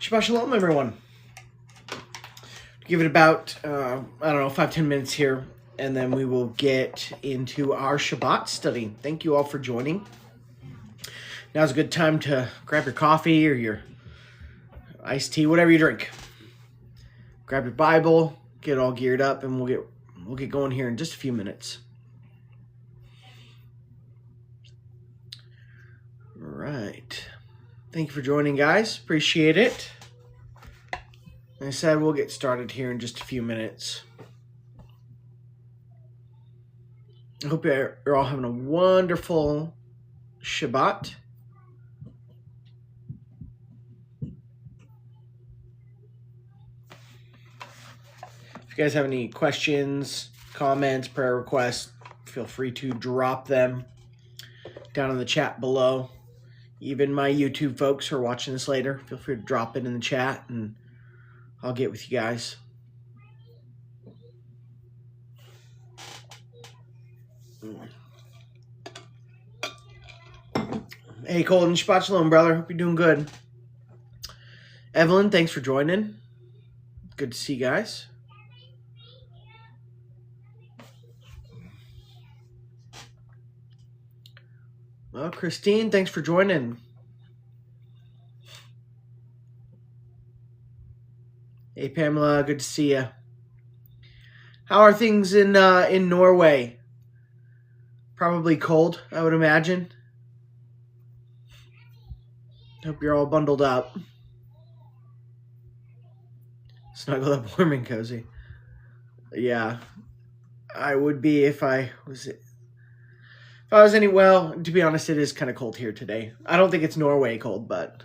Shabbat Shalom, everyone. Give it about, 5-10 minutes here, and then we will get into our Shabbat study. Thank you all for joining. Now's a good time to grab your coffee or your iced tea, whatever you drink. Grab your Bible, get all geared up, and we'll get going here in just a few minutes. All right. Thank you for joining, guys. Appreciate it. Like I said, we'll get started here in just a few minutes. I hope you're all having a wonderful Shabbat. If you guys have any questions, comments, prayer requests, feel free to drop them down in the chat below. Even my YouTube folks who are watching this later, feel free to drop it in the chat and I'll get with you guys. Hey, Colton, Shabbat Shalom, brother. Hope you're doing good. Evelyn, thanks for joining. Good to see you guys. Well, Christine, thanks for joining. Hey, Pamela, good to see you. How are things in Norway? Probably cold, I would imagine. Hope you're all bundled up. Snuggle up warm and cozy. Yeah, I would be if I was... Well, to be honest, it is kind of cold here today. I don't think it's Norway cold, but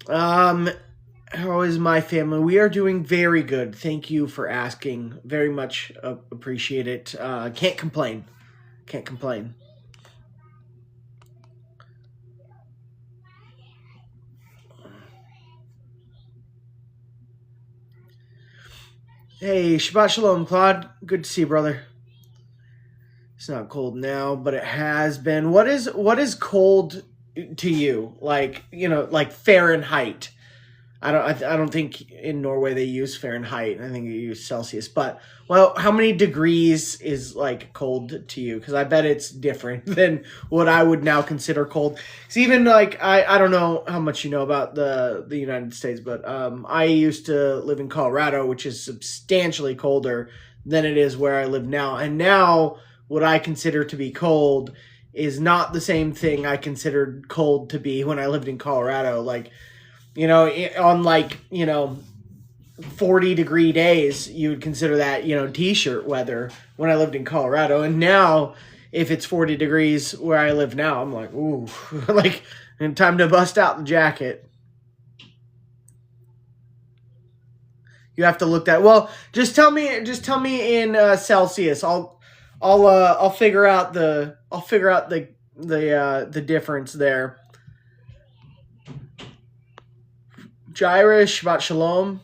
how is my family? We are doing very good. Thank you for asking. Very much appreciate it. Can't complain. Can't complain. Hey, Shabbat Shalom, Claude. Good to see you, brother. It's not cold now, but it has been. What is cold to you? Like, like Fahrenheit. I don't think in Norway they use Fahrenheit. I think they use Celsius. But how many degrees is like cold to you? Because I bet it's different than what I would now consider cold. Because even like I don't know how much you know about the United States, but I used to live in Colorado, which is substantially colder than it is where I live now. And now what I consider to be cold is not the same thing I considered cold to be when I lived in Colorado. Like, on 40-degree days, you would consider that, t-shirt weather when I lived in Colorado. And now, if it's 40 degrees where I live now, I'm like, ooh, like, and time to bust out the jacket. You have to look that. Well, just tell me in Celsius. I'll figure out the difference there. Jairus, Shabbat Shalom.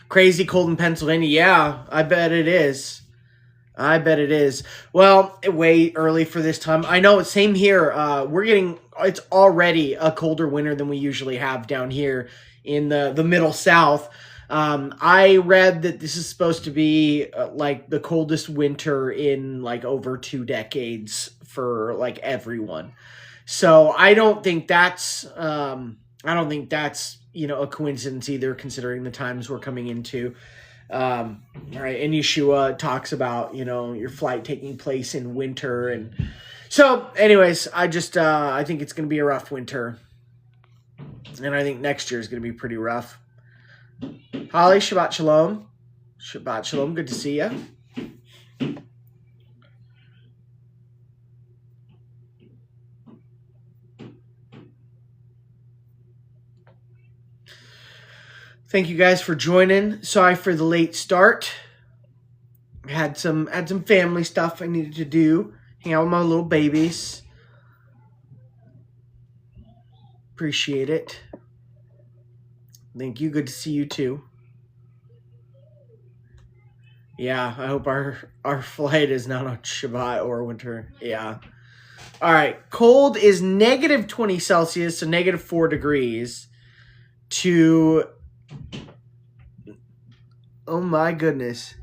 Crazy cold in Pennsylvania. Yeah, I bet it is. Well, way early for this time. I know, same here. It's already a colder winter than we usually have down here in the middle South. I read that this is supposed to be like the coldest winter in like over 2 decades for like everyone. So I don't think that's a coincidence either, considering the times we're coming into. Right, and Yeshua talks about your flight taking place in winter, and so anyways, I think it's going to be a rough winter, and I think next year is going to be pretty rough. Holly, Shabbat Shalom. Shabbat Shalom, good to see you. Thank you guys for joining. Sorry for the late start. Had some family stuff I needed to do. Hang out with my little babies. Appreciate it. Thank you. Good to see you too. Yeah, I hope our flight is not on Shabbat or winter. Yeah. All right. Cold is -20 Celsius, so -4 degrees. to, oh my goodness.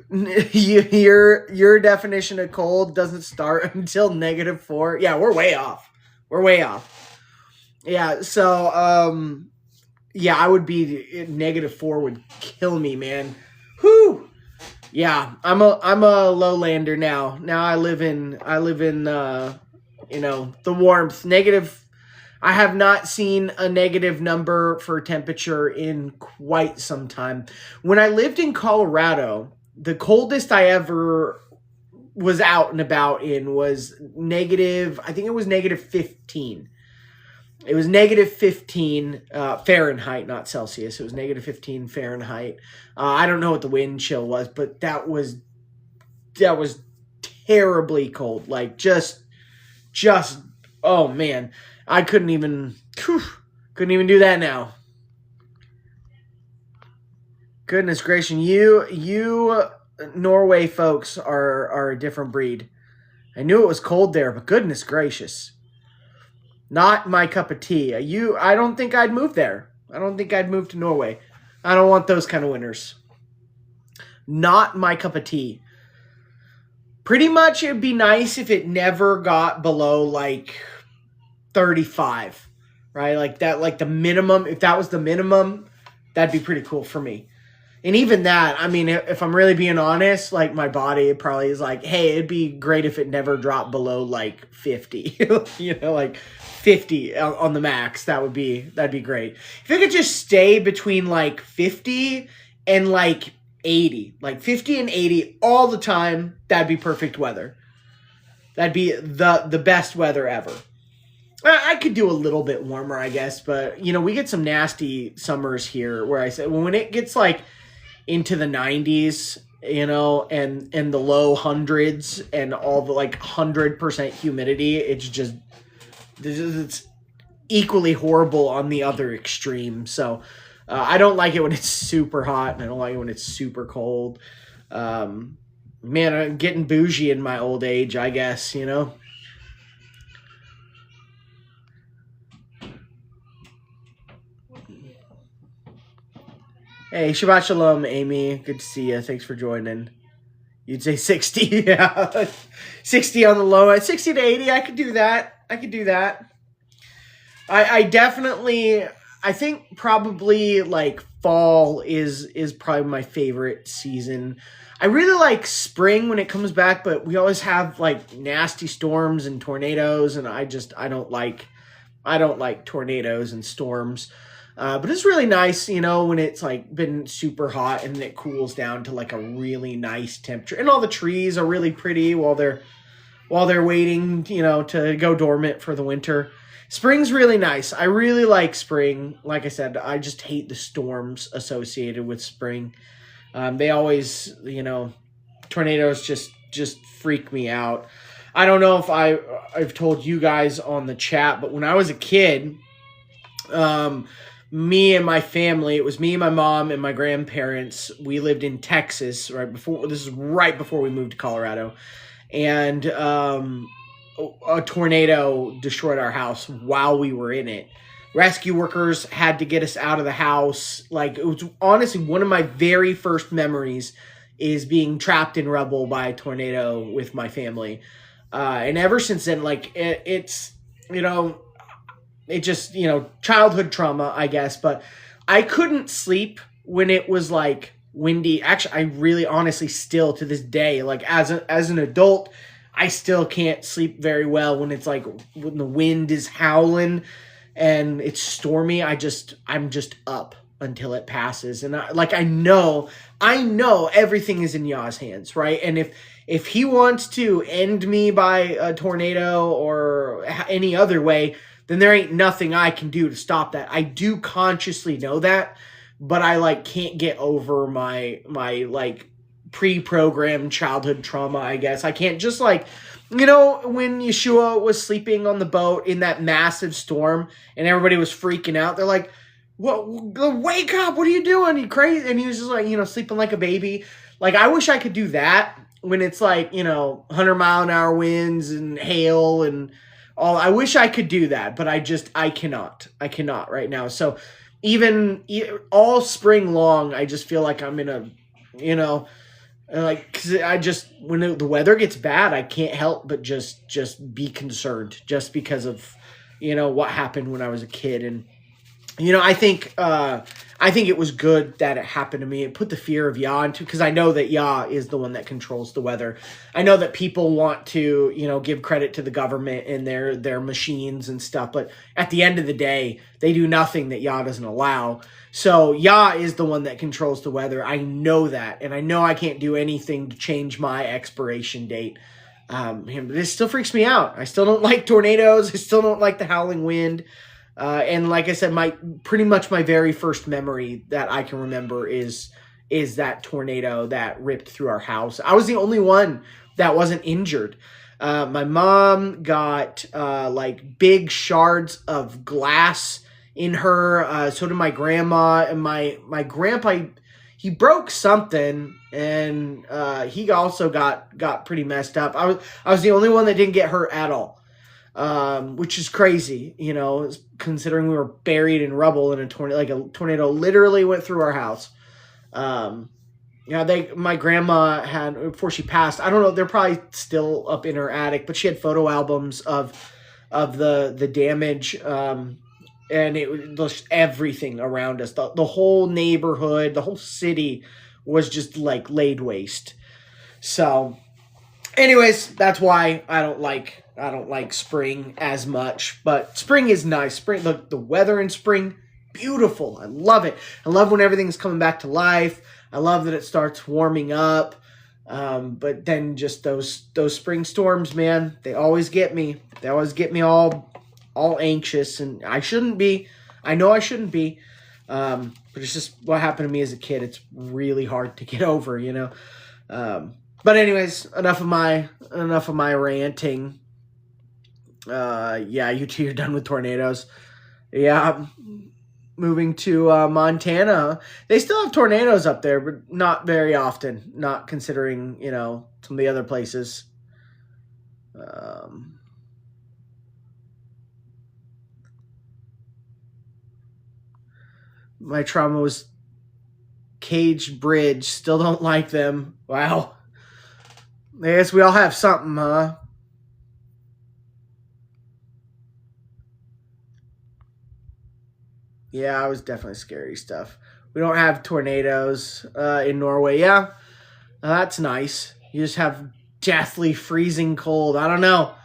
Your definition of cold doesn't start until -4. Yeah, we're way off. Yeah, so yeah, I would be -4 would kill me, man. Whew. Yeah, I'm a lowlander now. Now I live in you know, the warmth. I have not seen a negative number for temperature in quite some time. When I lived in Colorado, the coldest I ever was out and about in was negative, I think it was -15. It was -15 Fahrenheit, not Celsius. It was -15 Fahrenheit. I don't know what the wind chill was, but that was terribly cold. Like just, oh man, I couldn't even do that now. Goodness gracious, you Norway folks are a different breed. I knew it was cold there, but goodness gracious. Not my cup of tea. I don't think I'd move there. I don't think I'd move to Norway. I don't want those kind of winters. Not my cup of tea. Pretty much it'd be nice if it never got below like 35, right? Like that, like the minimum. If that was the minimum, that'd be pretty cool for me. And even that, I mean, if I'm really being honest, like my body, it probably is like, hey, it'd be great if it never dropped below like 50, you know, like 50 on the max. That'd be great. If it could just stay between like 50 and like 80, like 50 and 80 all the time, that'd be perfect weather. That'd be the best weather ever. I could do a little bit warmer, I guess, but you know, we get some nasty summers here where I say, well, when it gets like into the 90s, you know, and the low hundreds and all the like 100% humidity, it's equally horrible on the other extreme. So I don't like it when it's super hot, and I don't like it when it's super cold. Man, I'm getting bougie in my old age, I guess, you know. Hey, Shabbat Shalom, Amy. Good to see you. Thanks for joining. You'd say 60. Yeah. 60 on the low end. 60 to 80, I could do that. I definitely, I think probably like fall is probably my favorite season. I really like spring when it comes back, but we always have like nasty storms and tornadoes, and I don't like tornadoes and storms. But it's really nice, you know, when it's like been super hot and it cools down to like a really nice temperature, and all the trees are really pretty while they're waiting, you know, to go dormant for the winter. Spring's really nice. I really like spring. Like I said, I just hate the storms associated with spring. They always, you know, tornadoes just freak me out. I don't know if I've told you guys on the chat, but when I was a kid, me and my family, it was me, my mom, and my grandparents. We lived in Texas this is right before we moved to Colorado. And a tornado destroyed our house while we were in it. Rescue workers had to get us out of the house. Like, it was honestly one of my very first memories is being trapped in rubble by a tornado with my family. And ever since then, like, it's, you know, it just, you know, childhood trauma, I guess. But I couldn't sleep when it was like windy. Actually, I really honestly still to this day, like as an adult, I still can't sleep very well when it's like when the wind is howling and it's stormy. I'm just up until it passes. And I know everything is in Yah's hands, right? And if he wants to end me by a tornado or any other way, then there ain't nothing I can do to stop that. I do consciously know that, but I like can't get over my like pre-programmed childhood trauma, I guess. I can't just like, you know, when Yeshua was sleeping on the boat in that massive storm and everybody was freaking out, they're like, "What? Wake up, what are you doing? You crazy?" And he was just like, you know, sleeping like a baby. Like, I wish I could do that when it's like, you know, 100-mile-an-hour winds and hail and I wish I could do that, but I cannot. I cannot right now. So even all spring long, I just feel like I'm in a, you know, like, cause I just, when the weather gets bad, I can't help but just be concerned just because of, you know, what happened when I was a kid. And, you know, I think it was good that it happened to me. It put the fear of Yah into, because I know that Yah is the one that controls the weather. I know that people want to, you know, give credit to the government and their machines and stuff, but at the end of the day, they do nothing that Yah doesn't allow. So Yah is the one that controls the weather. I know that, and I know I can't do anything to change my expiration date. But it still freaks me out. I still don't like tornadoes. I still don't like the howling wind. And like I said, pretty much my very first memory that I can remember is that tornado that ripped through our house. I was the only one that wasn't injured. My mom got like big shards of glass in her. So did my grandma, and my grandpa. He broke something, and he also got pretty messed up. I was the only one that didn't get hurt at all. Which is crazy, you know, considering we were buried in rubble in a tornado. Like a tornado literally went through our house. My grandma had, before she passed, I don't know, they're probably still up in her attic, but she had photo albums of the damage, and it was everything around us. The whole neighborhood, the whole city was just like laid waste. So anyways, that's why I don't like spring as much, but spring is nice. Spring, the weather in spring, beautiful. I love it. I love when everything's coming back to life. I love that it starts warming up. But then just those spring storms, man, they always get me. They always get me all anxious, and I shouldn't be. I know I shouldn't be. But it's just what happened to me as a kid. It's really hard to get over, you know. But anyways, enough of my ranting. Yeah, you two are done with tornadoes. Yeah, moving to Montana. They still have tornadoes up there, but not very often. Not considering, you know, some of the other places. My trauma was Cage Bridge. Still don't like them. Wow. I guess we all have something, huh? Yeah, it was definitely scary stuff. We don't have tornadoes in Norway. Yeah, that's nice. You just have deathly freezing cold. I don't know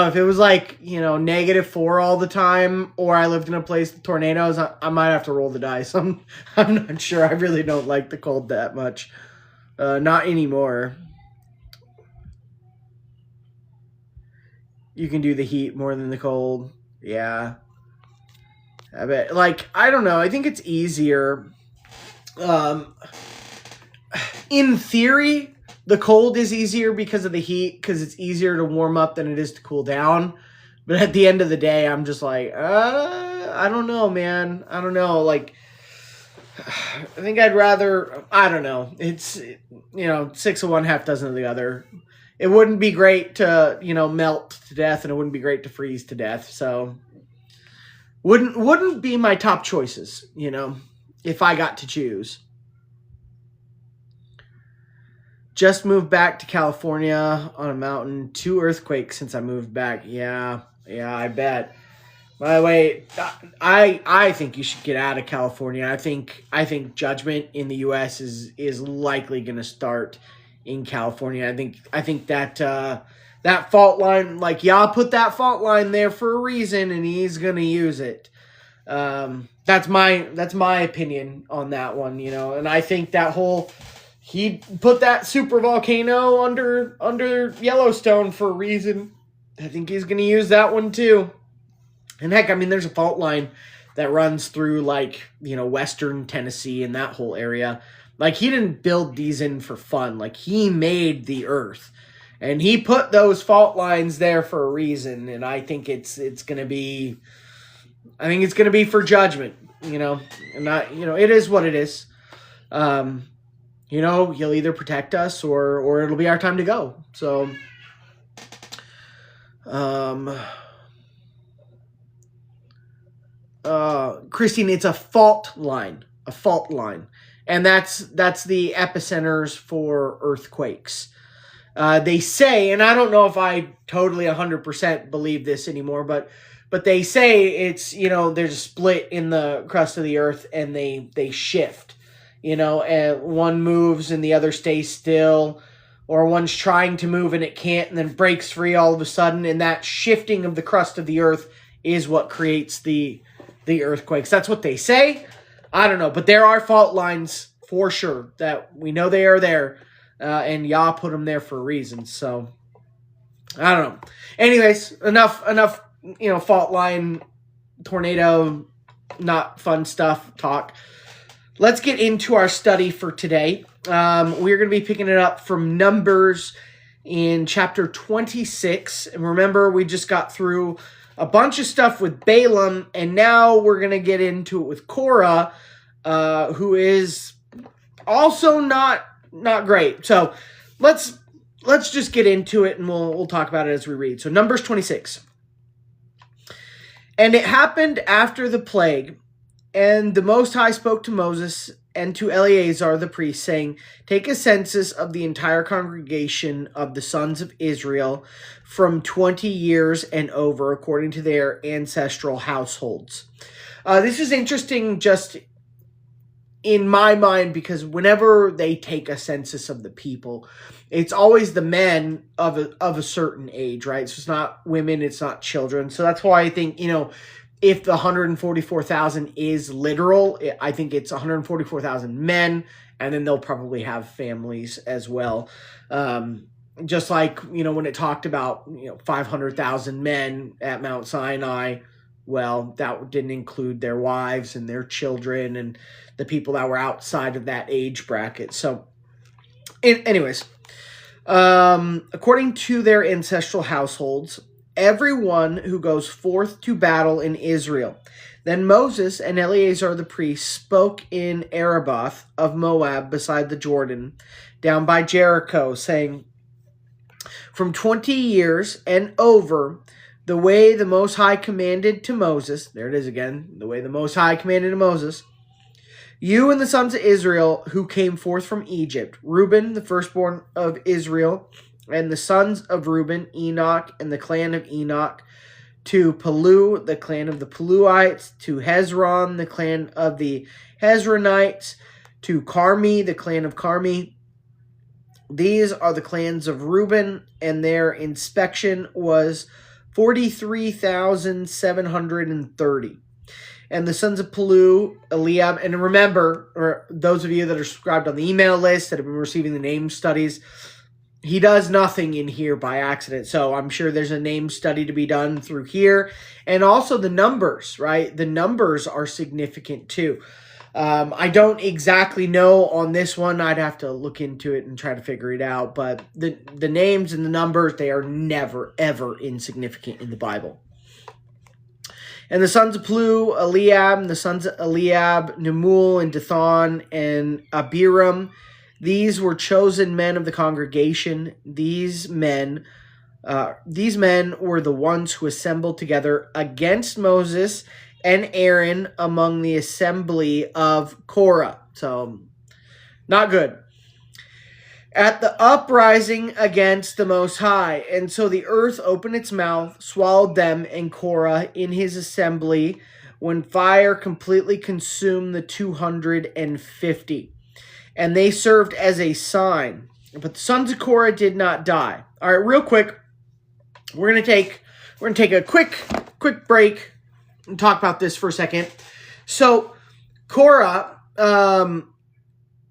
if it was like, you know, -4 all the time, or I lived in a place with tornadoes. I might have to roll the dice. I'm not sure. I really don't like the cold that much. Not anymore. You can do the heat more than the cold. Yeah. I bet. Like, I don't know. I think it's easier. In theory, the cold is easier because of the heat, because it's easier to warm up than it is to cool down. But at the end of the day, I'm just like, I don't know, man. I don't know. Like, I think I'd rather, I don't know. It's, you know, 6 of one, half dozen of the other. It wouldn't be great to, you know, melt to death, and it wouldn't be great to freeze to death. So wouldn't be my top choices, you know, if I got to choose. Just moved back to California on a mountain. 2 earthquakes since I moved back. Yeah, I bet. By the way, I think you should get out of California. I think judgment in the U.S. is likely going to start in California. I think that that fault line, like, Yah put that fault line there for a reason, and he's going to use it. That's my opinion on that one, you know. And I think that he put that super volcano under Yellowstone for a reason. I think he's going to use that one too. And heck, I mean, there's a fault line that runs through, like, you know, western Tennessee and that whole area. Like, he didn't build these in for fun. Like, he made the earth, and he put those fault lines there for a reason. And I think it's going to be, for judgment, you know, and not, you know, it is what it is. You know, he'll either protect us or it'll be our time to go. So, Christine, it's a fault line. A fault line. And that's the epicenters for earthquakes. They say, and I don't know if I totally 100% believe this anymore, but they say it's, there's a split in the crust of the earth and they shift, and one moves and the other stays still, or one's trying to move and it can't and then breaks free all of a sudden. And that shifting of the crust of the earth is what creates the earthquakes. That's what they say. I don't know, but there are fault lines for sure that we know they are there. And Yah put them there for a reason. So, I don't know. Anyways, enough, fault line, tornado, not fun stuff talk. Let's get into our study for today. We're going to be picking it up from Numbers in chapter 26. And remember, we just got through a bunch of stuff with Balaam, and now we're going to get into it with Korah, who is also not great. So let's just get into it, and we'll talk about it as we read. So Numbers 26. And it happened after the plague, and the Most High spoke to Moses and to Eleazar the priest, saying, take a census of the entire congregation of the sons of Israel from 20 years and over, according to their ancestral households. This is interesting just in my mind, because whenever they take a census of the people, it's always the men of a certain age, right? So it's not women, it's not children. So that's why I think, if the 144,000 is literal, I think it's 144,000 men, and then they'll probably have families as well. Just like, when it talked about, 500,000 men at Mount Sinai, well, that didn't include their wives and their children and the people that were outside of that age bracket. So, anyways, according to their ancestral households, everyone who goes forth to battle in Israel. Then Moses and Eleazar the priest spoke in Araboth of Moab beside the Jordan, down by Jericho, saying, from 20 years and over, the way the Most High commanded to Moses, there it is again, the way the Most High commanded to Moses, you and the sons of Israel who came forth from Egypt, Reuben, the firstborn of Israel, and the sons of Reuben, Enoch, and the clan of Enoch, to Palu, the clan of the Paluites, to Hezron, the clan of the Hezronites, to Carmi, the clan of Carmi. These are the clans of Reuben, and their inspection was 43,730. And the sons of Palu, Eliab, and remember, or those of you that are subscribed on the email list that have been receiving the name studies, he does nothing in here by accident. So I'm sure there's a name study to be done through here. And also the numbers, right? The numbers are significant too. I don't exactly know on this one. I'd have to look into it and try to figure it out. But the names and the numbers, they are never, ever insignificant in the Bible. And the sons of Palu, Eliab, and the sons of Eliab, Nemul, and Dathan, and Abiram. These were chosen men of the congregation. These men were the ones who assembled together against Moses and Aaron among the assembly of Korah. So, not good. At the uprising against the Most High. And so the earth opened its mouth, swallowed them and Korah in his assembly, when fire completely consumed the 250. And they served as a sign. But the sons of Korah did not die. All right, real quick, we're gonna take a quick break and talk about this for a second. So Korah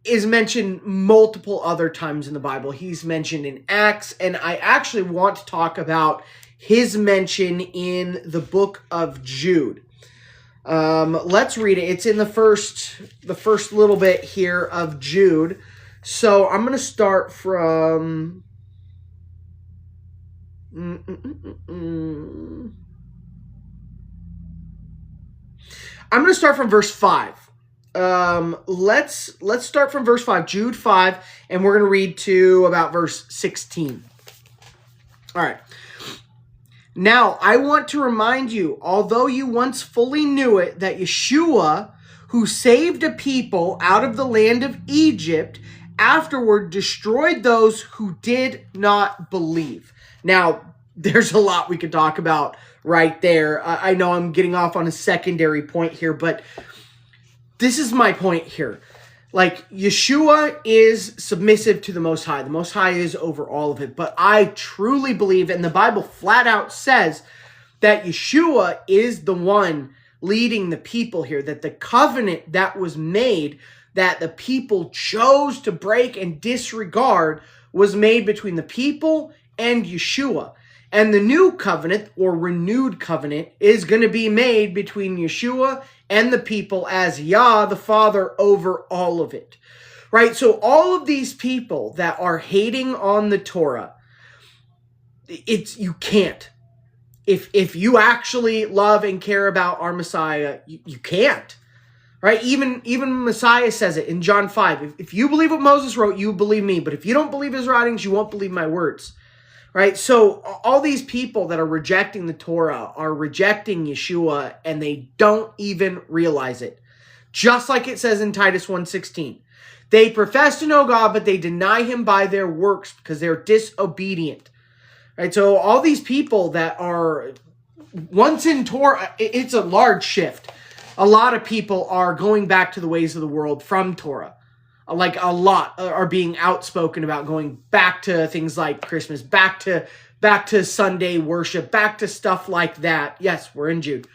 is mentioned multiple other times in the Bible. He's mentioned in Acts, and I actually want to talk about his mention in the book of Jude. Let's read it. It's in the first little bit here of Jude. So I'm going to start from I'm going to start from verse 5. Let's start from verse 5, Jude 5, and we're going to read to about verse 16. All right. Now, I want to remind you, although you once fully knew it, that Yeshua, who saved a people out of the land of Egypt, afterward destroyed those who did not believe. Now, there's a lot we could talk about right there. I know I'm getting off on a secondary point here, but this is my point here. Like, Yeshua is submissive to the Most High. The Most High is over all of it. But I truly believe, and the Bible flat out says, that Yeshua is the one leading the people here. That the covenant that was made, that the people chose to break and disregard, was made between the people and Yeshua. And the new covenant, or renewed covenant, is going to be made between Yeshua and the people as Yah, the Father, over all of it. Right? So all of these people that are hating on the Torah, you can't. If you actually love and care about our Messiah, you can't. Right? Even Messiah says it in John 5. If you believe what Moses wrote, you believe me. But if you don't believe his writings, you won't believe my words. Right? So all these people that are rejecting the Torah are rejecting Yeshua, and they don't even realize it. Just like it says in Titus 1:16. They profess to know God, but they deny him by their works because they're disobedient. Right? So all these people that are once in Torah, it's a large shift. A lot of people are going back to the ways of the world from Torah. Like, a lot are being outspoken about going back to things like Christmas, back to Sunday worship, back to stuff like that. Yes, we're in Jude.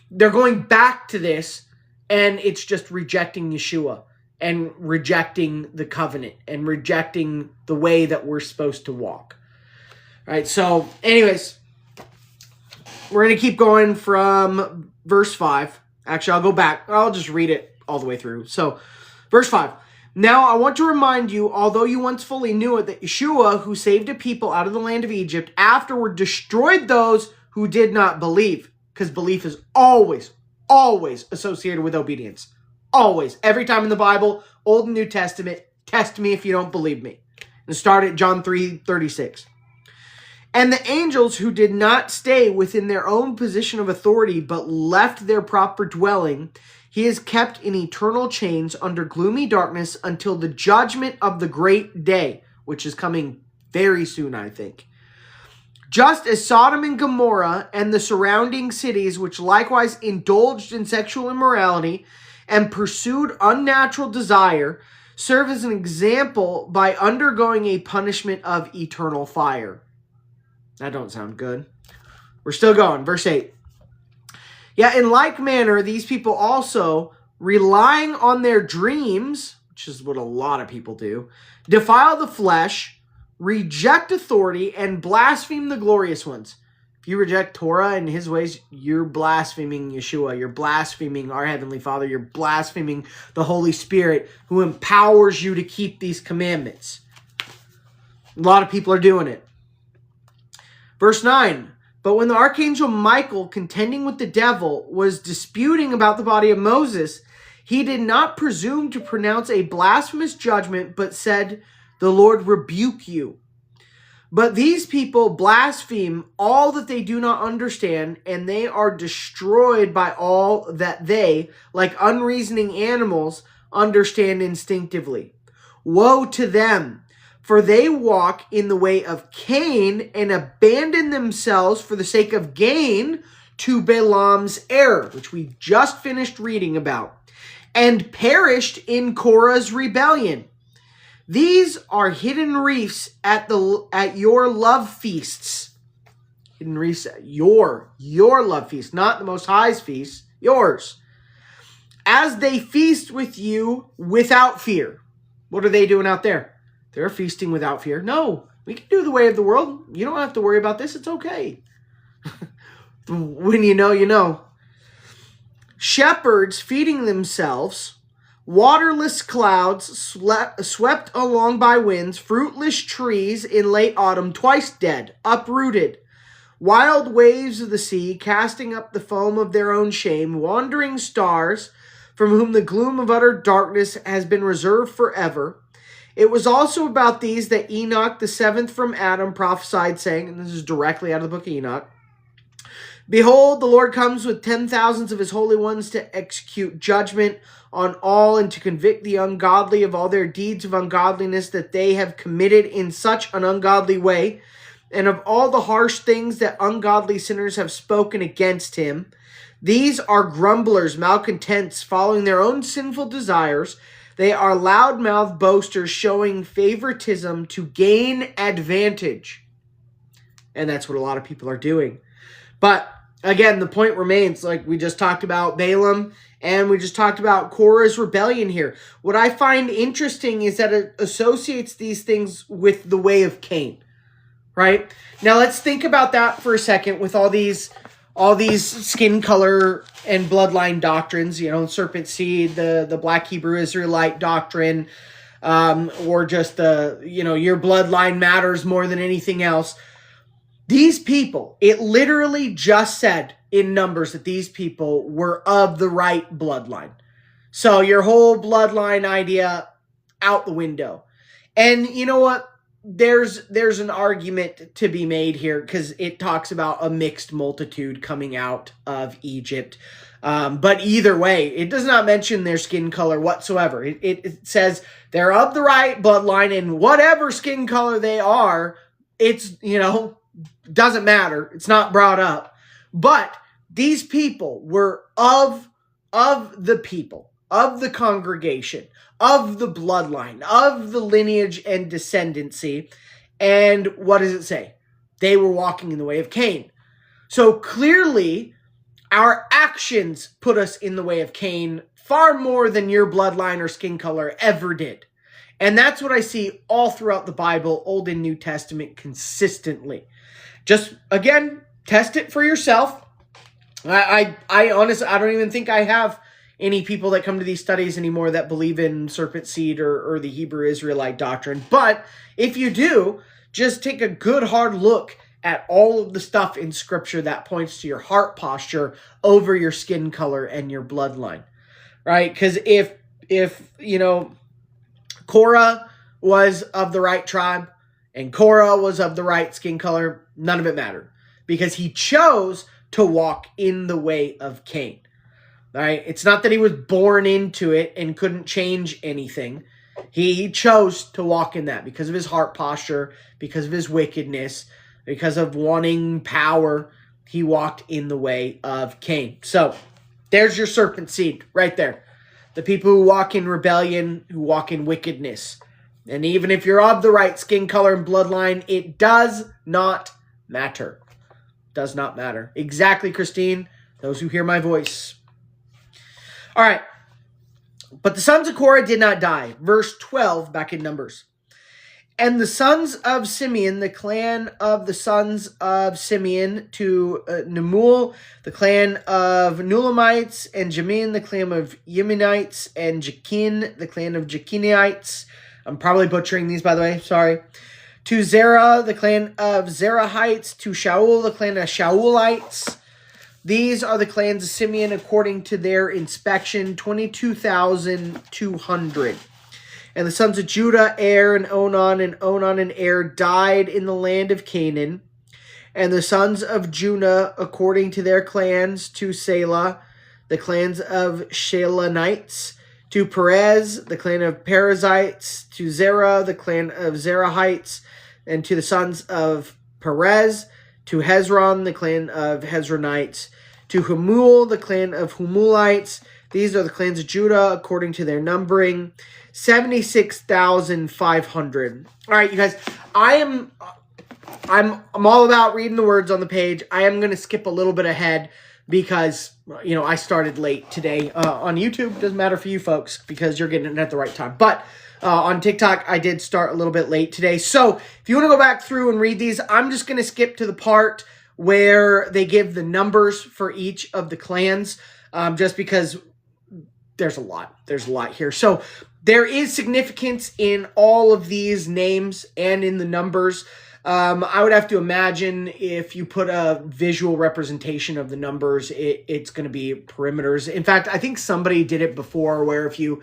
They're going back to this, and it's just rejecting Yeshua and rejecting the covenant and rejecting the way that we're supposed to walk. All right, so anyways, we're going to keep going from verse 5. Actually, I'll go back. I'll just read it all the way through. So, verse 5. Now, I want to remind you, although you once fully knew it, that Yeshua, who saved a people out of the land of Egypt, afterward destroyed those who did not believe. Because belief is always associated with obedience. Always. Every time in the Bible, Old and New Testament, test me if you don't believe me. And start at John 3:36. And the angels who did not stay within their own position of authority, but left their proper dwelling, he is kept in eternal chains under gloomy darkness until the judgment of the great day, which is coming very soon, I think. Just as Sodom and Gomorrah and the surrounding cities, which likewise indulged in sexual immorality and pursued unnatural desire, serve as an example by undergoing a punishment of eternal fire. That don't sound good. We're still going. Verse 8. Yeah, in like manner, these people also, relying on their dreams, which is what a lot of people do, defile the flesh, reject authority, and blaspheme the glorious ones. If you reject Torah and his ways, you're blaspheming Yeshua. You're blaspheming our Heavenly Father. You're blaspheming the Holy Spirit who empowers you to keep these commandments. A lot of people are doing it. Verse 9. But when the archangel Michael, contending with the devil, was disputing about the body of Moses, he did not presume to pronounce a blasphemous judgment, but said, "The Lord rebuke you." But these people blaspheme all that they do not understand, and they are destroyed by all that they, like unreasoning animals, understand instinctively. Woe to them! For they walk in the way of Cain and abandon themselves for the sake of gain to Balaam's error, which we just finished reading about, and perished in Korah's rebellion. These are hidden reefs at your love feasts. Hidden reefs at your love feast, not the Most High's feast, yours. As they feast with you without fear. What are they doing out there? They're feasting without fear. No, we can do the way of the world. You don't have to worry about this. It's okay. When you know, you know. Shepherds feeding themselves, waterless clouds swept along by winds, fruitless trees in late autumn, twice dead, uprooted, wild waves of the sea casting up the foam of their own shame, wandering stars from whom the gloom of utter darkness has been reserved forever. It was also about these that Enoch, the seventh from Adam, prophesied, saying, and this is directly out of the book of Enoch, Behold, the Lord comes with 10,000s of his holy ones to execute judgment on all and to convict the ungodly of all their deeds of ungodliness that they have committed in such an ungodly way, and of all the harsh things that ungodly sinners have spoken against him. These are grumblers, malcontents, following their own sinful desires. They are loud-mouthed boasters, showing favoritism to gain advantage. And that's what a lot of people are doing. But again, the point remains, like we just talked about Balaam, and we just talked about Korah's rebellion here. What I find interesting is that it associates these things with the way of Cain, right? Now let's think about that for a second with all these skin color and bloodline doctrines, serpent seed, the black Hebrew Israelite doctrine, or just your bloodline matters more than anything else. These people, it literally just said in Numbers that these people were of the right bloodline. So your whole bloodline idea out the window. And you know what? There's an argument to be made here because it talks about a mixed multitude coming out of Egypt. But either way, it does not mention their skin color whatsoever. It says they're of the right bloodline, and whatever skin color they are, it's, doesn't matter. It's not brought up. But these people were of the people, of the congregation, of the bloodline, of the lineage and descendancy. And what does it say? They were walking in the way of Cain. So clearly, our actions put us in the way of Cain far more than your bloodline or skin color ever did. And that's what I see all throughout the Bible, Old and New Testament, consistently. Just, again, test it for yourself. I honestly, I don't even think I have any people that come to these studies anymore that believe in serpent seed or the Hebrew Israelite doctrine. But if you do, just take a good hard look at all of the stuff in Scripture that points to your heart posture over your skin color and your bloodline, right? Because if Korah was of the right tribe and Korah was of the right skin color, none of it mattered because he chose to walk in the way of Cain. Right? It's not that he was born into it and couldn't change anything. He chose to walk in that because of his heart posture, because of his wickedness, because of wanting power. He walked in the way of Cain. So there's your serpent seed right there. The people who walk in rebellion, who walk in wickedness. And even if you're of the right skin color and bloodline, it does not matter. Does not matter. Exactly, Christine. Those who hear my voice. All right. But the sons of Korah did not die. Verse 12 back in Numbers. And the sons of Simeon, the clan of the sons of Simeon, to Nemuel, the clan of Nulamites, and Jamin, the clan of Yemenites, and Jakin, the clan of Jakinites. I'm probably butchering these, by the way. Sorry. To Zerah, the clan of Zerahites, to Shaul, the clan of Shaulites. These are the clans of Simeon according to their inspection, 22,200. And the sons of Judah, Er, and Onan and Er died in the land of Canaan. And the sons of Judah, according to their clans, to Selah, the clans of Shelonites, to Perez, the clan of Perizzites, to Zerah, the clan of Zerahites, and to the sons of Perez, to Hezron, the clan of Hezronites, to Hamul, the clan of Humulites. These are the clans of Judah according to their numbering, 76,500. All right, you guys, I'm all about reading the words on the page. I am going to skip a little bit ahead because, I started late today on YouTube. Doesn't matter for you folks because you're getting it at the right time. But on TikTok, I did start a little bit late today. So if you want to go back through and read these, I'm just going to skip to the part where they give the numbers for each of the clans, just because there's a lot. There's a lot here. So there is significance in all of these names and in the numbers. I would have to imagine if you put a visual representation of the numbers, it's going to be perimeters. In fact, I think somebody did it before where if you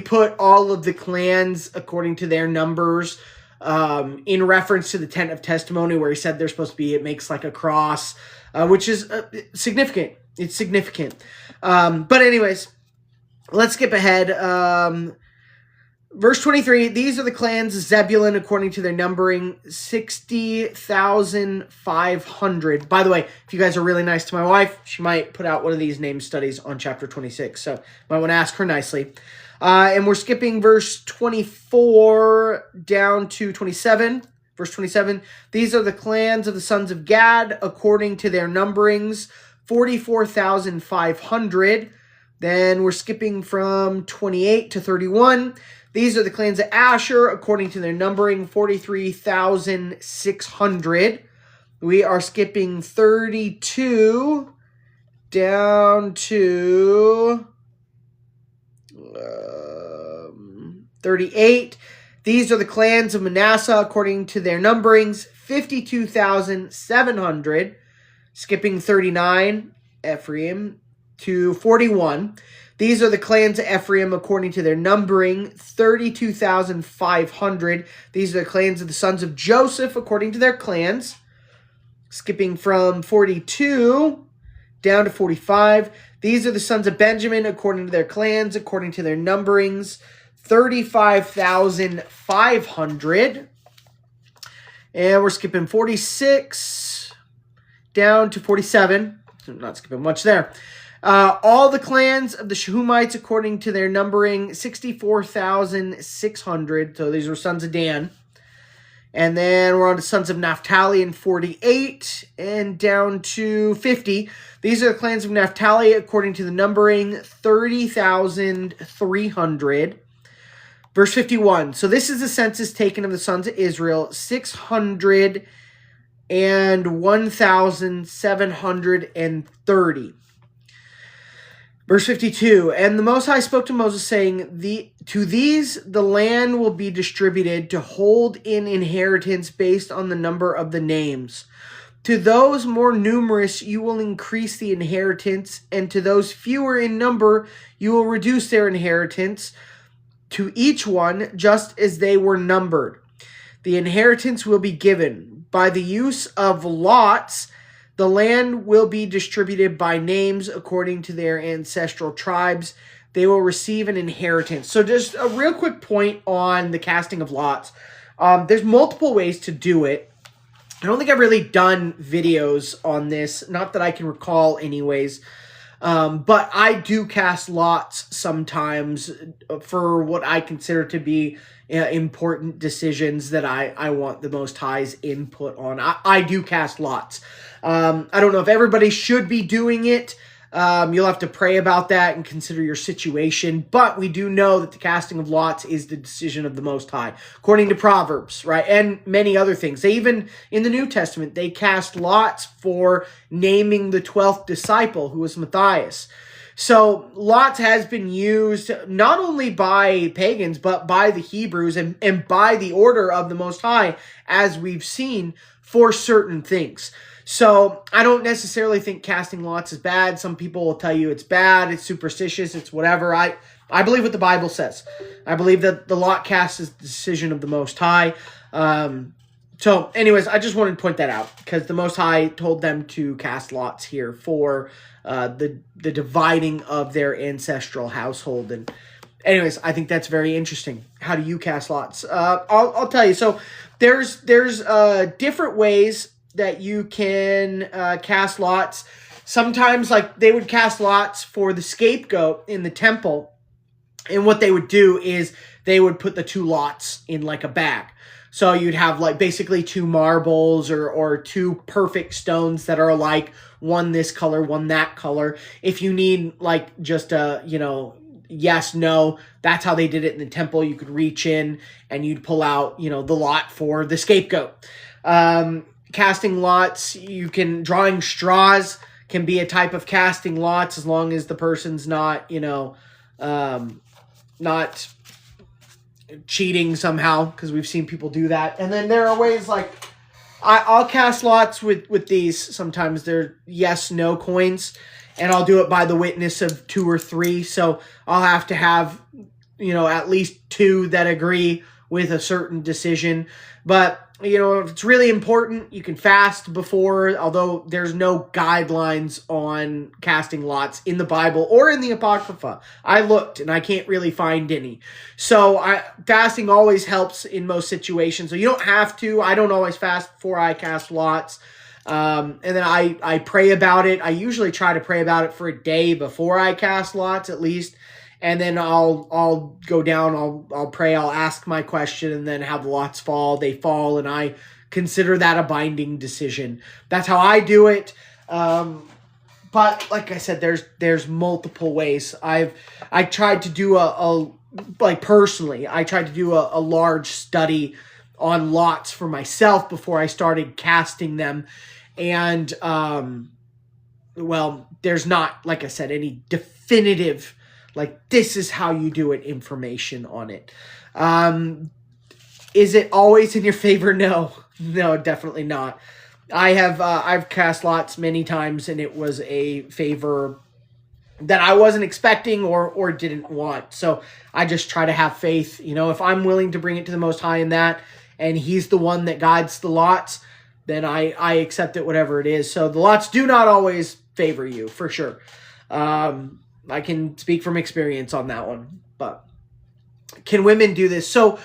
put all of the clans according to their numbers, in reference to the tent of testimony where he said they're supposed to be, it makes like a cross, which is significant. It's significant. But anyways, let's skip ahead. Verse 23, these are the clans of Zebulun according to their numbering, 60,500. By the way, if you guys are really nice to my wife, she might put out one of these name studies on chapter 26. So might want to ask her nicely. And we're skipping verse 24 down to 27. Verse 27, these are the clans of the sons of Gad according to their numberings, 44,500. Then we're skipping from 28 to 31. These are the clans of Asher according to their numbering, 43,600. We are skipping 32 down to 38. These are the clans of Manasseh according to their numberings, 52,700. Skipping 39, Ephraim, to 41. These are the clans of Ephraim according to their numbering, 32,500. These are the clans of the sons of Joseph according to their clans. Skipping from 42 down to 45. These are the sons of Benjamin according to their clans, according to their numberings, 35,500. And we're skipping 46 down to 47. So not skipping much there. All the clans of the Shehumites according to their numbering, 64,600. So these were sons of Dan. And then we're on to sons of Naphtali in 48 and down to 50. These are the clans of Naphtali according to the numbering, 30,300. Verse 51. So this is the census taken of the sons of Israel, 601,730. Verse 52, and the Most High spoke to Moses, saying, to these the land will be distributed to hold in inheritance based on the number of the names. To those more numerous you will increase the inheritance, and to those fewer in number you will reduce their inheritance, to each one just as they were numbered. The inheritance will be given. By the use of lots, the land will be distributed by names according to their ancestral tribes. They will receive an inheritance. So just a real quick point on the casting of lots. There's multiple ways to do it. I don't think I've really done videos on this, not that I can recall anyways. But I do cast lots sometimes for what I consider to be important decisions that I want the Most High's input on. I do cast lots. I don't know if everybody should be doing it. You'll have to pray about that and consider your situation. But we do know that the casting of lots is the decision of the Most High, according to Proverbs, right? And many other things. They even, in the New Testament, they cast lots for naming the 12th disciple, who was Matthias. So lots has been used not only by pagans, but by the Hebrews and by the order of the Most High, as we've seen, for certain things. So I don't necessarily think casting lots is bad. Some people will tell you it's bad, it's superstitious, it's whatever. I believe what the Bible says. I believe that the lot cast is the decision of the Most High. So anyways, I just wanted to point that out because the Most High told them to cast lots here for the dividing of their ancestral household. And anyways, I think that's very interesting. How do you cast lots? I'll tell you. So there's different ways that you can cast lots. Sometimes, like, they would cast lots for the scapegoat in the temple. And what they would do is they would put the two lots in, like, a bag. So you'd have, like, basically two marbles or two perfect stones that are, like, one this color, one that color. If you need, like, just a, yes, no, that's how they did it in the temple. You could reach in and you'd pull out, the lot for the scapegoat. Casting lots, drawing straws can be a type of casting lots as long as the person's not, not cheating somehow, because we've seen people do that. And then there are ways like, I'll cast lots with these. Sometimes they're yes, no coins, and I'll do it by the witness of 2 or 3. So I'll have to have, at least 2 that agree with a certain decision. But, you know, if it's really important, you can fast before, although there's no guidelines on casting lots in the Bible or in the Apocrypha. I looked and I can't really find any. So fasting always helps in most situations. So you don't have to. I don't always fast before I cast lots. And then I pray about it. I usually try to pray about it for a day before I cast lots at least. And then I'll go down, I'll pray, I'll ask my question, and then have the lots fall. They fall, and I consider that a binding decision. That's how I do it. But like I said, there's multiple ways. I tried to do personally, I tried to do a large study on lots for myself before I started casting them. And, well, there's not, like I said, any definitive, like, this is how you do it information on it. Is it always in your favor? No, definitely not. I've cast lots many times, and it was a favor that I wasn't expecting or didn't want. So I just try to have faith. You know, if I'm willing to bring it to the Most High in that, and he's the one that guides the lots, then I accept it, whatever it is. So the lots do not always favor you, for sure. I can speak from experience on that one. But can women do this? So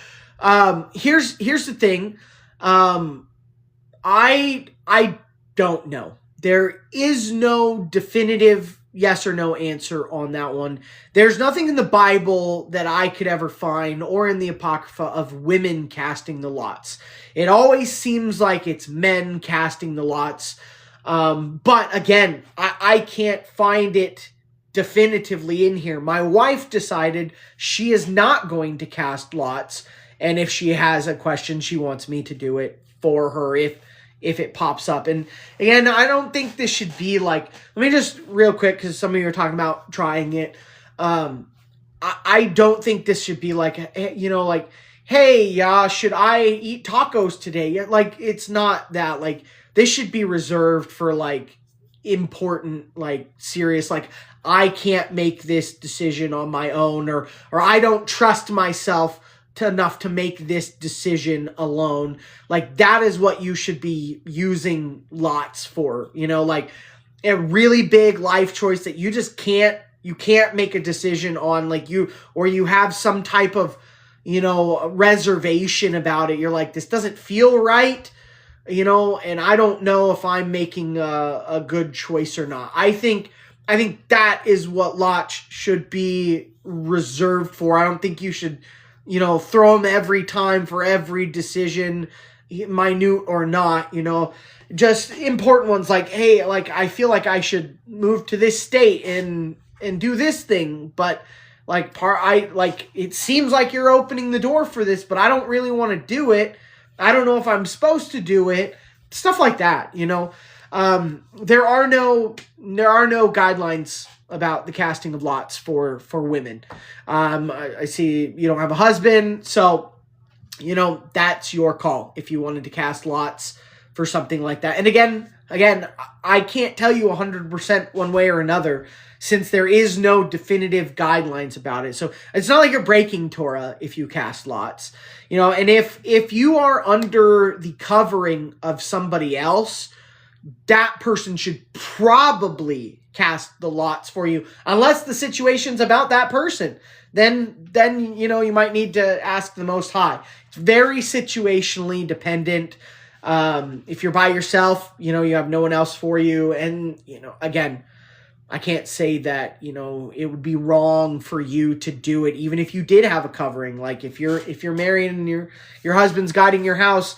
here's the thing. I don't know. There is no definitive yes or no answer on that one. There's nothing in the Bible that I could ever find or in the Apocrypha of women casting the lots. It always seems like it's men casting the lots. But again, I can't find it definitively in here. My wife decided she is not going to cast lots. And if she has a question, she wants me to do it for her if it pops up. And again, I don't think this should be like, let me just real quick, because some of you are talking about trying it. I don't think this should be like, you know, like, hey, should I eat tacos today? Like, it's not that. Like, this should be reserved for like important, like serious, like, I can't make this decision on my own, or I don't trust myself enough to make this decision alone. Like, that is what you should be using lots for, you know, like a really big life choice that you just can't make a decision on, like you have some type of, you know, reservation about it. You're like, this doesn't feel right, you know, and I don't know if I'm making a good choice or not. I think that is what lots should be reserved for. I don't think you should, you know, throw them every time for every decision, minute or not, you know, just important ones like, hey, like, I feel like I should move to this state and do this thing, but like it seems like you're opening the door for this, but I don't really want to do it. I don't know if I'm supposed to do it. Stuff like that, you know. There are no guidelines about the casting of lots for women. I see you don't have a husband, so, you know, that's your call if you wanted to cast lots for something like that. And again, I can't tell you 100% one way or another, since there is no definitive guidelines about it. So it's not like you're breaking Torah if you cast lots, you know. And if you are under the covering of somebody else, that person should probably cast the lots for you, unless the situation's about that person. Then you know, you might need to ask the Most High. It's very situationally dependent. If you're by yourself, you know, you have no one else for you, and, you know, again, I can't say that, you know, it would be wrong for you to do it, even if you did have a covering. Like, if you're married and your husband's guiding your house,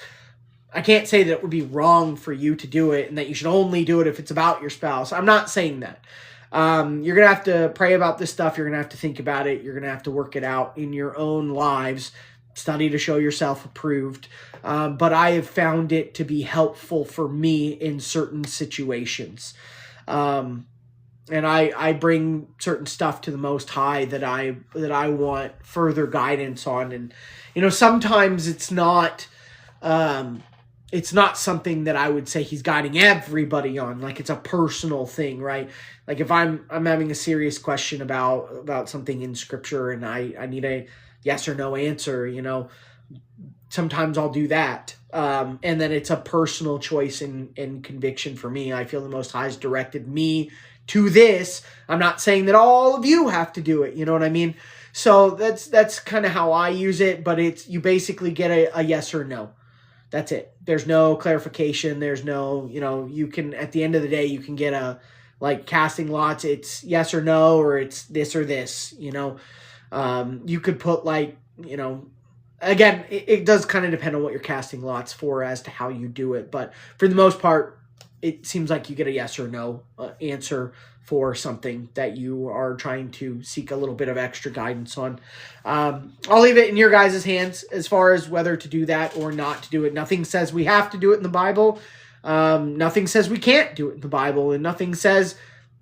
I can't say that it would be wrong for you to do it and that you should only do it if it's about your spouse. I'm not saying that. You're going to have to pray about this stuff. You're going to have to think about it. You're going to have to work it out in your own lives. Study to show yourself approved. But I have found it to be helpful for me in certain situations. And I bring certain stuff to the Most High that I want further guidance on. And, you know, sometimes it's not something that I would say he's guiding everybody on. Like, it's a personal thing, right? Like, if I'm having a serious question about something in Scripture and I need a yes or no answer, you know, sometimes I'll do that. And then it's a personal choice and conviction for me. I feel the Most High's directed me to this. I'm not saying that all of you have to do it. You know what I mean? So that's kind of how I use it. But it's, you basically get a yes or no. That's it. There's no clarification. There's no, you can, at the end of the day, you can get like casting lots. It's yes or no, or it's this or this, you could put like, again, it does kind of depend on what you're casting lots for as to how you do it. But for the most part, it seems like you get a yes or no answer for something that you are trying to seek a little bit of extra guidance on. I'll leave it in your guys' hands as far as whether to do that or not to do it. Nothing says we have to do it in the Bible. Nothing says we can't do it in the Bible. And nothing says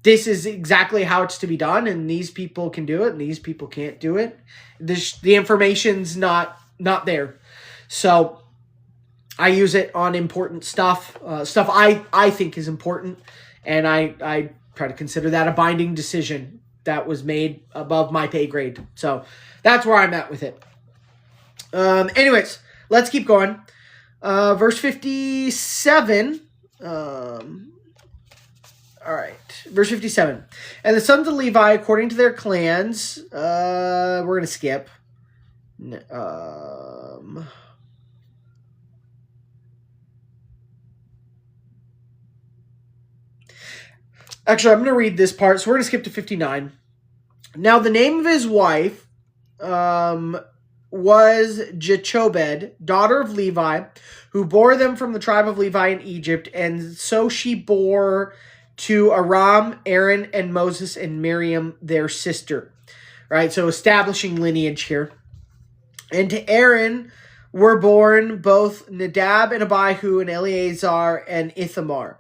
this is exactly how it's to be done, and these people can do it, and these people can't do it. The information's not there. So I use it on important stuff, stuff I think is important, and I try to consider that a binding decision that was made above my pay grade. So that's where I'm at with it. Anyways, let's keep going. Verse 57. All right. Verse 57. And the sons of Levi, according to their clans, we're going to skip. Actually, I'm going to read this part, so we're going to skip to 59. Now, the name of his wife was Jochebed, daughter of Levi, who bore them from the tribe of Levi in Egypt, and so she bore to Aram, Aaron, and Moses, and Miriam, their sister. Right, so establishing lineage here. And to Aaron were born both Nadab and Abihu, and Eleazar and Ithamar.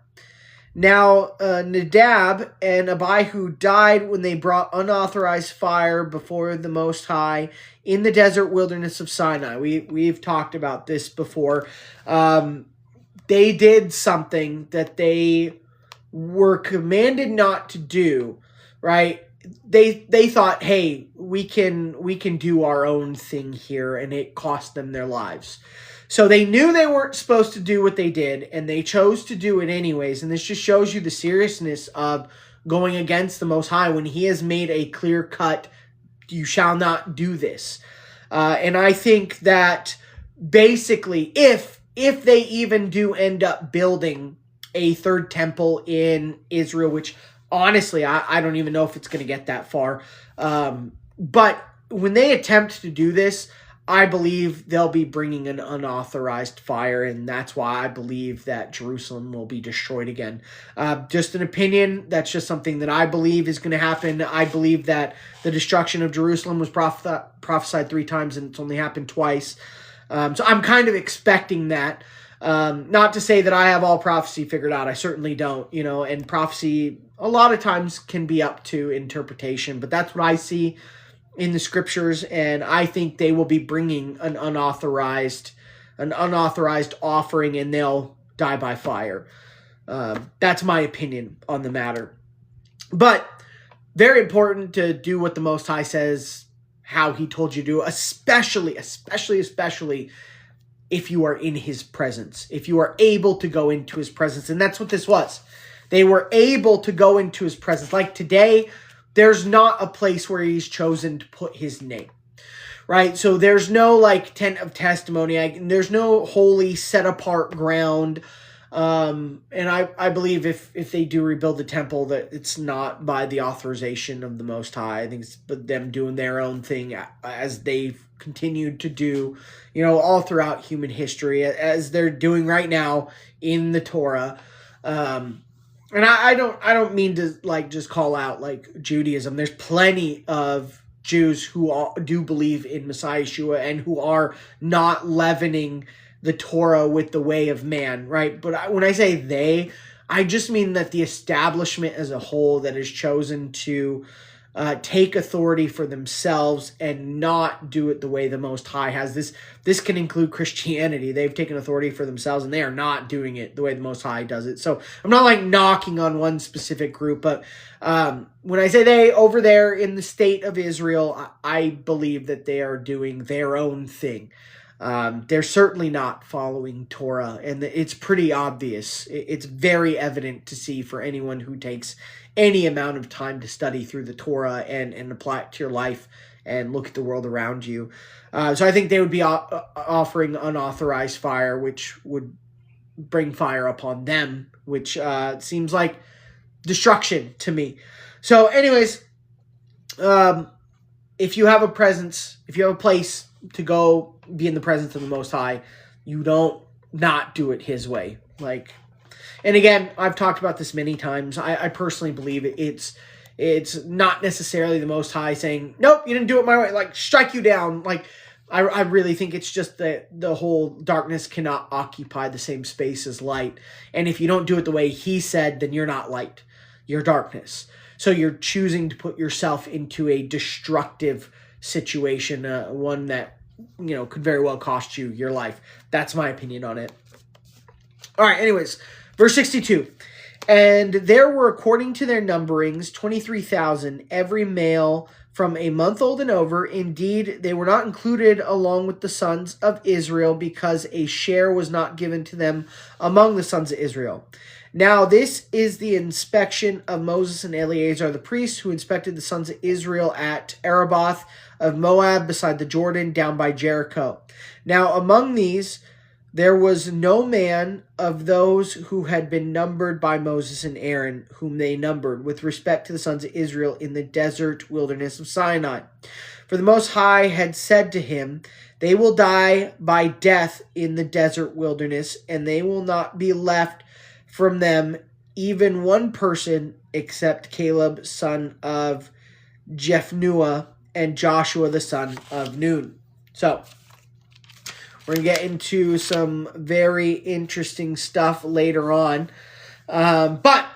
Now, Nadab and Abihu died when they brought unauthorized fire before the Most High in the desert wilderness of Sinai. We've talked about this before. They did something that they were commanded not to do, right? They thought, hey, we can do our own thing here, and it cost them their lives. So they knew they weren't supposed to do what they did, and they chose to do it anyways. And this just shows you the seriousness of going against the Most High when he has made a clear cut, you shall not do this. And I think that basically if they even do end up building a third temple in Israel, which honestly, I don't even know if it's going to get that far. But when they attempt to do this, I believe they'll be bringing an unauthorized fire, and that's why I believe that Jerusalem will be destroyed again. Just an opinion. That's just something that I believe is going to happen. I believe that the destruction of Jerusalem was prophesied 3 times, and it's only happened twice. So I'm kind of expecting that. Not to say that I have all prophecy figured out. I certainly don't, and prophecy a lot of times can be up to interpretation, but that's what I see in the scriptures, and I think they will be bringing an unauthorized offering, and they'll die by fire. That's my opinion on the matter. But very important to do what the Most High says, how he told you to do, especially if you are in his presence, if you are able to go into his presence. And that's what this was. They were able to go into his presence. Like today, there's not a place where he's chosen to put his name, right? So there's no like tent of testimony. There's no holy set apart ground. And I believe if they do rebuild the temple, that it's not by the authorization of the Most High. I think it's them doing their own thing as they've continued to do, all throughout human history, as they're doing right now in the Torah. And I don't mean to like just call out like Judaism. There's plenty of Jews who do believe in Messiah Yeshua and who are not leavening the Torah with the way of man, right? But when I say they, I just mean that the establishment as a whole that has chosen to take authority for themselves and not do it the way the Most High has. This can include Christianity. They've taken authority for themselves, and they are not doing it the way the Most High does it. So I'm not like knocking on one specific group, but when I say they, over there in the state of Israel, I believe that they are doing their own thing. they're certainly not following Torah, and it's pretty obvious. It's very evident to see for anyone who takes any amount of time to study through the Torah and apply it to your life and look at the world around you. So I think they would be offering unauthorized fire, which would bring fire upon them, which seems like destruction to me. So anyways, if you have a presence, if you have a place to go be in the presence of the Most High, you don't not do it his way. Like, and again, I've talked about this many times. I personally believe it's not necessarily the Most High saying, nope, you didn't do it my way, like strike you down. Like, I really think it's just that the whole darkness cannot occupy the same space as light. And if you don't do it the way he said, then you're not light. You're darkness. So you're choosing to put yourself into a destructive situation, one that, you know, could very well cost you your life. That's my opinion on it. All right, anyways, verse 62. And there were, according to their numberings, 23,000, every male from a month old and over. Indeed, they were not included along with the sons of Israel, because a share was not given to them among the sons of Israel. Now, this is the inspection of Moses and Eleazar the priests, who inspected the sons of Israel at Araboth of Moab beside the Jordan down by Jericho. Now, among these, there was no man of those who had been numbered by Moses and Aaron, whom they numbered, with respect to the sons of Israel in the desert wilderness of Sinai. For the Most High had said to him, they will die by death in the desert wilderness, and they will not be left from them even one person, except Caleb, son of Jephunneh, and Joshua, the son of Nun. So, we're going to get into some very interesting stuff later on. But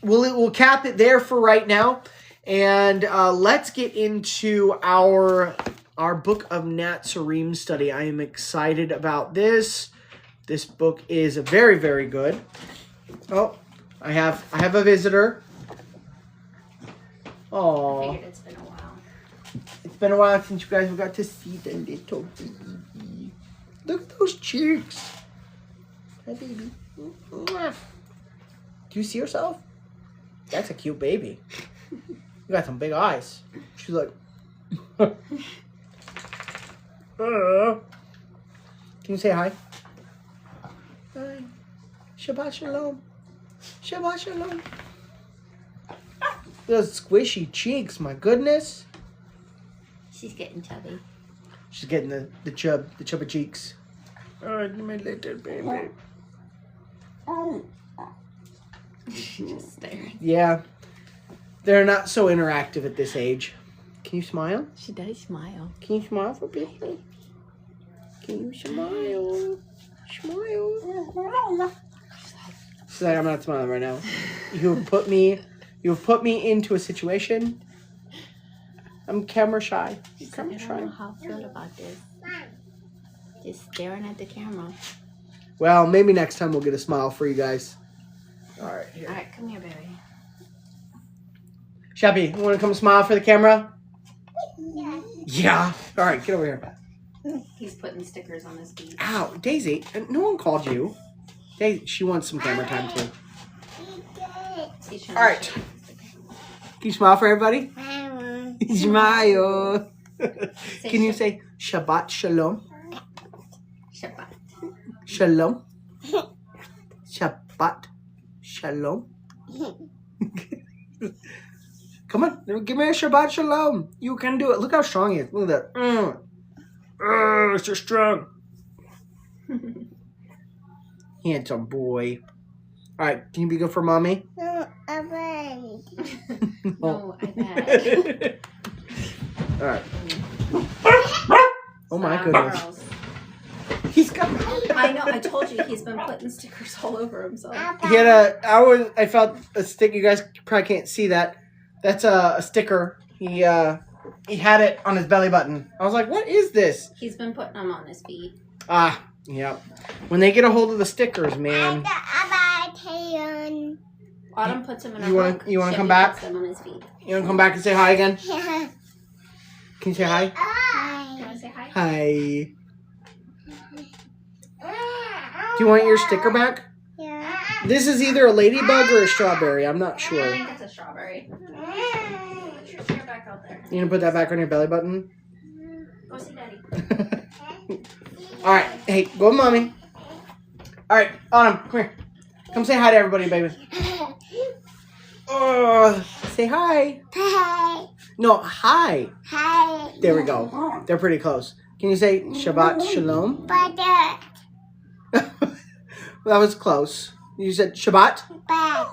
we'll cap it there for right now. And let's get into our book of Natsarim study. I am excited about this. This book is very, very good. Oh, I have a visitor. Oh, I figured it's been a while. It's been a while since you guys got to see the little baby. Look at those cheeks. Hi, baby. Do you see yourself? That's a cute baby. You got some big eyes. She's like... Can you say hi? Hi. Shabbat shalom. Shabbat shalom. Those squishy cheeks, my goodness. She's getting chubby. She's getting the chubby cheeks. Oh, my little baby. She's just staring. Yeah. They're not so interactive at this age. Can you smile? She does smile. Can you smile for people? Can you smile? Smile. She's like, I'm not smiling right now. You've put me into a situation. I'm camera shy. I don't know how I feel about this. Just staring at the camera. Well, maybe next time we'll get a smile for you guys. All right, here. All right, come here, baby. Shabby, you want to come smile for the camera? Yeah. All right, get over here. He's putting stickers on his feet. Ow, Daisy, no one called you. Daisy, she wants some camera time too. All right. Can you smile for everybody? Smile. Can you say Shabbat Shalom? Shabbat. Shalom. Shabbat Shalom. Come on, give me a Shabbat Shalom. You can do it. Look how strong he is. Look at that. It's so strong. Handsome boy. All right, can you be good for mommy? No, iPad. All right. Oh my goodness. Charles. He's got. I know. I told you he's been putting stickers all over himself. He had I felt a stick. You guys probably can't see that. That's a sticker. He had it on his belly button. I was like, what is this? He's been putting them on his feet. Ah, yeah. When they get a hold of the stickers, man. Autumn puts him in a hook. You want to come back? Puts them on his feet. You want to come back and say hi again? Can you say hi? Hi. You want to say hi? Hi. Do you want your sticker back? Yeah. This is either a ladybug or a strawberry. I'm not I sure. think it's a strawberry. Put your chair back out there. You gonna put that back on your belly button? Go see Daddy. All right. Hey, go with mommy. All right, Autumn, come here. Come say hi to everybody, baby. Say hi. Hi. No, hi. Hi. There we go. They're pretty close. Can you say Shabbat Shalom? Butter. That was close. You said Shabbat Bad.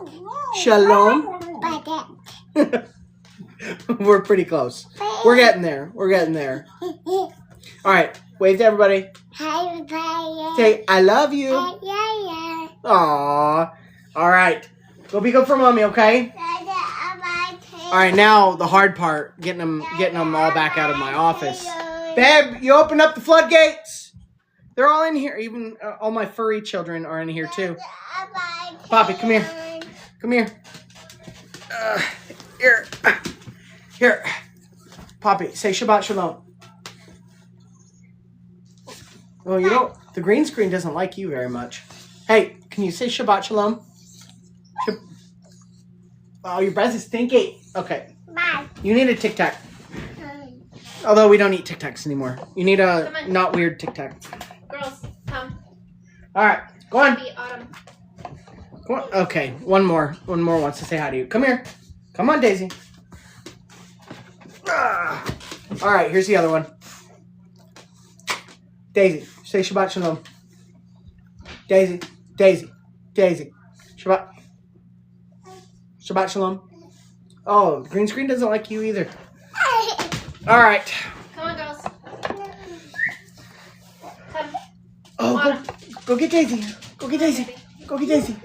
Shalom. Butter. We're pretty close. We're getting there. We're getting there. All right, wave to everybody. Hi, bye. Say, I love you. Yeah. Aww. All right. Go be good for mommy, okay? All right, now the hard part, getting them all back out of my office. Babe, you opened up the floodgates. They're all in here. Even all my furry children are in here too. Poppy, come here. Come here. Here. Here. Poppy, say Shabbat Shalom. Oh, you know, the green screen doesn't like you very much. Hey, can you say Shabbat Shalom? Oh, your breath is stinky. Okay. Bye. You need a Tic Tac. Although we don't eat Tic Tacs anymore. You need a Come on. not weird Tic Tac. Girls, come. All right, go on. Be Autumn. Go on. Okay, one more. One more wants to say hi to you. Come here. Come on, Daisy. Ah. All right, here's the other one. Daisy, say Shabbat Shalom. Daisy, Daisy, Daisy. Shabbat. Shabbat Shalom. Oh, the green screen doesn't like you either. All right. Come on, girls. Come. Oh, Autumn. go get Daisy. Go get Daisy. Go get Daisy.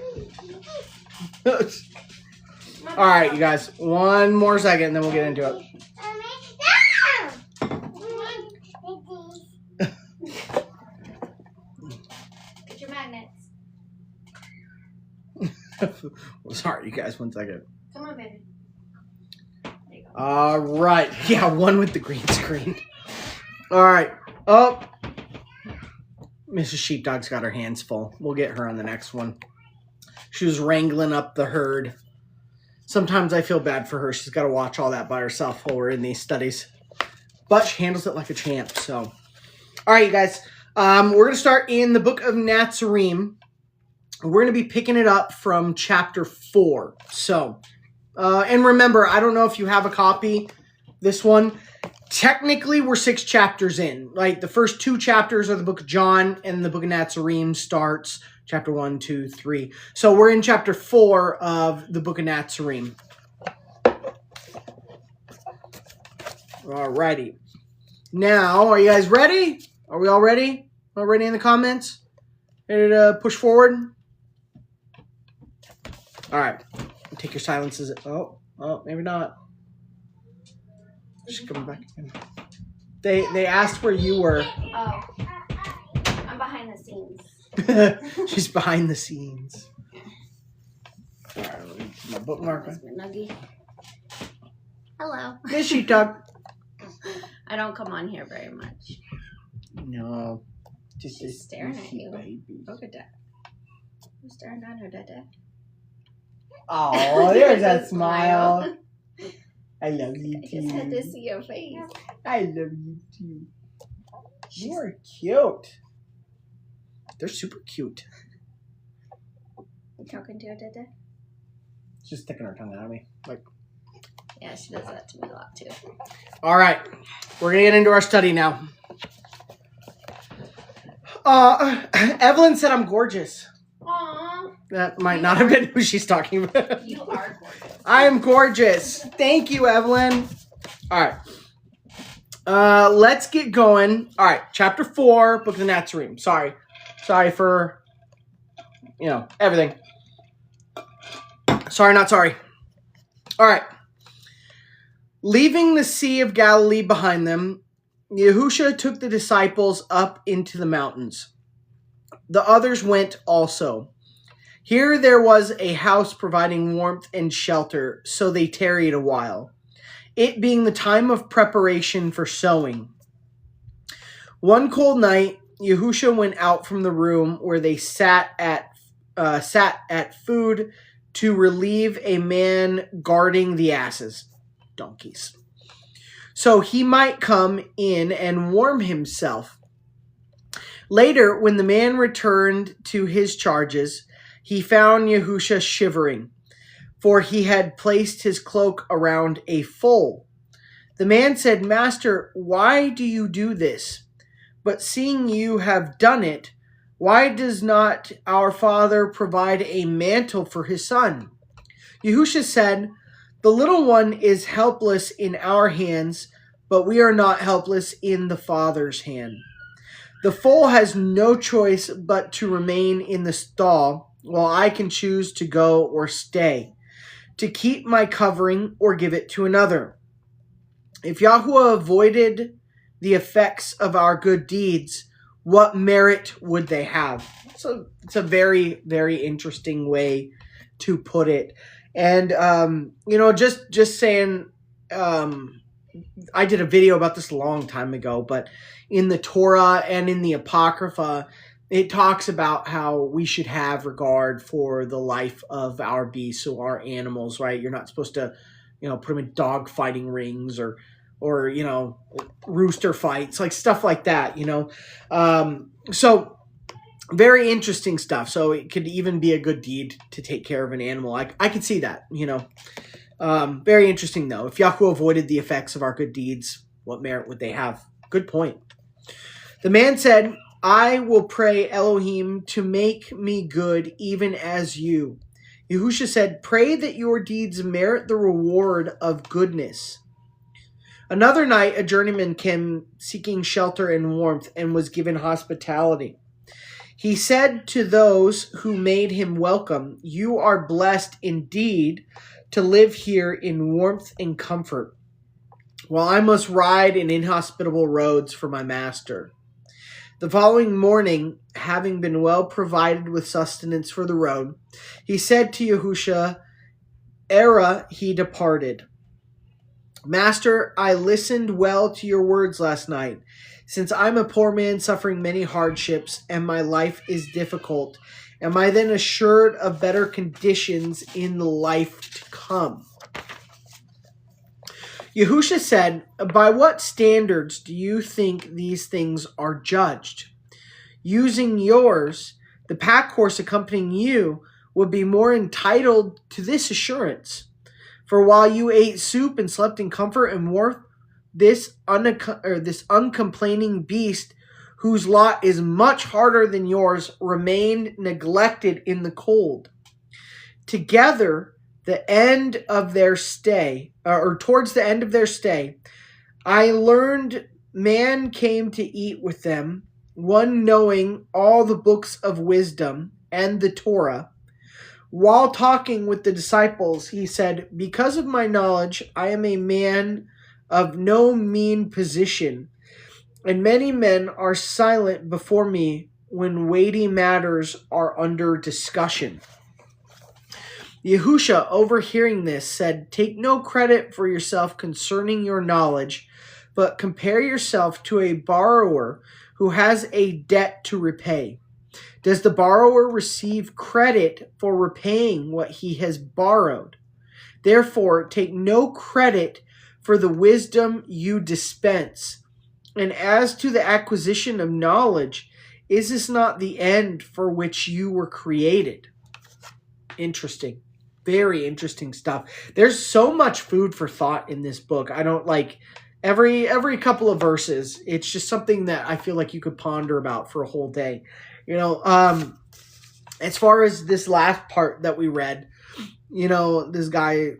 All right, you guys. One more second, and then we'll get into it. Get your magnets. Well, sorry, you guys. One second. Come on, baby. There you go. All right. Yeah, one with the green screen. All right. Oh, Mrs. Sheepdog's got her hands full. We'll get her on the next one. She was wrangling up the herd. Sometimes I feel bad for her. She's got to watch all that by herself while we're in these studies. But she handles it like a champ. So, all right, you guys. We're going to start in the book of Natsarim. We're going to be picking it up from chapter 4. So, and remember, I don't know if you have a copy. This one, technically, we're 6 chapters in. Like, the first 2 chapters are the book of John, and the book of Natsarim starts chapter 1, 2, 3. So we're in chapter 4 of the book of Natsarim. Alrighty. Now, are you guys ready? Are we all ready? All ready in the comments? Ready to push forward? All right. Take your silences. Oh, maybe not. She's coming back in. They asked where you were. Oh. I'm behind the scenes. She's behind the scenes. All right, let me put my bookmark. That's my nuggie. Hello. Yes, she talk. I don't come on here very much. No. She's staring at you. Baby. Look at that. I'm staring at her, Dada. Oh, there's that smile. I love you I just had to too. see your face. I love you too. You are cute. They're super cute. You talking to her, Dada? She's sticking her tongue out of me. Like, Yeah, she does that to me a lot too. all right, we're gonna get into our study now. Evelyn said I'm gorgeous. Aww. That might not have been who she's talking about. You are gorgeous. I am gorgeous. Thank you, Evelyn. All right. Let's get going. All right, chapter 4, book of the Natsarim. Sorry for, everything. Sorry, not sorry. All right. Leaving the Sea of Galilee behind them, Yahusha took the disciples up into the mountains. The others went also. Here there was a house providing warmth and shelter, so they tarried a while, it being the time of preparation for sowing. One cold night, Yahusha went out from the room where they sat at food to relieve a man guarding the asses, donkeys, so he might come in and warm himself. Later, when the man returned to his charges, he found Yahusha shivering, for he had placed his cloak around a foal. The man said, "Master, why do you do this? But seeing you have done it, why does not our father provide a mantle for his son?" Yahusha said, "The little one is helpless in our hands, but we are not helpless in the Father's hand. The foal has no choice but to remain in the stall, while I can choose to go or stay, to keep my covering or give it to another. If Yahuwah avoided the effects of our good deeds, what merit would they have?" So it's a very, very interesting way to put it. And, just saying, I did a video about this a long time ago, but in the Torah and in the Apocrypha, it talks about how we should have regard for the life of our beasts, so our animals, right? You're not supposed to, put them in dog fighting rings or rooster fights, like stuff like that, So very interesting stuff. So it could even be a good deed to take care of an animal. I could see that, Very interesting, though. If Yahuwah avoided the effects of our good deeds, what merit would they have? Good point. The man said, "I will pray Elohim to make me good even as you." Yahusha said, "Pray that your deeds merit the reward of goodness." Another night, a journeyman came seeking shelter and warmth and was given hospitality. He said to those who made him welcome, "You are blessed indeed to live here in warmth and comfort, while I must ride in inhospitable roads for my master." The following morning, having been well provided with sustenance for the road, he said to Yahusha, ere he departed, "Master, I listened well to your words last night. Since I'm a poor man suffering many hardships and my life is difficult, am I then assured of better conditions in the life to come?" Yahusha said, "By what standards do you think these things are judged? Using yours, the pack horse accompanying you would be more entitled to this assurance. For while you ate soup and slept in comfort and warmth, this uncomplaining beast, whose lot is much harder than yours, remained neglected in the cold. Together, the end of their stay, or towards the end of their stay, I learned man came to eat with them, one knowing all the books of wisdom and the Torah. While talking with the disciples, he said, 'Because of my knowledge, I am a man of no mean position, and many men are silent before me when weighty matters are under discussion.' Yahusha, overhearing this, said, 'Take no credit for yourself concerning your knowledge, but compare yourself to a borrower who has a debt to repay. Does the borrower receive credit for repaying what he has borrowed? Therefore, take no credit for the wisdom you dispense. And as to the acquisition of knowledge, is this not the end for which you were created?'" Interesting. Very interesting stuff. There's so much food for thought in this book. I don't like every couple of verses. It's just something that I feel like you could ponder about for a whole day. As far as this last part that we read, this guy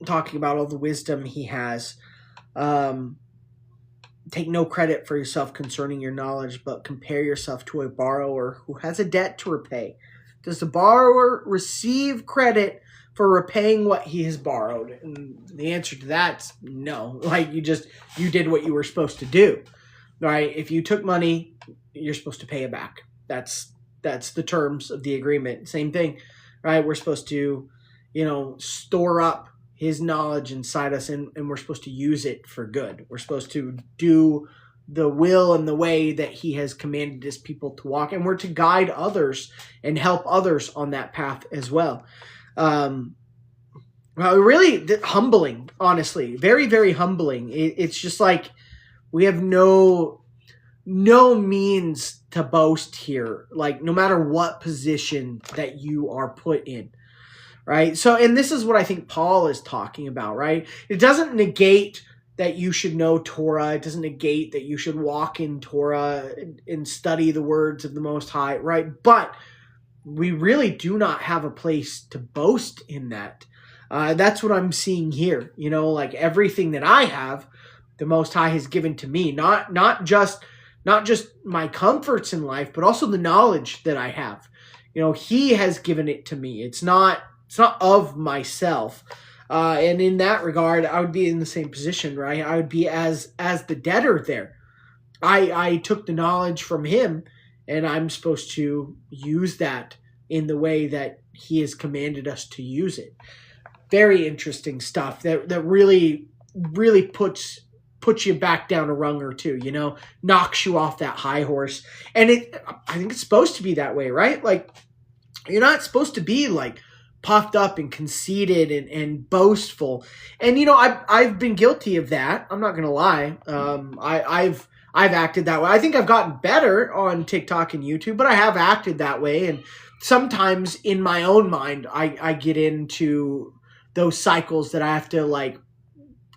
talking about all the wisdom he has. Take no credit for yourself concerning your knowledge, but compare yourself to a borrower who has a debt to repay. Does the borrower receive credit for repaying what he has borrowed? And the answer to that's no. Like, you did what you were supposed to do, right? If you took money, you're supposed to pay it back. That's the terms of the agreement. Same thing, right? We're supposed to, store up his knowledge inside us, and we're supposed to use it for good. We're supposed to do the will and the way that he has commanded his people to walk. And we're to guide others and help others on that path as well. Well, really humbling, honestly. Very, very humbling. It's just like we have no means to boast here, like no matter what position that you are put in, right? So, and this is what I think Paul is talking about, right? It doesn't negate that you should know Torah. It doesn't negate that you should walk in Torah and study the words of the Most High, right? But we really do not have a place to boast in that. That's what I'm seeing here. You know, like everything that I have, the Most High has given to me, not just my comforts in life, but also the knowledge that I have. You know, he has given it to me. It's not of myself. And in that regard, I would be in the same position, right? I would be as the debtor there. I took the knowledge from him, and I'm supposed to use that in the way that he has commanded us to use it. Very interesting stuff that really puts you back down a rung or two, you know, knocks you off that high horse. And I think it's supposed to be that way, right? Like, you're not supposed to be like puffed up and conceited and boastful. And, you know, I've been guilty of that. I'm not going to lie. I've acted that way. I think I've gotten better on TikTok and YouTube, but I have acted that way. And sometimes in my own mind, I get into those cycles that I have to like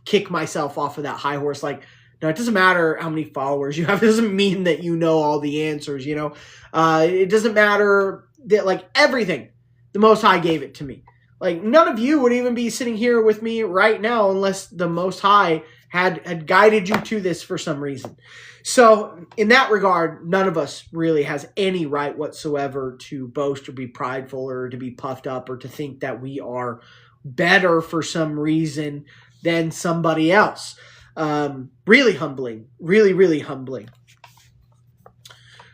kick myself off of that high horse. Like, no, it doesn't matter how many followers you have. It doesn't mean that you know all the answers, you know. It doesn't matter that, like, everything, the Most High gave it to me. Like, none of you would even be sitting here with me right now unless the Most High had guided you to this for some reason. So in that regard, none of us really has any right whatsoever to boast or be prideful or to be puffed up or to think that we are better for some reason than somebody else. Really humbling. Really, really humbling.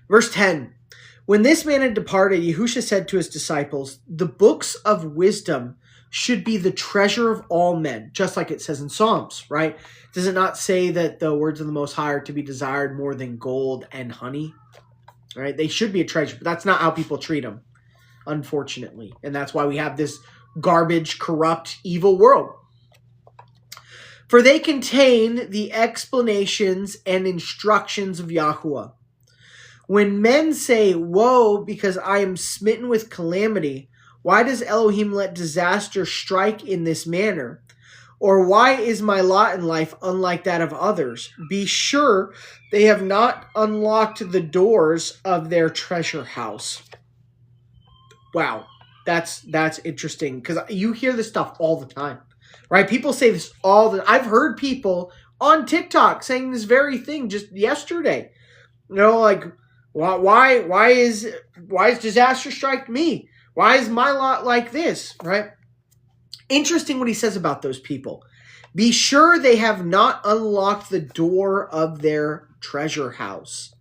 Verse 10. When this man had departed, Yahusha said to his disciples, the books of wisdom should be the treasure of all men, just like it says in Psalms, right? Does it not say that the words of the Most High are to be desired more than gold and honey? Right? They should be a treasure, but that's not how people treat them, unfortunately. And that's why we have this garbage, corrupt, evil world. For they contain the explanations and instructions of Yahuwah. When men say, woe, because I am smitten with calamity, why does Elohim let disaster strike in this manner? Or why is my lot in life unlike that of others? Be sure they have not unlocked the doors of their treasure house. Wow, that's interesting, because you hear this stuff all the time, right? People say this I've heard people on TikTok saying this very thing just yesterday. You know, like, why is disaster strike me? Why is my lot like this, right? Interesting what he says about those people. Be sure they have not unlocked the door of their treasure house.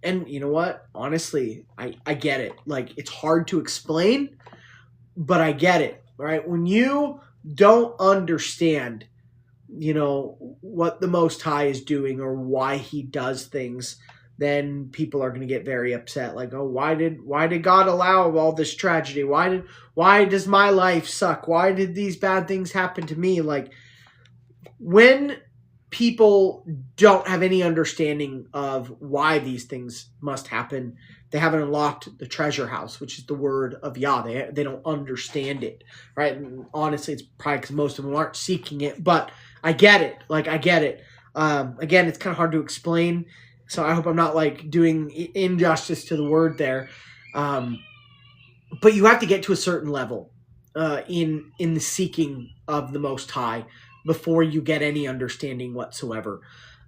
And you know what? Honestly, I get it. Like, it's hard to explain, but I get it, right? When you don't understand, you know, what the Most High is doing or why he does things, then people are going to get very upset. Like, oh, why did God allow all this tragedy? Why does my life suck? Why did these bad things happen to me? Like, when people don't have any understanding of why these things must happen, they haven't unlocked the treasure house, which is the word of Yah. They don't understand it, right? And honestly, it's probably because most of them aren't seeking it, but I get it. Like, I get it. Again, it's kind of hard to explain, so I hope I'm not like doing injustice to the word there. But you have to get to a certain level in the seeking of the Most High before you get any understanding whatsoever.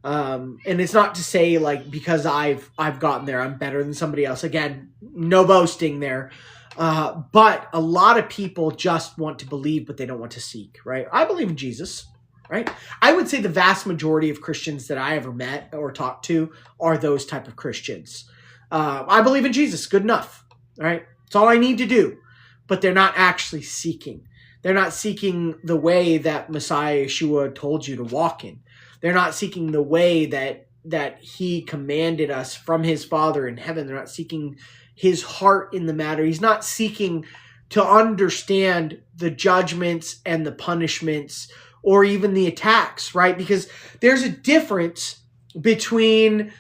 And it's not to say like because I've gotten there, I'm better than somebody else. Again, no boasting there. But a lot of people just want to believe, but they don't want to seek, right? I believe in Jesus. Right? I would say the vast majority of Christians that I ever met or talked to are those type of Christians. I believe in Jesus. Good enough. Right? It's all I need to do. But they're not actually seeking. They're not seeking the way that Messiah Yeshua told you to walk in. They're not seeking the way that he commanded us from his Father in heaven. They're not seeking his heart in the matter. He's not seeking to understand the judgments and the punishments or even the attacks, right? Because there's a difference between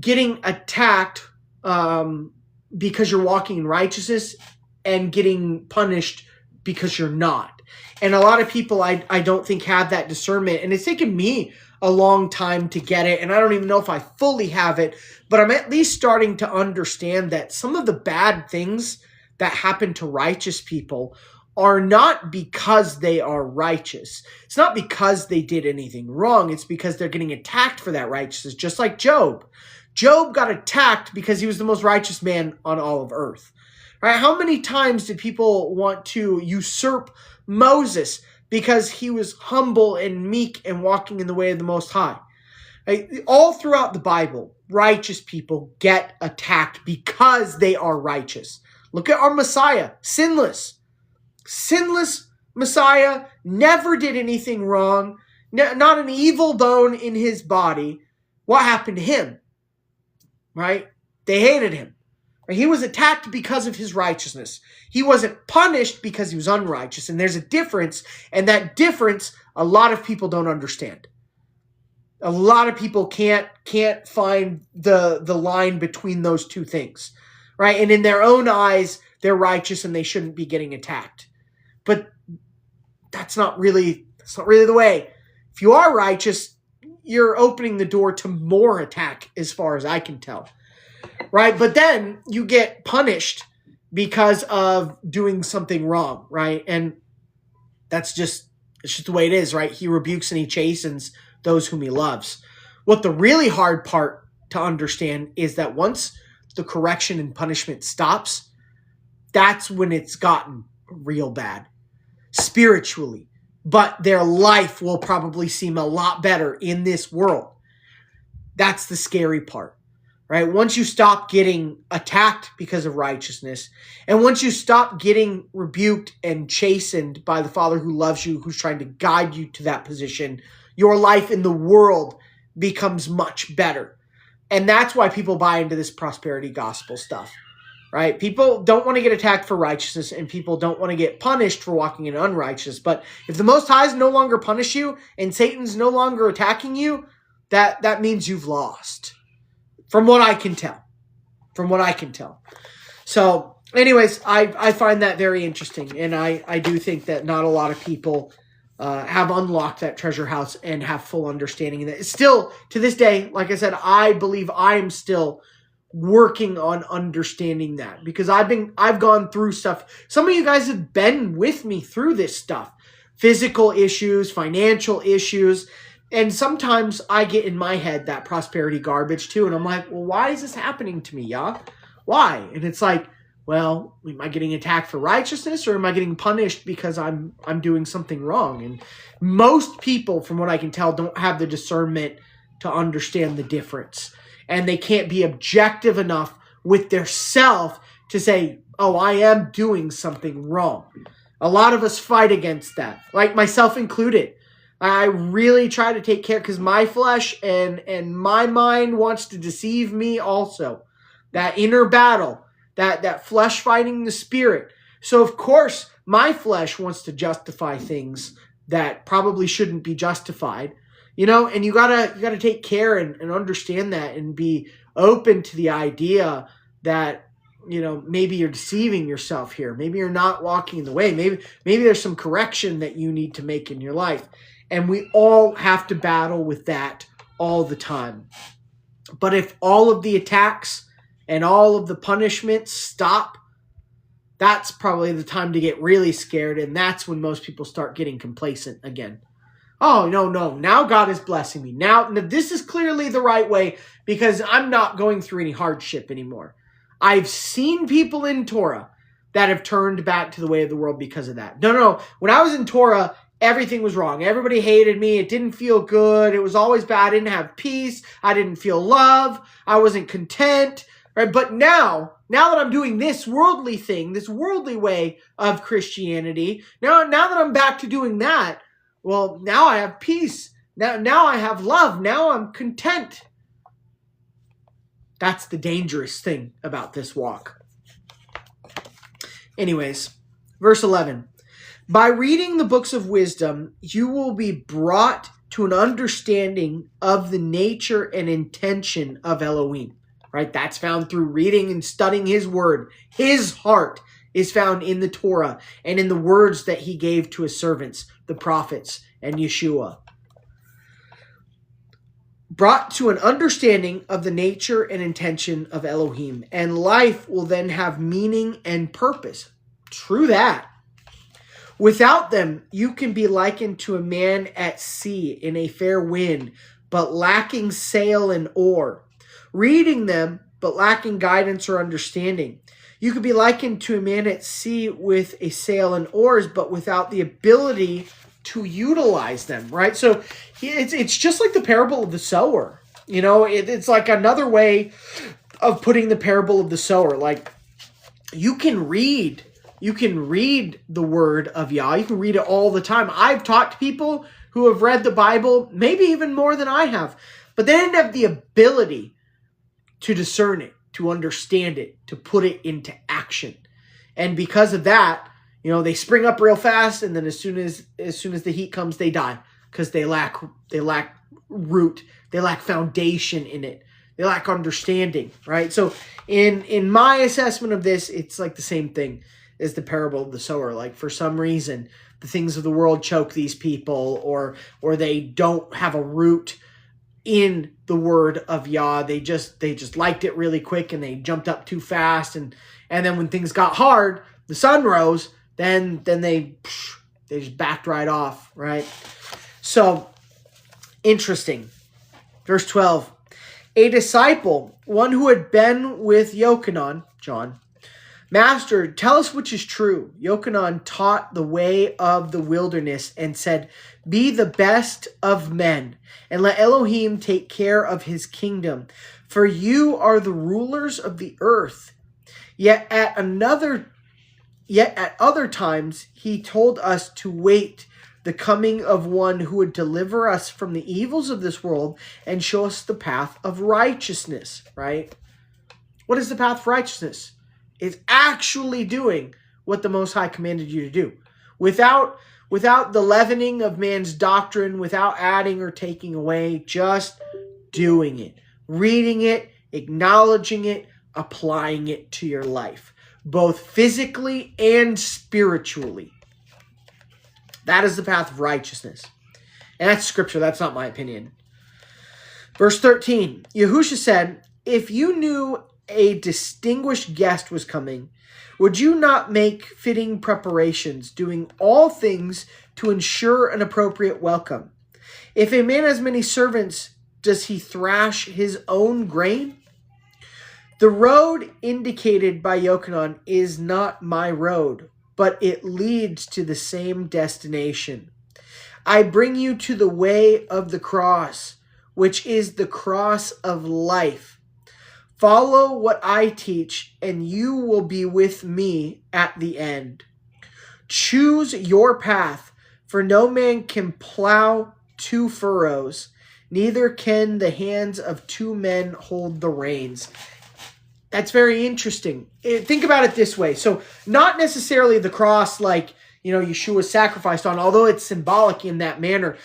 getting attacked because you're walking in righteousness and getting punished because you're not. And a lot of people, I don't think, have that discernment. And it's taken me a long time to get it. And I don't even know if I fully have it, but I'm at least starting to understand that some of the bad things that happen to righteous people are not because they are righteous. It's not because they did anything wrong. It's because they're getting attacked for that righteousness, just like Job. Job got attacked because he was the most righteous man on all of earth. Right? How many times did people want to usurp Moses because he was humble and meek and walking in the way of the Most High? Right? All throughout the Bible, righteous people get attacked because they are righteous. Look at our Messiah, sinless. Sinless Messiah, never did anything wrong, not an evil bone in his body. What happened to him? Right? They hated him. He was attacked because of his righteousness. He wasn't punished because he was unrighteous. And there's a difference, and that difference a lot of people don't understand. A lot of people can't find the line between those two things. Right? And in their own eyes, they're righteous and they shouldn't be getting attacked. But that's not really the way. If you are righteous, you're opening the door to more attack, as far as I can tell. Right? But then you get punished because of doing something wrong, right? And it's just the way it is, right? He rebukes and he chastens those whom he loves. What the really hard part to understand is that once the correction and punishment stops, that's when it's gotten real bad spiritually. But their life will probably seem a lot better in this world. That's the scary part, right? Once you stop getting attacked because of righteousness, and once you stop getting rebuked and chastened by the Father who loves you, who's trying to guide you to that position, your life in the world becomes much better. And that's why people buy into this prosperity gospel stuff, right? People don't want to get attacked for righteousness, and people don't want to get punished for walking in unrighteousness. But if the Most High no longer punish you and Satan's no longer attacking you, that means you've lost. From what I can tell. So anyways, I find that very interesting. And I do think that not a lot of people have unlocked that treasure house and have full understanding of that. It's still, to this day, like I said, I believe I'm still working on understanding that, because I've gone through stuff. Some of you guys have been with me through this stuff. Physical issues, financial issues. And sometimes I get in my head that prosperity garbage too. And I'm like, well, why is this happening to me, Yah? Why? And it's like, well, am I getting attacked for righteousness, or am I getting punished because I'm doing something wrong? And most people, from what I can tell, don't have the discernment to understand the difference. And they can't be objective enough with their self to say, oh, I am doing something wrong. A lot of us fight against that, like myself included. I really try to take care, because my flesh and my mind wants to deceive me also. That inner battle, that flesh fighting the spirit. So of course, my flesh wants to justify things that probably shouldn't be justified. And you gotta take care and understand that, and be open to the idea that, maybe you're deceiving yourself here. Maybe you're not walking the way. Maybe there's some correction that you need to make in your life. And we all have to battle with that all the time. But if all of the attacks and all of the punishments stop, that's probably the time to get really scared. And that's when most people start getting complacent again. Oh, no. Now God is blessing me. Now this is clearly the right way, because I'm not going through any hardship anymore. I've seen people in Torah that have turned back to the way of the world because of that. No. When I was in Torah, everything was wrong. Everybody hated me. It didn't feel good. It was always bad. I didn't have peace. I didn't feel love. I wasn't content. Right? But now that I'm doing this worldly thing, this worldly way of Christianity, now that I'm back to doing that, well, now I have peace. Now I have love. Now I'm content. That's the dangerous thing about this walk. Anyways, verse 11. By reading the books of wisdom, you will be brought to an understanding of the nature and intention of Elohim. Right? That's found through reading and studying his word. His heart is found in the Torah and in the words that he gave to his servants, the prophets, and Yeshua. Brought to an understanding of the nature and intention of Elohim, and life will then have meaning and purpose. True that. Without them, you can be likened to a man at sea in a fair wind, but lacking sail and oar. Reading them, but lacking guidance or understanding. You could be likened to a man at sea with a sail and oars, but without the ability to utilize them, right? So it's just like the parable of the sower. You know, it's like another way of putting the parable of the sower. Like, you can read the word of Yah. You can read it all the time. I've talked to people who have read the Bible, maybe even more than I have, but they didn't have the ability to discern it, to understand it, to put it into action. And because of that, you know, they spring up real fast, and then as soon as the heat comes, they die because they lack root, they lack foundation in it, they lack understanding, right? So in my assessment of this, it's like the same thing as the parable of the sower. Like, for some reason, the things of the world choke these people, or they don't have a root in the word of Yah. They just liked it really quick, and they jumped up too fast, and then when things got hard, the sun rose, then they just backed right off, right? So, interesting. Verse 12. A disciple, one who had been with Yochanan, John, Master, tell us which is true. Yochanan taught the way of the wilderness and said, be the best of men, and let Elohim take care of his kingdom. For you are the rulers of the earth. Yet at other times he told us to wait the coming of one who would deliver us from the evils of this world and show us the path of righteousness, right? What is the path of righteousness? It's actually doing what the Most High commanded you to do. Without the leavening of man's doctrine, without adding or taking away, just doing it, reading it, acknowledging it, applying it to your life, both physically and spiritually. That is the path of righteousness. And that's scripture. That's not my opinion. Verse 13, Yahusha said, if you knew a distinguished guest was coming, would you not make fitting preparations, doing all things to ensure an appropriate welcome? If a man has many servants, does he thrash his own grain? The road indicated by Yochanan is not my road, but it leads to the same destination. I bring you to the way of the cross, which is the cross of life. Follow what I teach, and you will be with me at the end. Choose your path, for no man can plow two furrows, neither can the hands of two men hold the reins. That's very interesting. Think about it this way. So, not necessarily the cross like, Yeshua sacrificed on, although it's symbolic in that manner.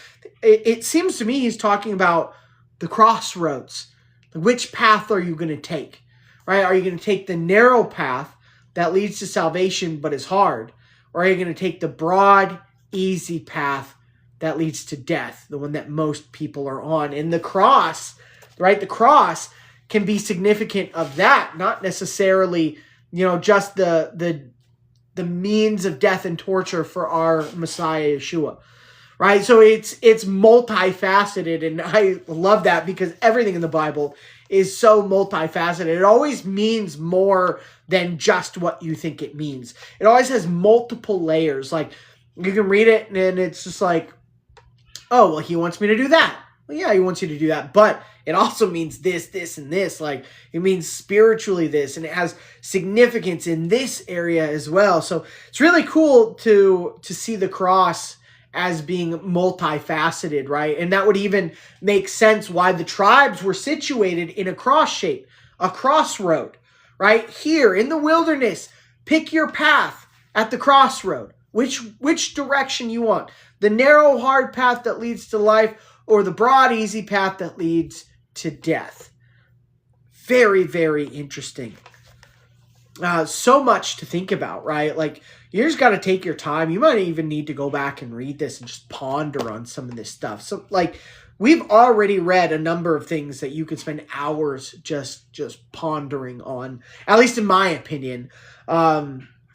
It seems to me he's talking about the crossroads. Which path are you going to take, right? Are you going to take the narrow path that leads to salvation but is hard? Or are you going to take the broad, easy path that leads to death, the one that most people are on? And the cross, right? The cross can be significant of that, not necessarily, just the means of death and torture for our Messiah, Yeshua. Right? So it's multifaceted, and I love that because everything in the Bible is so multifaceted. It always means more than just what you think it means. It always has multiple layers. Like, you can read it and it's just like, oh, well, he wants me to do that. Well, yeah, he wants you to do that, but it also means this, this, and this. Like, it means spiritually this, and it has significance in this area as well. So it's really cool to see the cross as being multifaceted, right? And that would even make sense why the tribes were situated in a cross shape, a crossroad, right? Here in the wilderness, pick your path at the crossroad. Which direction you want. The narrow, hard path that leads to life, or the broad, easy path that leads to death. Very, very interesting. So much to think about, right? Like, you just got to take your time. You might even need to go back and read this and just ponder on some of this stuff. So, like, we've already read a number of things that you could spend hours just pondering on, at least in my opinion.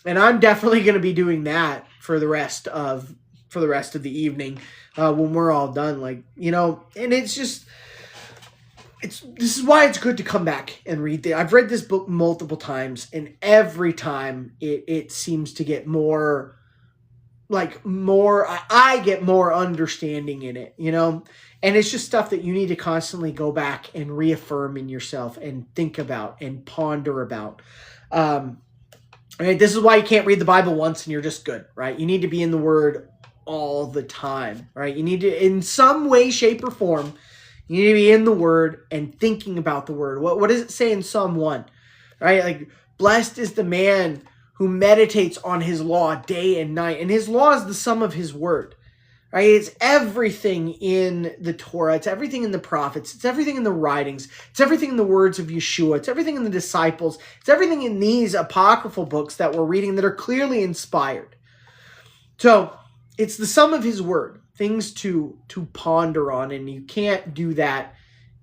And I'm definitely going to be doing that for the rest of the evening when we're all done. Like, you know, and this is why it's good to come back and read it. I've read this book multiple times, and every time it seems to get I get more understanding in it, you know? And it's just stuff that you need to constantly go back and reaffirm in yourself and think about and ponder about. Right? This is why you can't read the Bible once and you're just good, right? You need to be in the Word all the time, right? You need to, in some way, shape, or form, you need to be in the Word and thinking about the Word. What does it say in Psalm 1? Right? Like, blessed is the man who meditates on his law day and night. And his law is the sum of his word. Right? It's everything in the Torah. It's everything in the prophets. It's everything in the writings. It's everything in the words of Yeshua. It's everything in the disciples. It's everything in these apocryphal books that we're reading that are clearly inspired. So, it's the sum of his word. Things to ponder on, and you can't do that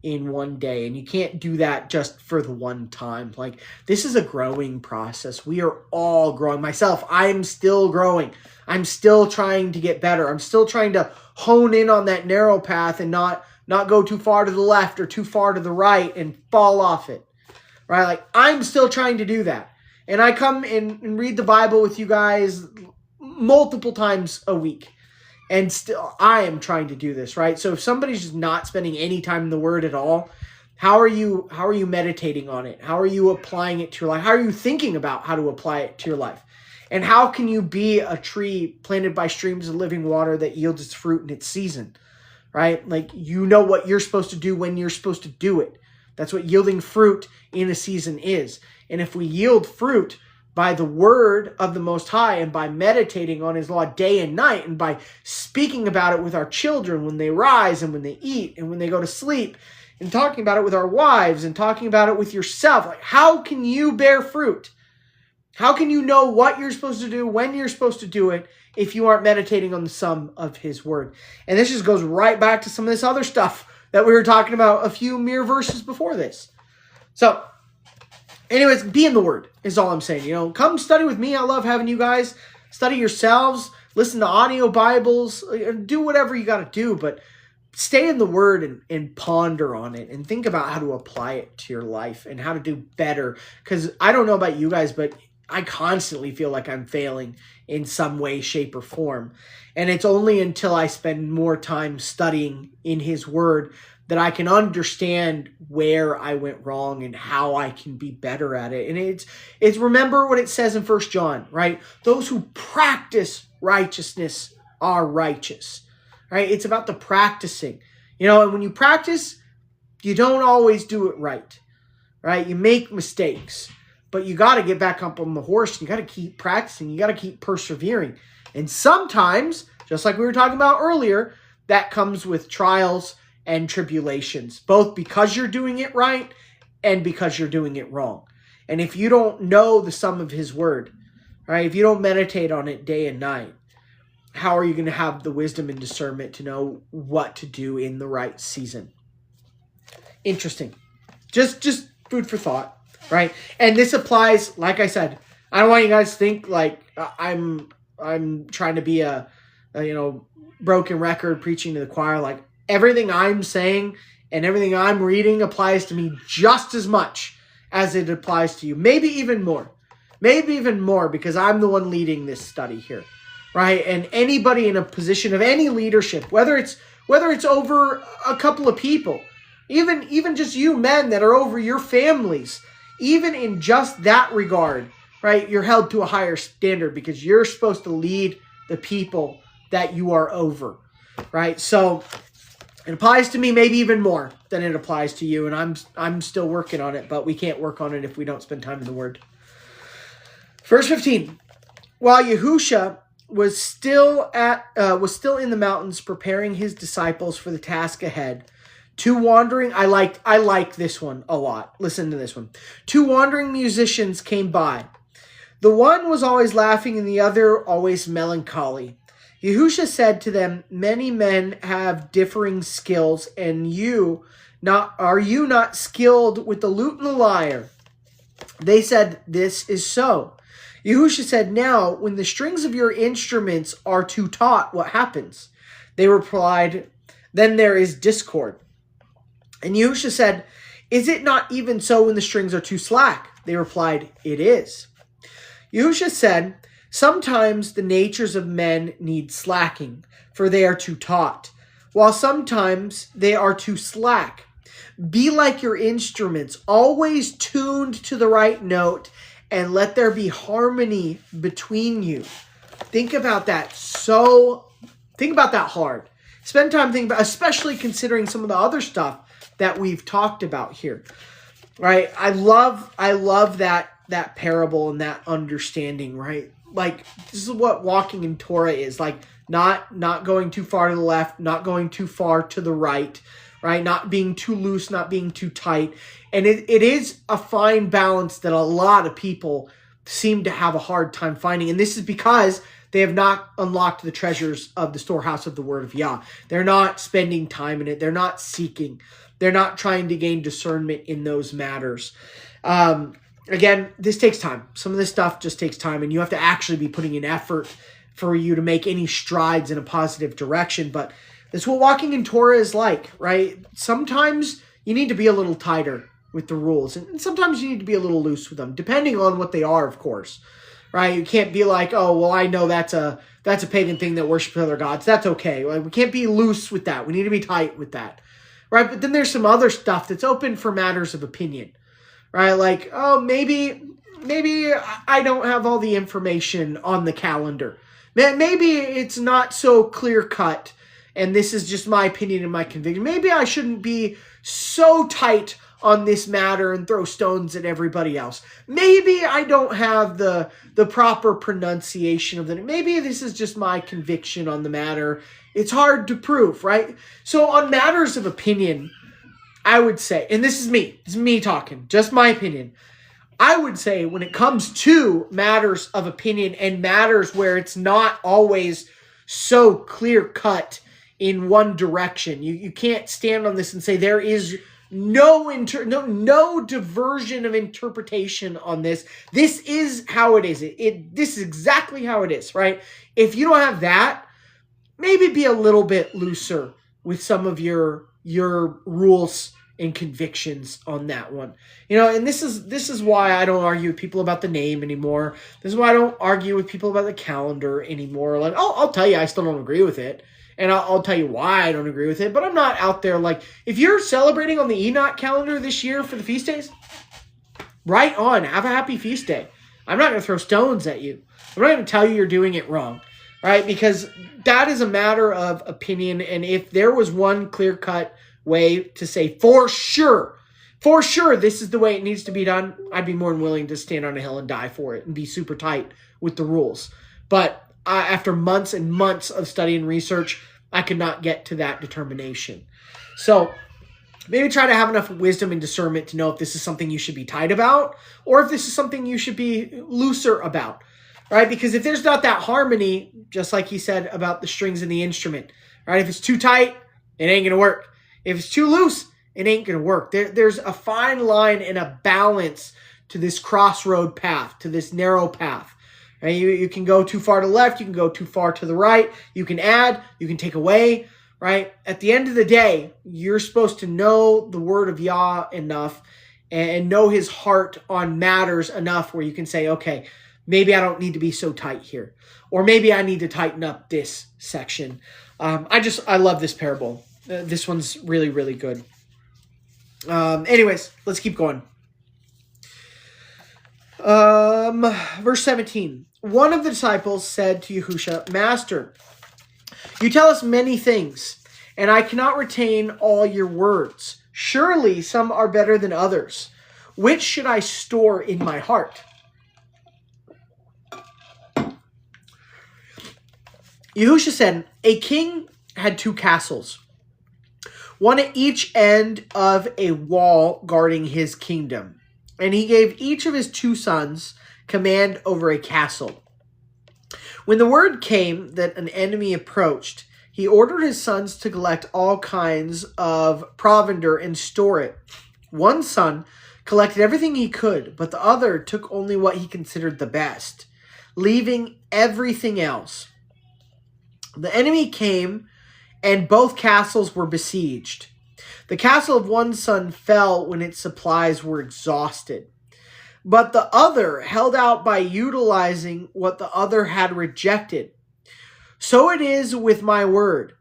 in one day, and you can't do that just for the one time. Like, this is a growing process. We are all growing. Myself, I'm still growing. I'm still trying to get better. I'm still trying to hone in on that narrow path and not go too far to the left or too far to the right and fall off it. Right? Like, I'm still trying to do that. And I come and read the Bible with you guys multiple times a week. And still, I am trying to do this, right? So if somebody's just not spending any time in the Word at all, how are you meditating on it? How are you applying it to your life? How are you thinking about how to apply it to your life? And how can you be a tree planted by streams of living water that yields its fruit in its season, right? Like, you know what you're supposed to do when you're supposed to do it. That's what yielding fruit in a season is. And if we yield fruit by the word of the Most High and by meditating on his law day and night and by speaking about it with our children when they rise and when they eat and when they go to sleep and talking about it with our wives and talking about it with yourself, like, how can you bear fruit? How can you know what you're supposed to do, when you're supposed to do it, if you aren't meditating on the sum of his word? And this just goes right back to some of this other stuff that we were talking about a few mere verses before this. So, anyways, be in the Word is all I'm saying. You know, come study with me. I love having you guys study yourselves, listen to audio Bibles, do whatever you got to do, but stay in the Word and ponder on it and think about how to apply it to your life and how to do better. Because I don't know about you guys, but I constantly feel like I'm failing in some way, shape, or form. And it's only until I spend more time studying in his Word that I can understand where I went wrong and how I can be better at it. And it's remember what it says in 1 John, right? Those who practice righteousness are righteous, right? It's about the practicing, you know, and when you practice, you don't always do it right? You make mistakes, but you got to get back up on the horse. You got to keep practicing. You got to keep persevering. And sometimes, just like we were talking about earlier, that comes with trials and tribulations, both because you're doing it right and because you're doing it wrong. And if you don't know the sum of his word, right, if you don't meditate on it day and night, how are you going to have the wisdom and discernment to know what to do in the right season? Interesting. Just food for thought, right? And this applies, like I said, I don't want you guys to think like I'm trying to be a broken record preaching to the choir. Like, everything I'm saying and everything I'm reading applies to me just as much as it applies to you. Maybe even more. Because I'm the one leading this study here, right? And anybody in a position of any leadership, whether it's over a couple of people, even just you men that are over your families, even in just that regard, right? You're held to a higher standard because you're supposed to lead the people that you are over, right? So it applies to me maybe even more than it applies to you, and I'm still working on it, but we can't work on it if we don't spend time in the Word. Verse 15. While Yahusha was still in the mountains preparing his disciples for the task ahead, two wandering, I like this one a lot. Listen to this one. Two wandering musicians came by. The one was always laughing and the other always melancholy. Yahusha said to them, many men have differing skills, and are you not skilled with the lute and the lyre? They said, this is so. Yahusha said, now, when the strings of your instruments are too taut, what happens? They replied, then there is discord. And Yahusha said, is it not even so when the strings are too slack? They replied, it is. Yahusha said, sometimes the natures of men need slacking, for they are too taut, while sometimes they are too slack. Be like your instruments, always tuned to the right note, and let there be harmony between you. Think about that hard. Spend time thinking about, especially considering some of the other stuff that we've talked about here. Right? I love that parable and that understanding, right? Like, this is what walking in Torah is. Like, not going too far to the left, not going too far to the right, right? Not being too loose, not being too tight. And it is a fine balance that a lot of people seem to have a hard time finding. And this is because they have not unlocked the treasures of the storehouse of the word of Yah. They're not spending time in it. They're not seeking. They're not trying to gain discernment in those matters. Again, this takes time. Some of this stuff just takes time, and you have to actually be putting in effort for you to make any strides in a positive direction. But that's what walking in Torah is like, right? Sometimes you need to be a little tighter with the rules, and sometimes you need to be a little loose with them, depending on what they are, of course, right? You can't be like, oh, well, I know that's a pagan thing that worships other gods. That's okay. Like, we can't be loose with that. We need to be tight with that, right? But then there's some other stuff that's open for matters of opinion, right? Like, oh, maybe I don't have all the information on the calendar. Maybe it's not so clear cut, and this is just my opinion and my conviction. Maybe I shouldn't be so tight on this matter and throw stones at everybody else. Maybe I don't have the proper pronunciation of the name. Maybe this is just my conviction on the matter. It's hard to prove, right? So on matters of opinion, I would say, and this is me talking, just my opinion. I would say when it comes to matters of opinion and matters where it's not always so clear cut in one direction, you can't stand on this and say there is no diversion of interpretation on this. This is how it is. This is exactly how it is, right? If you don't have that, maybe be a little bit looser with some of your rules and convictions on that one. And this is why I don't argue with people about the name anymore. This is why I don't argue with people about the calendar anymore. Like, I'll tell you I still don't agree with it. And I'll tell you why I don't agree with it. But I'm not out there like, if you're celebrating on the Enoch calendar this year for the feast days, right on. Have a happy feast day. I'm not going to throw stones at you. I'm not going to tell you you're doing it wrong, right? Because that is a matter of opinion. And if there was one clear-cut way to say for sure, this is the way it needs to be done, I'd be more than willing to stand on a hill and die for it and be super tight with the rules. But after months and months of study and research, I could not get to that determination. So maybe try to have enough wisdom and discernment to know if this is something you should be tight about or if this is something you should be looser about, right? Because if there's not that harmony, just like he said about the strings in the instrument, right? If it's too tight, it ain't going to work. If it's too loose, it ain't going to work. There's a fine line and a balance to this crossroad path, to this narrow path. Right? You can go too far to the left. You can go too far to the right. You can add. You can take away. Right? At the end of the day, you're supposed to know the word of Yah enough and know his heart on matters enough where you can say, okay, maybe I don't need to be so tight here. Or maybe I need to tighten up this section. I love this parable. This one's really, really good. Anyways, let's keep going. Verse 17. One of the disciples said to Yahusha, Master, You tell us many things, and I cannot retain all your words. Surely some are better than others. Which should I store in my heart? Yahusha said, a king had 2 castles, one at each end of a wall guarding his kingdom. And he gave each of his 2 sons command over a castle. When the word came that an enemy approached, he ordered his sons to collect all kinds of provender and store it. One son collected everything he could, but the other took only what he considered the best, leaving everything else. The enemy came, and both castles were besieged. The castle of one son fell when its supplies were exhausted, but the other held out by utilizing what the other had rejected. So it is with my word.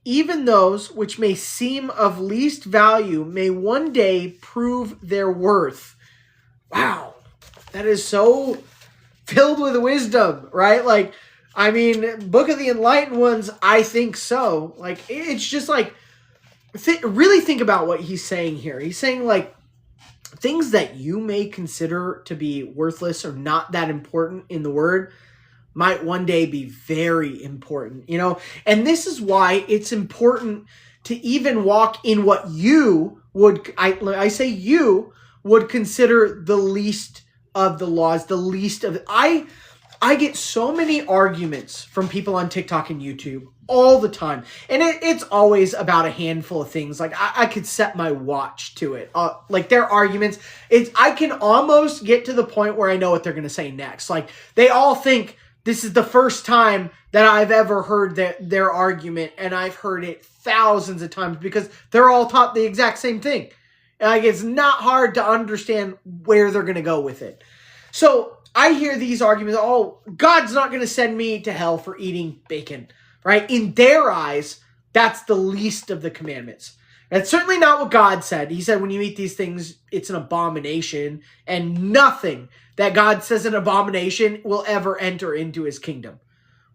Even those which may seem of least value may one day prove their worth. Wow, that is so filled with wisdom, right? Like, I mean, Book of the Enlightened Ones, I think so. Like, it's just like, really think about what he's saying here. He's saying, like, things that you may consider to be worthless or not that important in the Word might one day be very important, you know? And this is why it's important to even walk in what you would, I say you would consider the least of the laws, the least of, I get so many arguments from people on TikTok and YouTube all the time. And it's always about a handful of things. Like, I could set my watch to it. Like, their arguments, I can almost get to the point where I know what they're going to say next. Like, they all think this is the first time that I've ever heard their argument. And I've heard it thousands of times because they're all taught the exact same thing. And like, it's not hard to understand where they're going to go with it. So I hear these arguments, oh, God's not going to send me to hell for eating bacon, right? In their eyes, that's the least of the commandments. That's certainly not what God said. He said when you eat these things, it's an abomination, and nothing that God says an abomination will ever enter into his kingdom.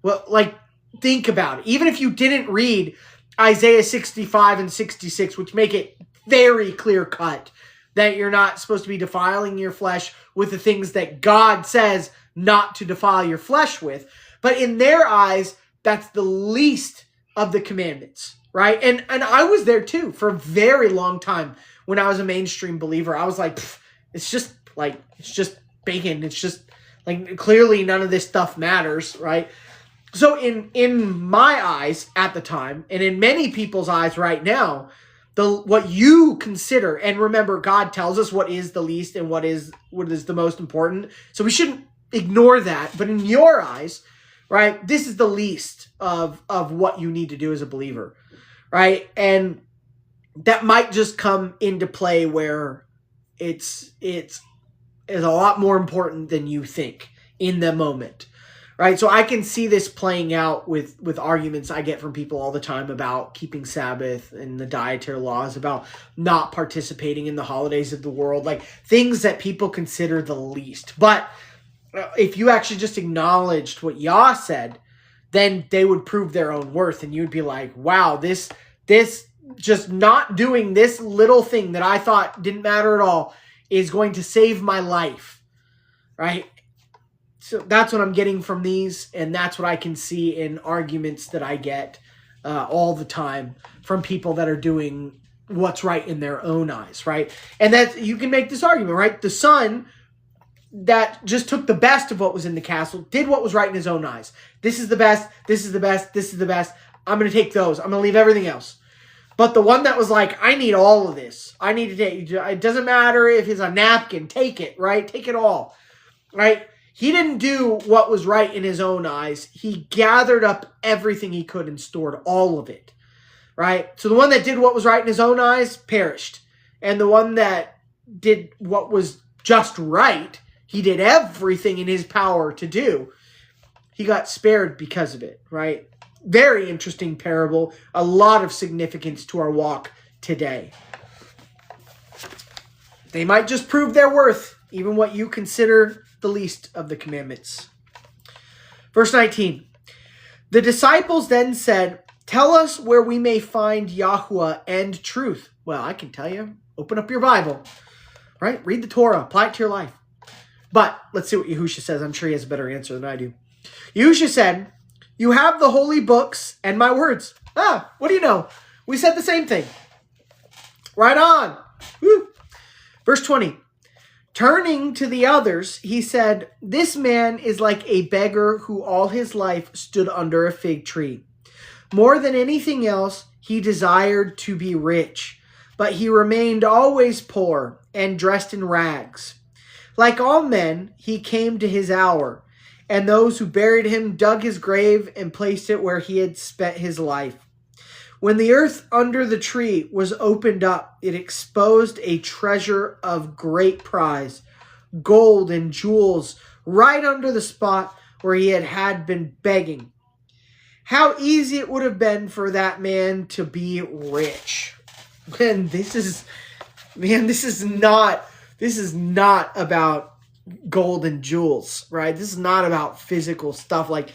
Well, like, think about it. Even if you didn't read Isaiah 65 and 66, which make it very clear cut that you're not supposed to be defiling your flesh with the things that God says not to defile your flesh with. But in their eyes, that's the least of the commandments, right? And I was there too for a very long time when I was a mainstream believer. I was like, it's just bacon. It's just like, clearly none of this stuff matters, right? So in my eyes at the time, and in many people's eyes right now, what you consider, and remember, God tells us what is the least and what is the most important. So we shouldn't ignore that. But in your eyes, right, this is the least of what you need to do as a believer, right? And that might just come into play where it's a lot more important than you think in the moment. Right, so I can see this playing out with arguments I get from people all the time about keeping Sabbath and the dietary laws, about not participating in the holidays of the world, like things that people consider the least. But if you actually just acknowledged what Yah said, then they would prove their own worth, and you'd be like, wow, this just not doing this little thing that I thought didn't matter at all is going to save my life, right? So that's what I'm getting from these, and that's what I can see in arguments that I get all the time from people that are doing what's right in their own eyes, right? And that you can make this argument, right? The son that just took the best of what was in the castle, did what was right in his own eyes. This is the best, this is the best, this is the best. I'm going to take those. I'm going to leave everything else. But the one that was like, I need all of this. I need to take, it doesn't matter if it's a napkin, take it, right? Take it all, right? He didn't do what was right in his own eyes. He gathered up everything he could and stored all of it, right? So the one that did what was right in his own eyes perished. And the one that did what was just right, he did everything in his power to do. He got spared because of it, right? Very interesting parable. A lot of significance to our walk today. They might just prove their worth, even what you consider the least of the commandments. Verse 19. The disciples then said, Tell us where we may find Yahuwah and truth. Well, I can tell you. Open up your Bible, right? Read the Torah. Apply it to your life. But let's see what Yahusha says. I'm sure he has a better answer than I do. Yahusha said, you have the holy books and my words. Ah, what do you know? We said the same thing. Right on. Woo. Verse 20. Turning to the others, he said, this man is like a beggar who all his life stood under a fig tree. More than anything else, he desired to be rich, but he remained always poor and dressed in rags. Like all men, he came to his hour, and those who buried him dug his grave and placed it where he had spent his life. When the earth under the tree was opened up, it exposed a treasure of great price, gold and jewels, right under the spot where he had been begging. How easy it would have been for that man to be rich. And this is not about gold and jewels, right? This is not about physical stuff. Like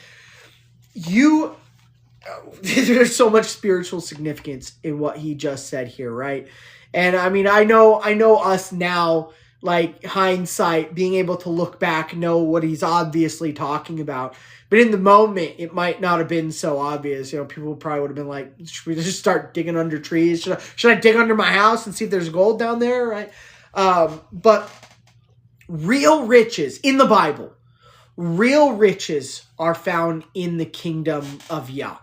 there's so much spiritual significance in what he just said here, right? And I mean, I know us now, like hindsight, being able to look back, know what he's obviously talking about. But in the moment, it might not have been so obvious. You know, people probably would have been like, should we just start digging under trees? Should I dig under my house and see if there's gold down there, right? But real riches in the Bible, real riches are found in the kingdom of Yah.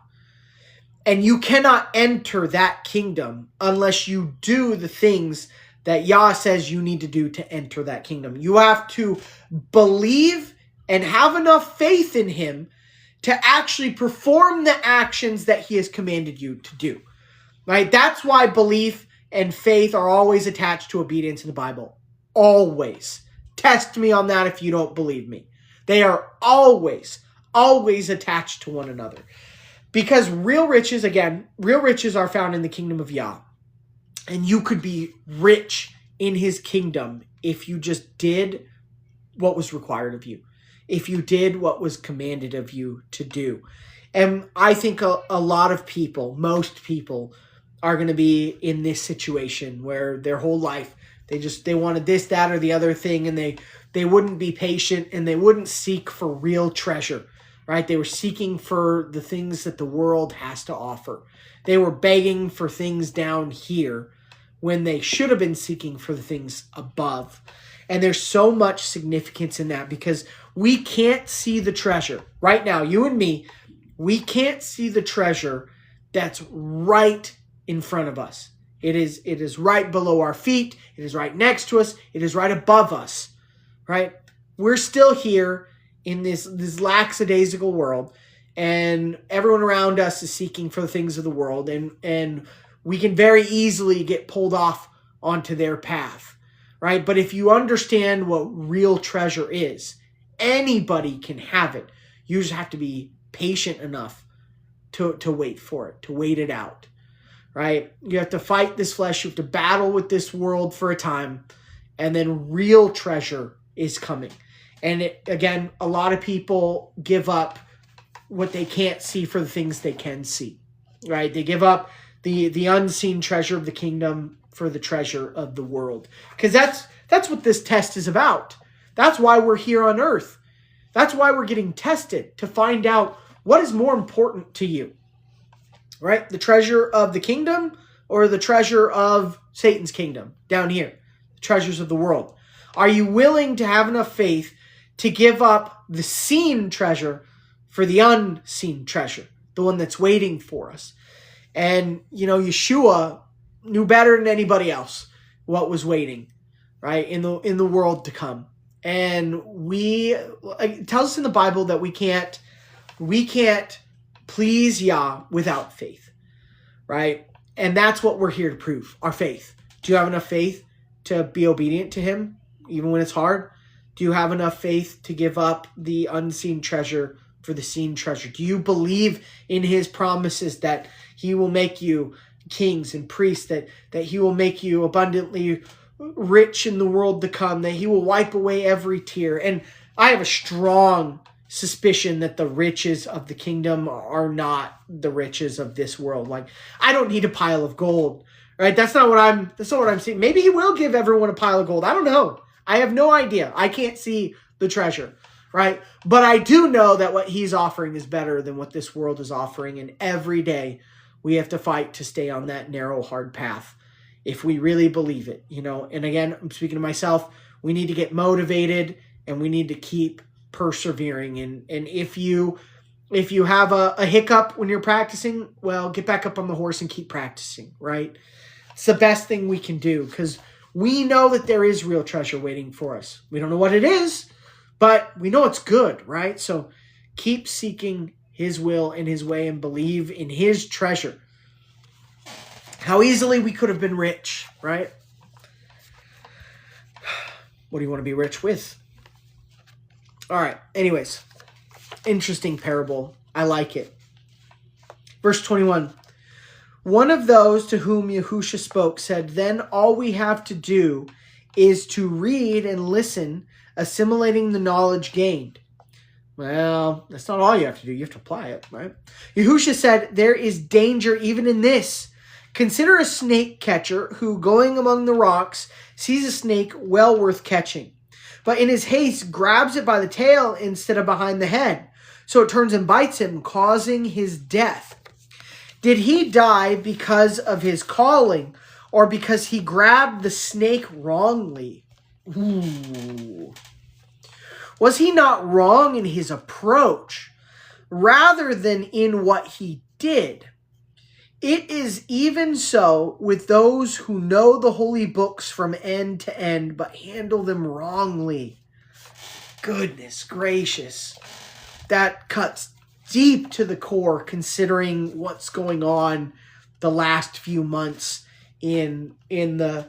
And you cannot enter that kingdom unless you do the things that Yah says you need to do to enter that kingdom. You have to believe and have enough faith in him to actually perform the actions that he has commanded you to do. Right? That's why belief and faith are always attached to obedience in the Bible. Always. Test me on that if you don't believe me. They are always attached to one another. Because real riches are found in the kingdom of Yah. And you could be rich in his kingdom if you just did what was required of you. If you did what was commanded of you to do. And I think a lot of people, most people, are going to be in this situation where their whole life, they wanted this, that, or the other thing, and they wouldn't be patient, and they wouldn't seek for real treasure, right? They were seeking for the things that the world has to offer. They were begging for things down here when they should have been seeking for the things above. And there's so much significance in that because we can't see the treasure. Right now, you and me, we can't see the treasure that's right in front of us. It is right below our feet. It is right next to us. It is right above us, right? We're still here in this lackadaisical world, and everyone around us is seeking for the things of the world, and we can very easily get pulled off onto their path, right? But if you understand what real treasure is, anybody can have it. You just have to be patient enough to wait for it, to wait it out, right? You have to fight this flesh. You have to battle with this world for a time, and then real treasure is coming. And again, a lot of people give up what they can't see for the things they can see, right? They give up the unseen treasure of the kingdom for the treasure of the world. Because that's what this test is about. That's why we're here on earth. That's why we're getting tested, to find out what is more important to you, right? The treasure of the kingdom or the treasure of Satan's kingdom down here, the treasures of the world. Are you willing to have enough faith to give up the seen treasure for the unseen treasure, the one that's waiting for us? And, Yeshua knew better than anybody else what was waiting, right, in the world to come. And it tells us in the Bible that we can't please Yah without faith, right? And that's what we're here to prove, our faith. Do you have enough faith to be obedient to him, even when it's hard? Do you have enough faith to give up the unseen treasure for the seen treasure? Do you believe in his promises that he will make you kings and priests, that he will make you abundantly rich in the world to come, that he will wipe away every tear? And I have a strong suspicion that the riches of the kingdom are not the riches of this world. Like, I don't need a pile of gold, right? That's not what I'm seeing. Maybe he will give everyone a pile of gold. I don't know. I have no idea. I can't see the treasure, right? But I do know that what he's offering is better than what this world is offering. And every day we have to fight to stay on that narrow, hard path if we really believe it, you know? And again, I'm speaking to myself. We need to get motivated and we need to keep persevering. And if you have a hiccup when you're practicing, well, get back up on the horse and keep practicing, right? It's the best thing we can do because we know that there is real treasure waiting for us. We don't know what it is, but we know it's good, right? So keep seeking his will and his way and believe in his treasure. How easily we could have been rich, right? What do you want to be rich with? All right. Anyways, interesting parable. I like it. Verse 21. One of those to whom Yahusha spoke said, then all we have to do is to read and listen, assimilating the knowledge gained. Well, that's not all you have to do. You have to apply it, right? Yahusha said, there is danger even in this. Consider a snake catcher who, going among the rocks, sees a snake well worth catching, but in his haste grabs it by the tail instead of behind the head. So it turns and bites him, causing his death. Did he die because of his calling or because he grabbed the snake wrongly? Ooh. Was he not wrong in his approach rather than in what he did? It is even so with those who know the holy books from end to end, but handle them wrongly. Goodness gracious. That cuts deep to the core, considering what's going on the last few months in the,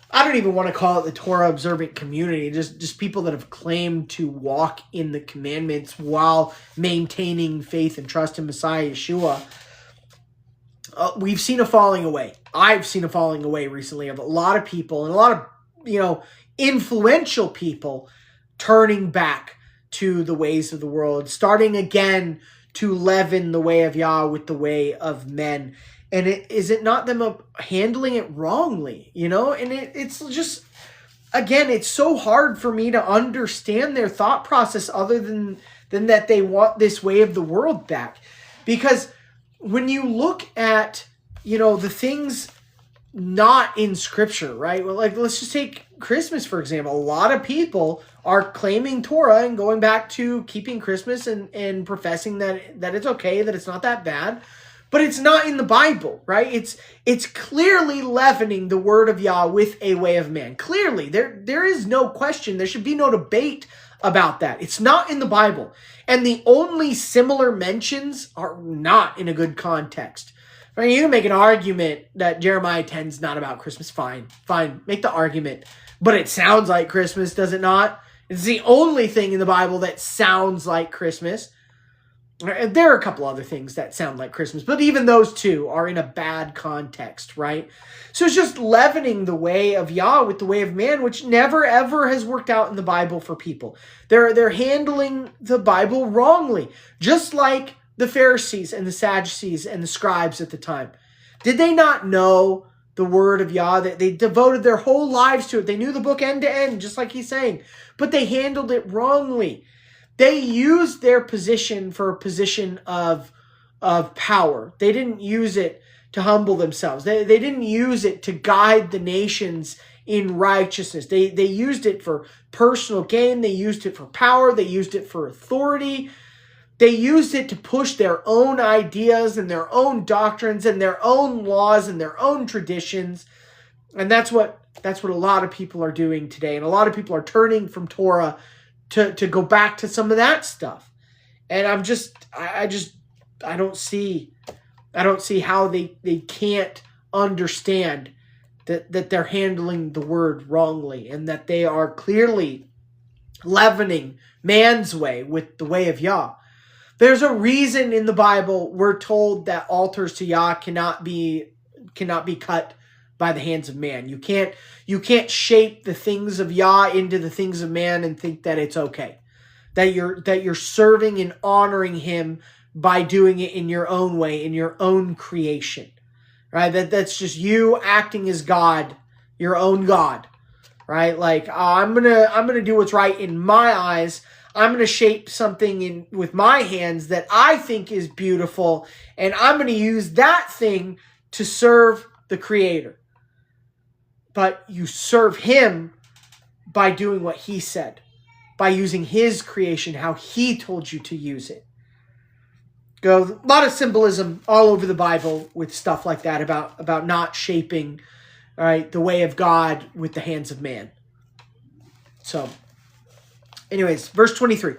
I don't even want to call it the Torah observant community, just people that have claimed to walk in the commandments while maintaining faith and trust in Messiah Yeshua. We've seen a falling away. I've seen a falling away recently of a lot of people and a lot of, influential people turning back to the ways of the world, starting again to leaven the way of Yah with the way of men. And is it not them handling it wrongly, And it's just, again, it's so hard for me to understand their thought process other than that they want this way of the world back. Because when you look at, the things not in Scripture, right? Well, like, let's just take Christmas, for example. A lot of people are claiming Torah and going back to keeping Christmas and professing that it's okay, that it's not that bad. But it's not in the Bible, right? It's clearly leavening the word of Yah with a way of man. Clearly, there is no question. There should be no debate about that. It's not in the Bible. And the only similar mentions are not in a good context. I mean, you can make an argument that Jeremiah 10 is not about Christmas. Fine. Make the argument. But it sounds like Christmas, does it not? It's the only thing in the Bible that sounds like Christmas. There are a couple other things that sound like Christmas, but even those two are in a bad context, right? So it's just leavening the way of Yah with the way of man, which never ever has worked out in the Bible for people. They're handling the Bible wrongly, just like the Pharisees and the Sadducees and the scribes at the time. Did they not know the word of Yah? They devoted their whole lives to it. They knew the book end to end, just like he's saying, but they handled it wrongly. They used their position for a position of power. They didn't use it to humble themselves. They didn't use it to guide the nations in righteousness. They used it for personal gain. They used it for power. They used it for authority. They used it to push their own ideas and their own doctrines and their own laws and their own traditions. And that's what a lot of people are doing today. And a lot of people are turning from Torah to go back to some of that stuff. And I don't see how they can't understand that they're handling the word wrongly and that they are clearly leavening man's way with the way of Yah. There's a reason in the Bible we're told that altars to Yah cannot be cut by the hands of man. You can't shape the things of Yah into the things of man and think that it's okay. that you're serving and honoring him by doing it in your own way, in your own creation, right? That's just you acting as God, your own God, right? Like, I'm gonna do what's right in my eyes. I'm gonna shape something with my hands that I think is beautiful, and I'm gonna use that thing to serve the Creator. But you serve him by doing what he said, by using his creation, how he told you to use it. A lot of symbolism all over the Bible with stuff like that about not shaping, all right, the way of God with the hands of man. So, anyways, verse 23.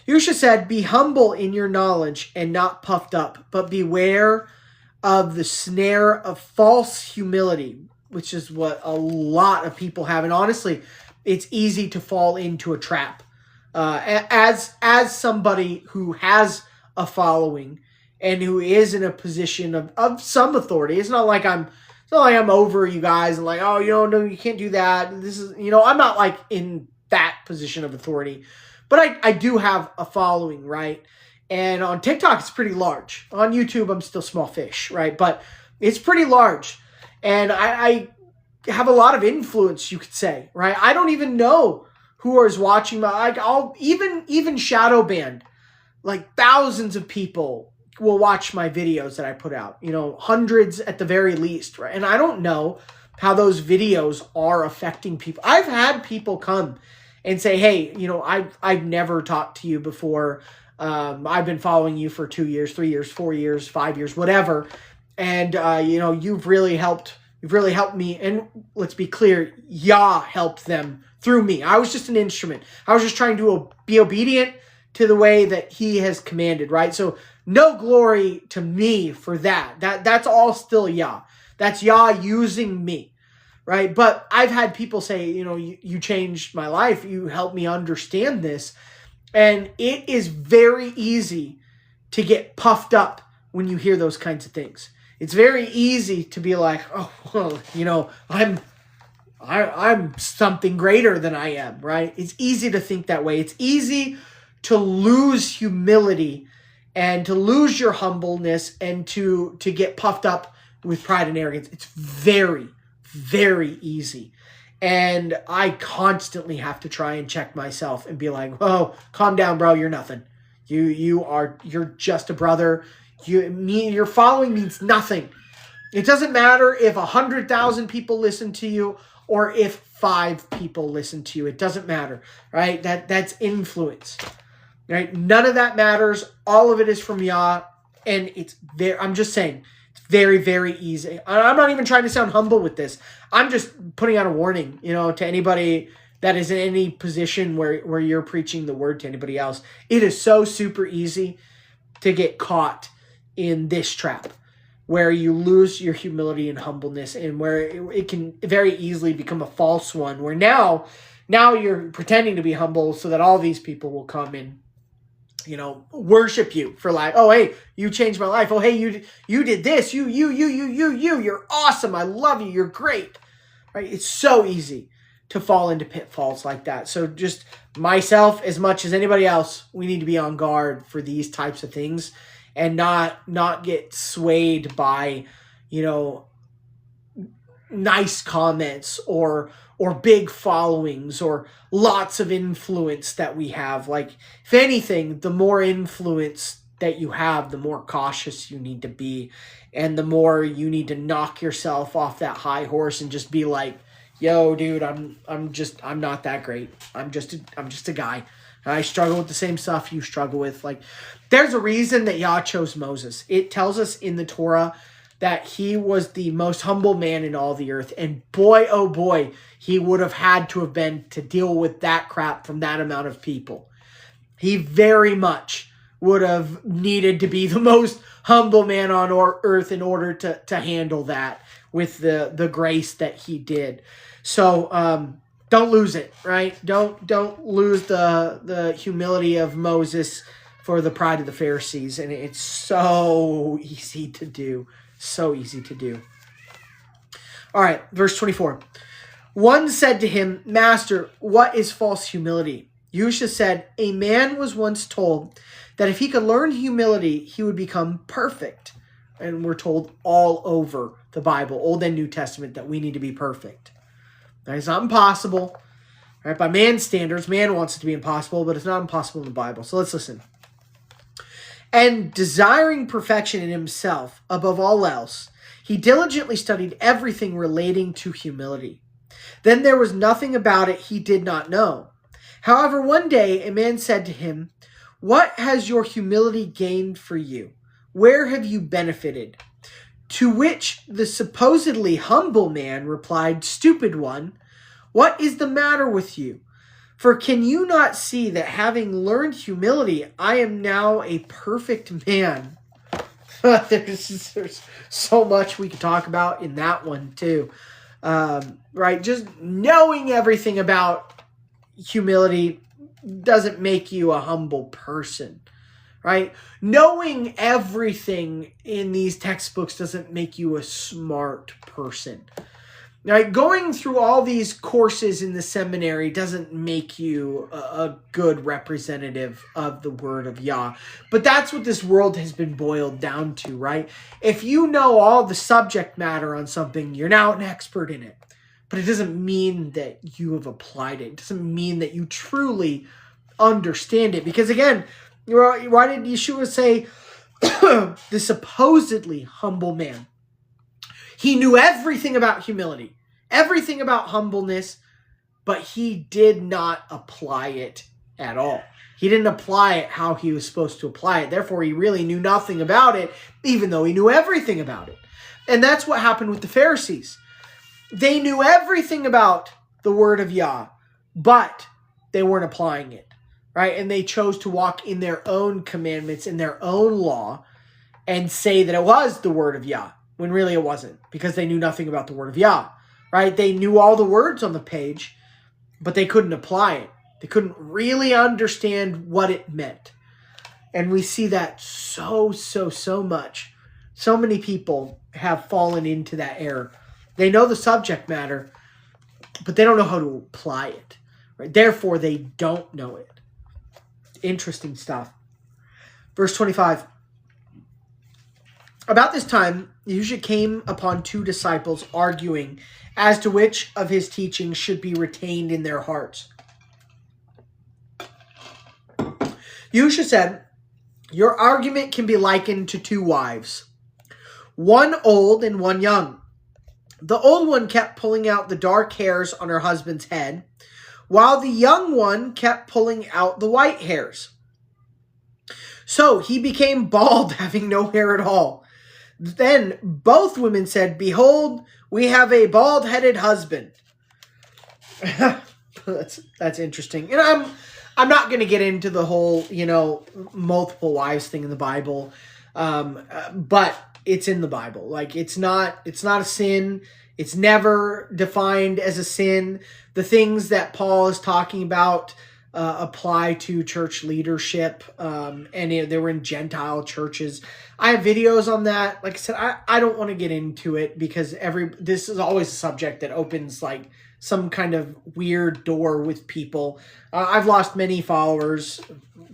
Yeshua said, "Be humble in your knowledge and not puffed up, but beware of the snare of false humility," which is what a lot of people have. And honestly, it's easy to fall into a trap. As somebody who has a following and who is in a position of some authority, it's not like I'm over you guys and like, oh, no, you can't do that. This is, I'm not like in that position of authority, but I do have a following, right? And on TikTok, it's pretty large. On YouTube, I'm still small fish, right? But it's pretty large. And I have a lot of influence, you could say, right? I don't even know who is watching I'll even shadow ban. Like thousands of people will watch my videos that I put out, hundreds at the very least, right? And I don't know how those videos are affecting people. I've had people come and say, hey, I've never talked to you before. I've been following you for 2 years, 3 years, 4 years, 5 years, whatever. And, you've really helped me. And let's be clear, Yah helped them through me. I was just an instrument. I was just trying to be obedient to the way that he has commanded, right? So no glory to me for that. That's all still Yah. That's Yah using me, right? But I've had people say, you changed my life. You helped me understand this. And it is very easy to get puffed up when you hear those kinds of things. It's very easy to be like, oh, well, I'm something greater than I am, right? It's easy to think that way. It's easy to lose humility and to lose your humbleness and to get puffed up with pride and arrogance. It's very, very easy. And I constantly have to try and check myself and be like, oh, calm down, bro. You're nothing. You're just a brother. Your following means nothing. It doesn't matter if 100,000 people listen to you or if 5 people listen to you. It doesn't matter, right? That's influence, right? None of that matters. All of it is from Yah, and I'm just saying, it's very, very easy. I'm not even trying to sound humble with this. I'm just putting out a warning, to anybody that is in any position where you're preaching the word to anybody else. It is so super easy to get caught in this trap where you lose your humility and humbleness, and where it can very easily become a false one, where now you're pretending to be humble so that all these people will come and, worship you for like, oh, hey, you changed my life. Oh, hey, you did this. You're awesome. I love you. You're great. Right? It's so easy to fall into pitfalls like that. So just myself, as much as anybody else, we need to be on guard for these types of things and not get swayed by, nice comments or big followings or lots of influence that we have. Like, if anything, the more influence that you have, the more cautious you need to be, and the more you need to knock yourself off that high horse and just be like, yo, dude, I'm not that great. I'm just a guy. I struggle with the same stuff you struggle with. Like, there's a reason that Yah chose Moses. It tells us in the Torah that he was the most humble man in all the earth. And boy, oh boy, he would have had to have been to deal with that crap from that amount of people. He very much would have needed to be the most humble man on earth in order to handle that with the grace that he did. So don't lose it, right? Don't lose the humility of Moses for the pride of the Pharisees. And it's so easy to do. So easy to do. All right, verse 24. One said to him, Master, what is false humility? Yahusha said, a man was once told that if he could learn humility, he would become perfect. And we're told all over the Bible, Old and New Testament, that we need to be perfect. Now, it's not impossible. Right? By man's standards, man wants it to be impossible, but it's not impossible in the Bible. So let's listen. And desiring perfection in himself above all else, he diligently studied everything relating to humility. Then there was nothing about it he did not know. However, one day a man said to him, what has your humility gained for you? Where have you benefited? To which the supposedly humble man replied, stupid one, what is the matter with you? For can you not see that having learned humility, I am now a perfect man? There's so much we could talk about in that one too. Right? Just knowing everything about humility doesn't make you a humble person. Right? Knowing everything in these textbooks doesn't make you a smart person. Right? Going through all these courses in the seminary doesn't make you a good representative of the word of Yah. But that's what this world has been boiled down to, right? If you know all the subject matter on something, you're now an expert in it. But it doesn't mean that you have applied it. It doesn't mean that you truly understand it. Because again, why did Yeshua say the supposedly humble man? He knew everything about humility, everything about humbleness, but he did not apply it at all. He didn't apply it how he was supposed to apply it. Therefore, he really knew nothing about it, even though he knew everything about it. And that's what happened with the Pharisees. They knew everything about the word of Yah, but they weren't applying it, right? And they chose to walk in their own commandments, in their own law, and say that it was the word of Yah, when really it wasn't, because they knew nothing about the word of Yah, right? They knew all the words on the page, but they couldn't apply it. They couldn't really understand what it meant. And we see that so much. So many people have fallen into that error. They know the subject matter, but they don't know how to apply it, right? Therefore, they don't know it. Interesting stuff. Verse 25. About this time, Yeshua came upon two disciples arguing as to which of his teachings should be retained in their hearts. Yeshua said, your argument can be likened to two wives, one old and one young. The old one kept pulling out the dark hairs on her husband's head, while the young one kept pulling out the white hairs. So he became bald, having no hair at all. Then both women said, behold, we have a bald-headed husband. That's interesting. And I'm not going to get into the whole, multiple wives thing in the Bible. But it's in the Bible. Like, it's not a sin. It's never defined as a sin. The things that Paul is talking about apply to church leadership, and they were in Gentile churches. I have videos on that. Like I said, I don't want to get into it because this is always a subject that opens like some kind of weird door with people. I've lost many followers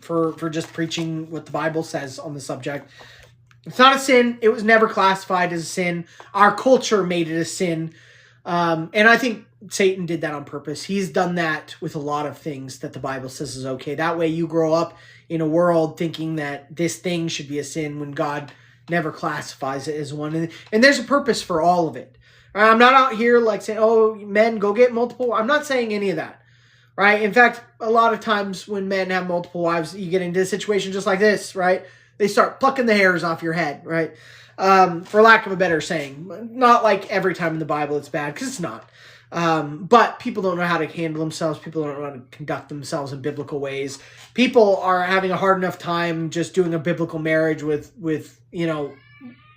for just preaching what the Bible says on the subject. It's not a sin. It was never classified as a sin. Our culture made it a sin. And I think Satan did that on purpose. He's done that with a lot of things that the Bible says is okay. That way you grow up in a world thinking that this thing should be a sin when God never classifies it as one. And there's a purpose for all of it. I'm not out here like saying, oh, men, go get multiple. I'm not saying any of that. Right? In fact, a lot of times when men have multiple wives, you get into a situation just like this, right? They start plucking the hairs off your head, right? For lack of a better saying. Not like every time in the Bible it's bad, because it's not. But people don't know how to handle themselves. People don't know how to conduct themselves in biblical ways. People are having a hard enough time just doing a biblical marriage with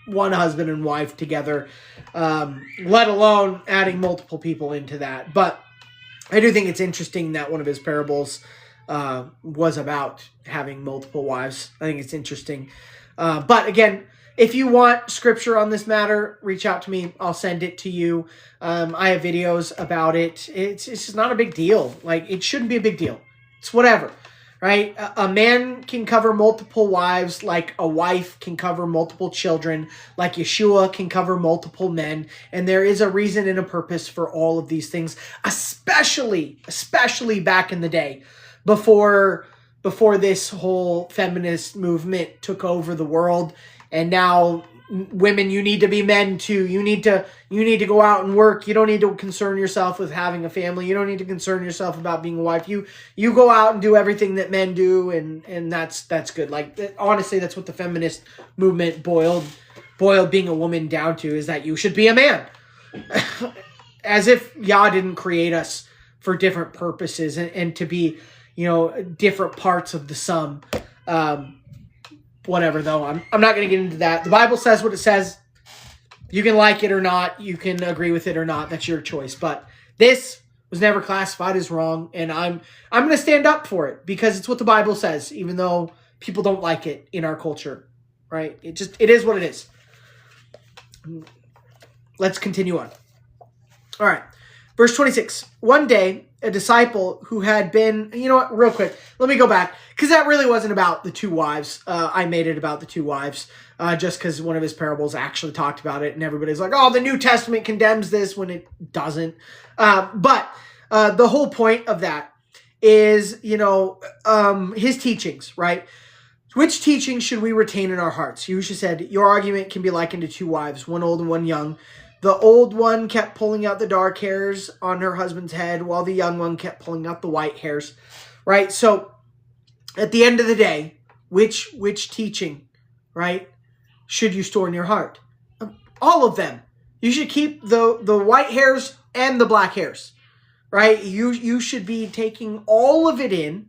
one husband and wife together, let alone adding multiple people into that. But I do think it's interesting that one of his parables was about having multiple wives. I think it's interesting. But again, if you want scripture on this matter, reach out to me. I'll send it to you. I have videos about it. It's just not a big deal. Like, it shouldn't be a big deal. It's whatever, right? A man can cover multiple wives like a wife can cover multiple children, like Yeshua can cover multiple men. And there is a reason and a purpose for all of these things, especially back in the day before this whole feminist movement took over the world. And now women, you need to be men too. You need to go out and work. You don't need to concern yourself with having a family. You don't need to concern yourself about being a wife. You go out and do everything that men do, and that's good. Like, honestly, that's what the feminist movement boiled being a woman down to, is that you should be a man. As if Yah didn't create us for different purposes and to be, different parts of the sum. Whatever, though. I'm not going to get into that. The Bible says what it says. You can like it or not. You can agree with it or not. That's your choice. But this was never classified as wrong, and I'm going to stand up for it because it's what the Bible says, even though people don't like it in our culture, right? It is what it is. Let's continue on. All right. Verse 26. One day, a disciple who had been, real quick, let me go back, because that really wasn't about the two wives. I made it about the two wives, just because one of his parables actually talked about it, and everybody's like, oh, the New Testament condemns this, when it doesn't. But the whole point of that is, his teachings, right? Which teachings should we retain in our hearts? Yeshua said, your argument can be likened to two wives, one old and one young. The old one kept pulling out the dark hairs on her husband's head, while the young one kept pulling out the white hairs, right? So at the end of the day, which teaching, right, should you store in your heart? All of them. You should keep the white hairs and the black hairs, right? You should be taking all of it in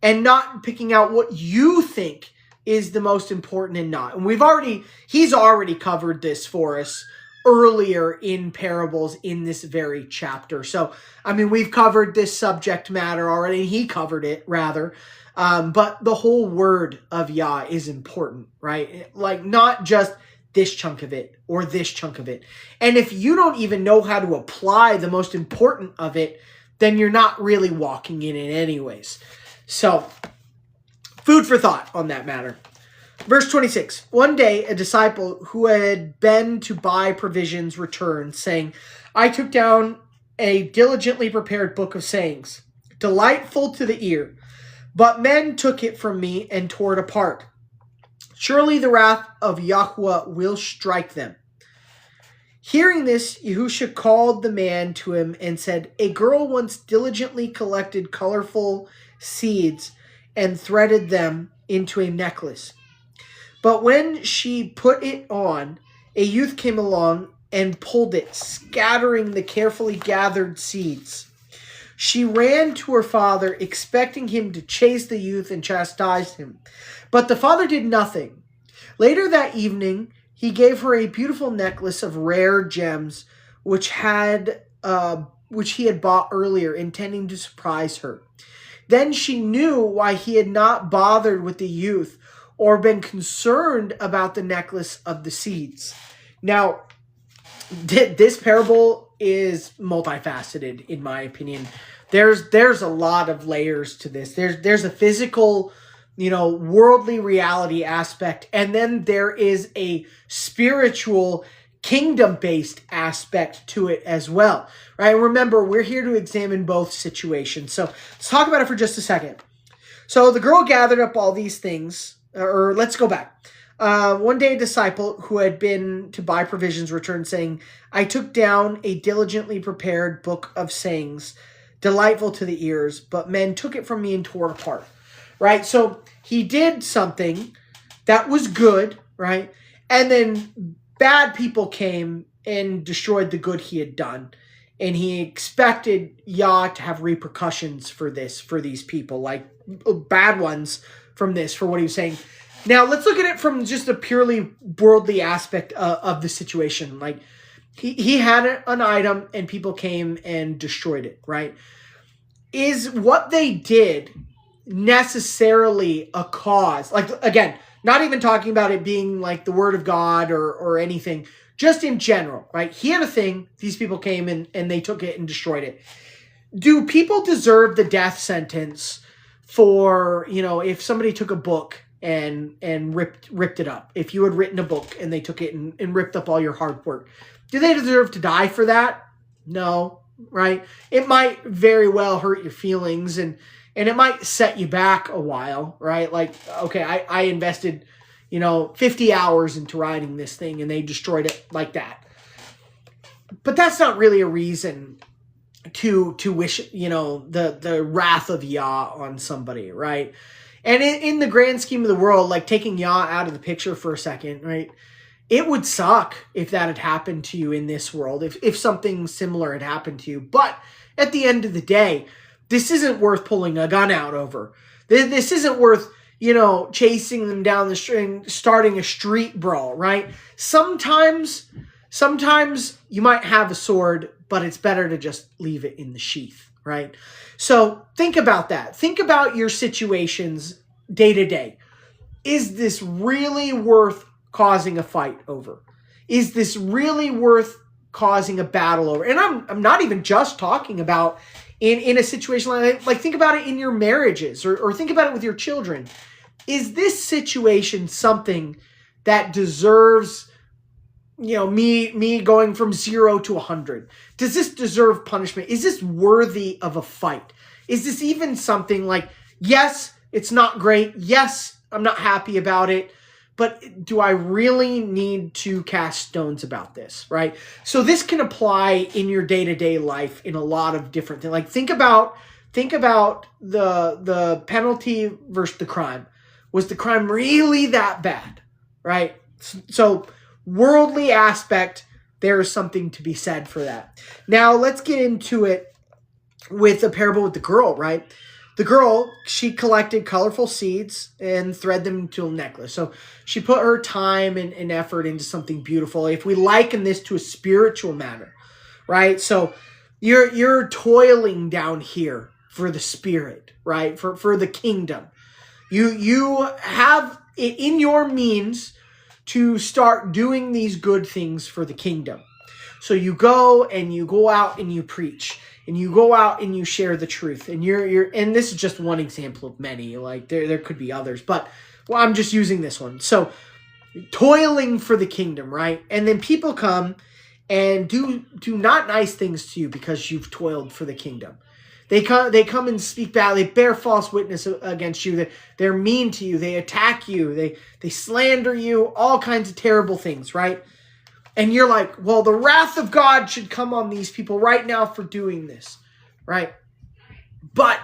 and not picking out what you think is the most important and not. And he's already covered this for us earlier in parables in this very chapter. So, we've covered this subject matter already. He covered it, rather. But the whole word of Yah is important, right? Like, not just this chunk of it or this chunk of it. And if you don't even know how to apply the most important of it, then you're not really walking in it anyways. So, food for thought on that matter. Verse 26, one day a disciple who had been to buy provisions returned, saying, I took down a diligently prepared book of sayings, delightful to the ear, but men took it from me and tore it apart. Surely the wrath of Yahweh will strike them. Hearing this, Yeshua called the man to him and said, a girl once diligently collected colorful seeds and threaded them into a necklace. But when she put it on, a youth came along and pulled it, scattering the carefully gathered seeds. She ran to her father, expecting him to chase the youth and chastise him. But the father did nothing. Later that evening, he gave her a beautiful necklace of rare gems, which he had bought earlier, intending to surprise her. Then she knew why he had not bothered with the youth or been concerned about the necklace of the seeds. Now, this parable is multifaceted, in my opinion. There's a lot of layers to this. There's a physical, worldly reality aspect, and then there is a spiritual, kingdom-based aspect to it as well, right? Remember, we're here to examine both situations. So let's talk about it for just a second. So the girl gathered up all these things. Or let's go back. One day a disciple who had been to buy provisions returned, saying, I took down a diligently prepared book of sayings, delightful to the ears, but men took it from me and tore it apart. Right? So he did something that was good, right? And then bad people came and destroyed the good he had done. And he expected Yah to have repercussions for these people, like bad ones from this, for what he was saying. Now, let's look at it from just a purely worldly aspect of the situation. Like, he had an item and people came and destroyed it, right? Is what they did necessarily a cause? Like, again, not even talking about it being like the word of God or anything, just in general, right? He had a thing, these people came and they took it and destroyed it. Do people deserve the death sentence for, if somebody took a book and ripped it up. If you had written a book and they took it and ripped up all your hard work, do they deserve to die for that? No, right? It might very well hurt your feelings and it might set you back a while, right? Like, okay, I invested, 50 hours into writing this thing and they destroyed it like that. But that's not really a reason to wish, the wrath of Yah on somebody, right? And in the grand scheme of the world, like taking Yah out of the picture for a second, right? It would suck if that had happened to you in this world, if something similar had happened to you. But at the end of the day, this isn't worth pulling a gun out over. This isn't worth, chasing them down the street, starting a street brawl, right? Sometimes you might have a sword, but it's better to just leave it in the sheath, right? So think about that. Think about your situations day to day. Is this really worth causing a fight over? Is this really worth causing a battle over? And I'm not even just talking about in a situation like think about it in your marriages or think about it with your children. Is this situation something that deserves, me going from 0 to 100? Does this deserve punishment? Is this worthy of a fight? Is this even something like, yes, it's not great. Yes, I'm not happy about it. But do I really need to cast stones about this, right? So this can apply in your day-to-day life in a lot of different things. Like think about the penalty versus the crime. Was the crime really that bad, right? So worldly aspect, there is something to be said for that. Now let's get into it with a parable with the girl, right? The girl, she collected colorful seeds and thread them into a necklace. So she put her time and effort into something beautiful. If we liken this to a spiritual matter, right? So you're toiling down here for the spirit, right? For the kingdom. You have it in your means to start doing these good things for the kingdom. So you go out and you preach. And you go out and you share the truth. And and this is just one example of many. Like there could be others, but I'm just using this one. So toiling for the kingdom, right? And then people come and do not nice things to you because you've toiled for the kingdom. They come and speak bad. They bear false witness against you. They're mean to you. They attack you. They slander you. All kinds of terrible things, right? And you're like, well, the wrath of God should come on these people right now for doing this, right? But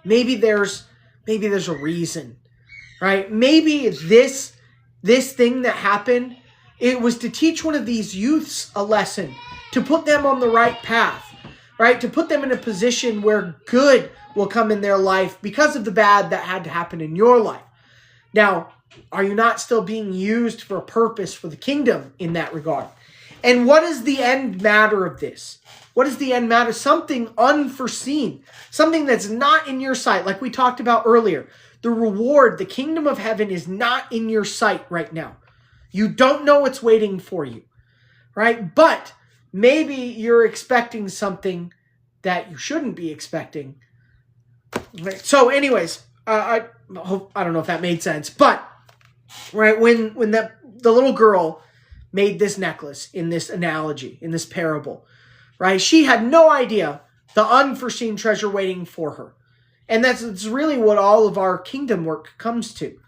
maybe there's a reason, right? Maybe this thing that happened, it was to teach one of these youths a lesson, to put them on the right path, right? To put them in a position where good will come in their life because of the bad that had to happen in your life. Now, are you not still being used for a purpose for the kingdom in that regard? And what is the end matter of this? What is the end matter? Something unforeseen. Something that's not in your sight. Like we talked about earlier. The reward, the kingdom of heaven is not in your sight right now. You don't know what's waiting for you. Right? But maybe you're expecting something that you shouldn't be expecting. Right? So anyways, I don't know if that made sense. But right, when the little girl made this necklace in this analogy, in this parable, right? She had no idea the unforeseen treasure waiting for her. And that's really what all of our kingdom work comes to,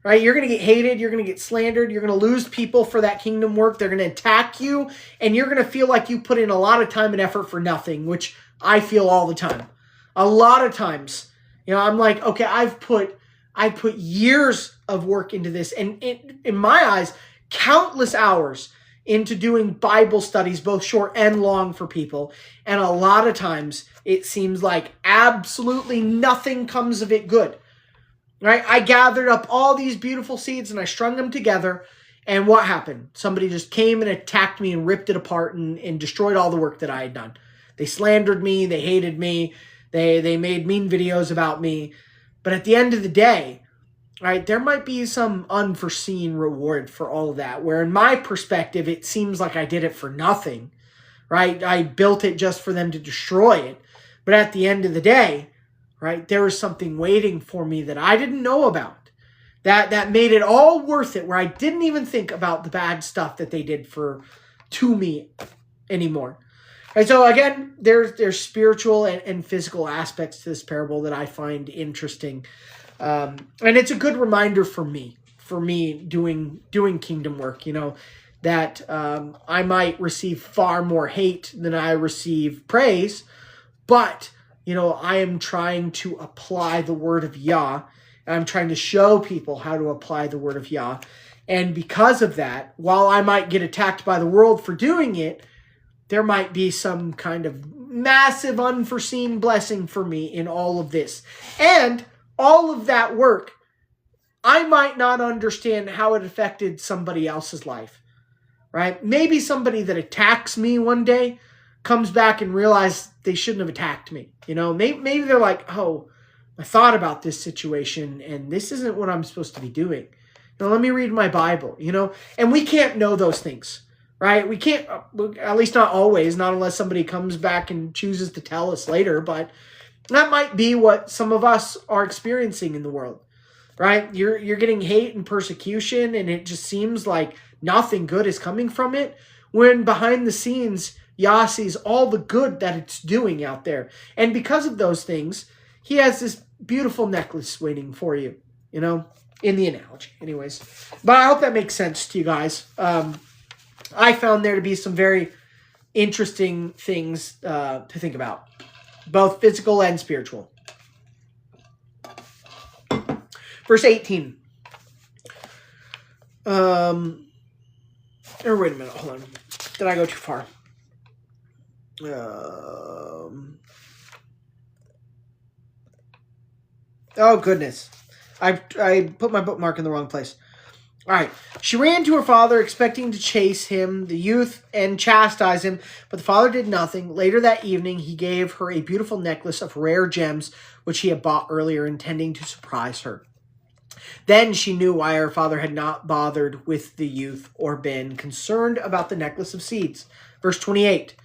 right? You're going to get hated. You're going to get slandered. You're going to lose people for that kingdom work. They're going to attack you. And you're going to feel like you put in a lot of time and effort for nothing, which I feel all the time. A lot of times, I'm like, okay, I put years of work into this. And in my eyes, countless hours into doing Bible studies, both short and long for people. And a lot of times it seems like absolutely nothing comes of it good, right? I gathered up all these beautiful seeds and I strung them together. And what happened? Somebody just came and attacked me and ripped it apart and destroyed all the work that I had done. They slandered me. They hated me. They made mean videos about me. But at the end of the day, right, there might be some unforeseen reward for all of that, where in my perspective, it seems like I did it for nothing, right? I built it just for them to destroy it. But at the end of the day, right? There was something waiting for me that I didn't know about. That made it all worth it, where I didn't even think about the bad stuff that they did to me anymore. And so again, there's spiritual and physical aspects to this parable that I find interesting. And it's a good reminder for me doing kingdom work, that I might receive far more hate than I receive praise, but, I am trying to apply the word of Yah. I'm trying to show people how to apply the word of Yah. And because of that, while I might get attacked by the world for doing it, there might be some kind of massive unforeseen blessing for me in all of this. And all of that work, I might not understand how it affected somebody else's life, right? Maybe somebody that attacks me one day comes back and realizes they shouldn't have attacked me. Maybe they're like, oh, I thought about this situation and this isn't what I'm supposed to be doing. Let me read my Bible, and we can't know those things, right? We can't, at least not always, not unless somebody comes back and chooses to tell us later, but that might be what some of us are experiencing in the world, right? You're getting hate and persecution, and it just seems like nothing good is coming from it, when behind the scenes, Yah sees all the good that it's doing out there. And because of those things, he has this beautiful necklace waiting for you, in the analogy. Anyways, but I hope that makes sense to you guys. I found there to be some very interesting things to think about, both physical and spiritual. Verse 18. Or wait a minute, hold on. Did I go too far? Oh, goodness. I put my bookmark in the wrong place. All right. She ran to her father, expecting to chase him, the youth, and chastise him, but the father did nothing. Later that evening, he gave her a beautiful necklace of rare gems, which he had bought earlier, intending to surprise her. Then she knew why her father had not bothered with the youth or been concerned about the necklace of seeds. Verse 28.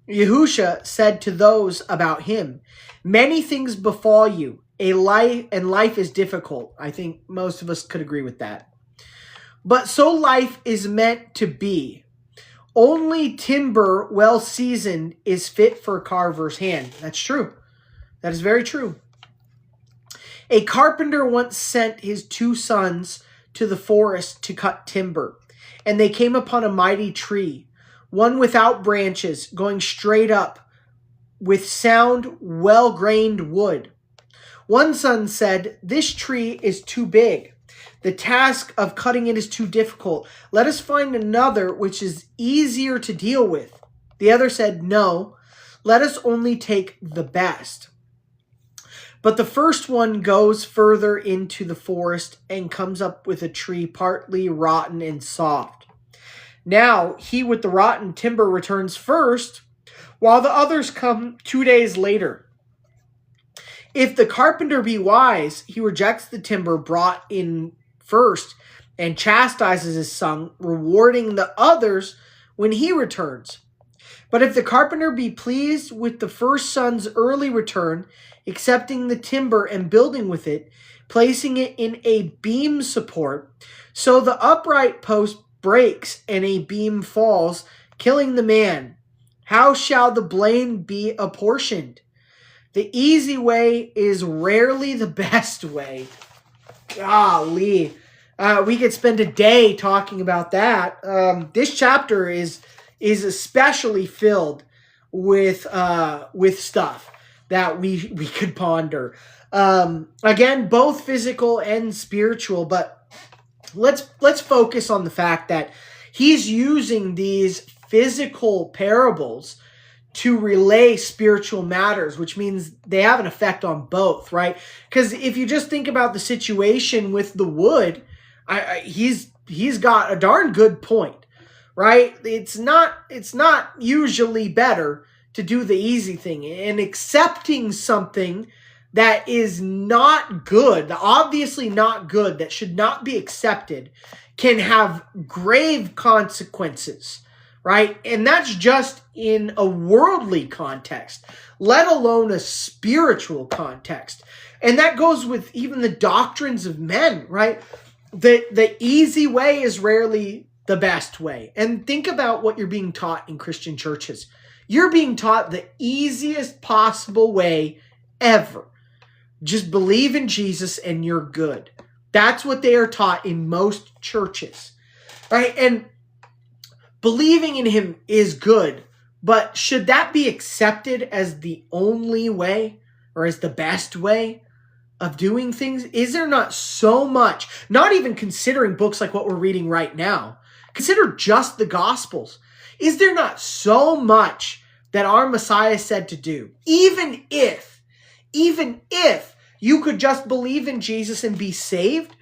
Yahusha said to those about him, "Many things befall you. Life is difficult." I think most of us could agree with that. "But so life is meant to be. Only timber well seasoned is fit for a carver's hand." That's true. That is very true. "A carpenter once sent his 2 sons to the forest to cut timber, and they came upon a mighty tree, one without branches, going straight up, with sound, well-grained wood. One son said, 'This tree is too big. The task of cutting it is too difficult. Let us find another which is easier to deal with.' The other said, 'No, let us only take the best.' But the first one goes further into the forest and comes up with a tree partly rotten and soft. Now he with the rotten timber returns first, while the others come 2 days later. If the carpenter be wise, he rejects the timber brought in first and chastises his son, rewarding the others when he returns. But if the carpenter be pleased with the first son's early return, accepting the timber and building with it, placing it in a beam support, so the upright post breaks and a beam falls, killing the man, how shall the blame be apportioned? The easy way is rarely the best way." Golly. We could spend a day talking about that. This chapter is especially filled with stuff that we could ponder. Again, both physical and spiritual, but let's focus on the fact that he's using these physical parables to relay spiritual matters, which means they have an effect on both, right? Because if you just think about the situation with the wood, he's got a darn good point, right? It's not usually better to do the easy thing, and accepting something that is not good, obviously not good, that should not be accepted, can have grave consequences, right? And that's just in a worldly context, let alone a spiritual context. And that goes with even the doctrines of men, right? The easy way is rarely the best way. And think about what you're being taught in Christian churches. You're being taught the easiest possible way ever. Just believe in Jesus and you're good. That's what they are taught in most churches, right? And believing in him is good, but should that be accepted as the only way or as the best way of doing things? Is there not so much, not even considering books like what we're reading right now, consider just the Gospels. Is there not so much that our Messiah said to do? Even if you could just believe in Jesus and be saved,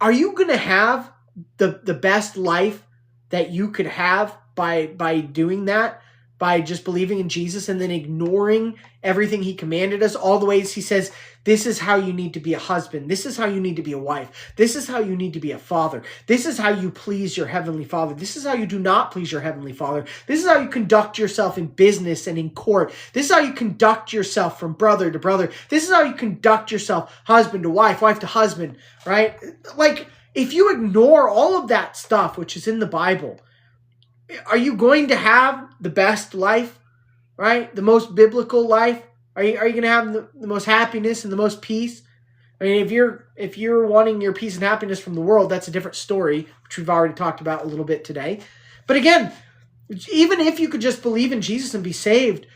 are you going to have the best life that you could have by doing that? By just believing in Jesus and then ignoring everything he commanded us, all the ways he says, this is how you need to be a husband. This is how you need to be a wife. This is how you need to be a father. This is how you please your heavenly Father. This is how you do not please your heavenly Father. This is how you conduct yourself in business and in court. This is how you conduct yourself from brother to brother. This is how you conduct yourself husband to wife, wife to husband, right? Like, if you ignore all of that stuff, which is in the Bible, are you going to have the best life, right? The most biblical life? Are you going to have the most happiness and the most peace? I mean, if you're wanting your peace and happiness from the world, that's a different story, which we've already talked about a little bit today. But again, even if you could just believe in Jesus and be saved,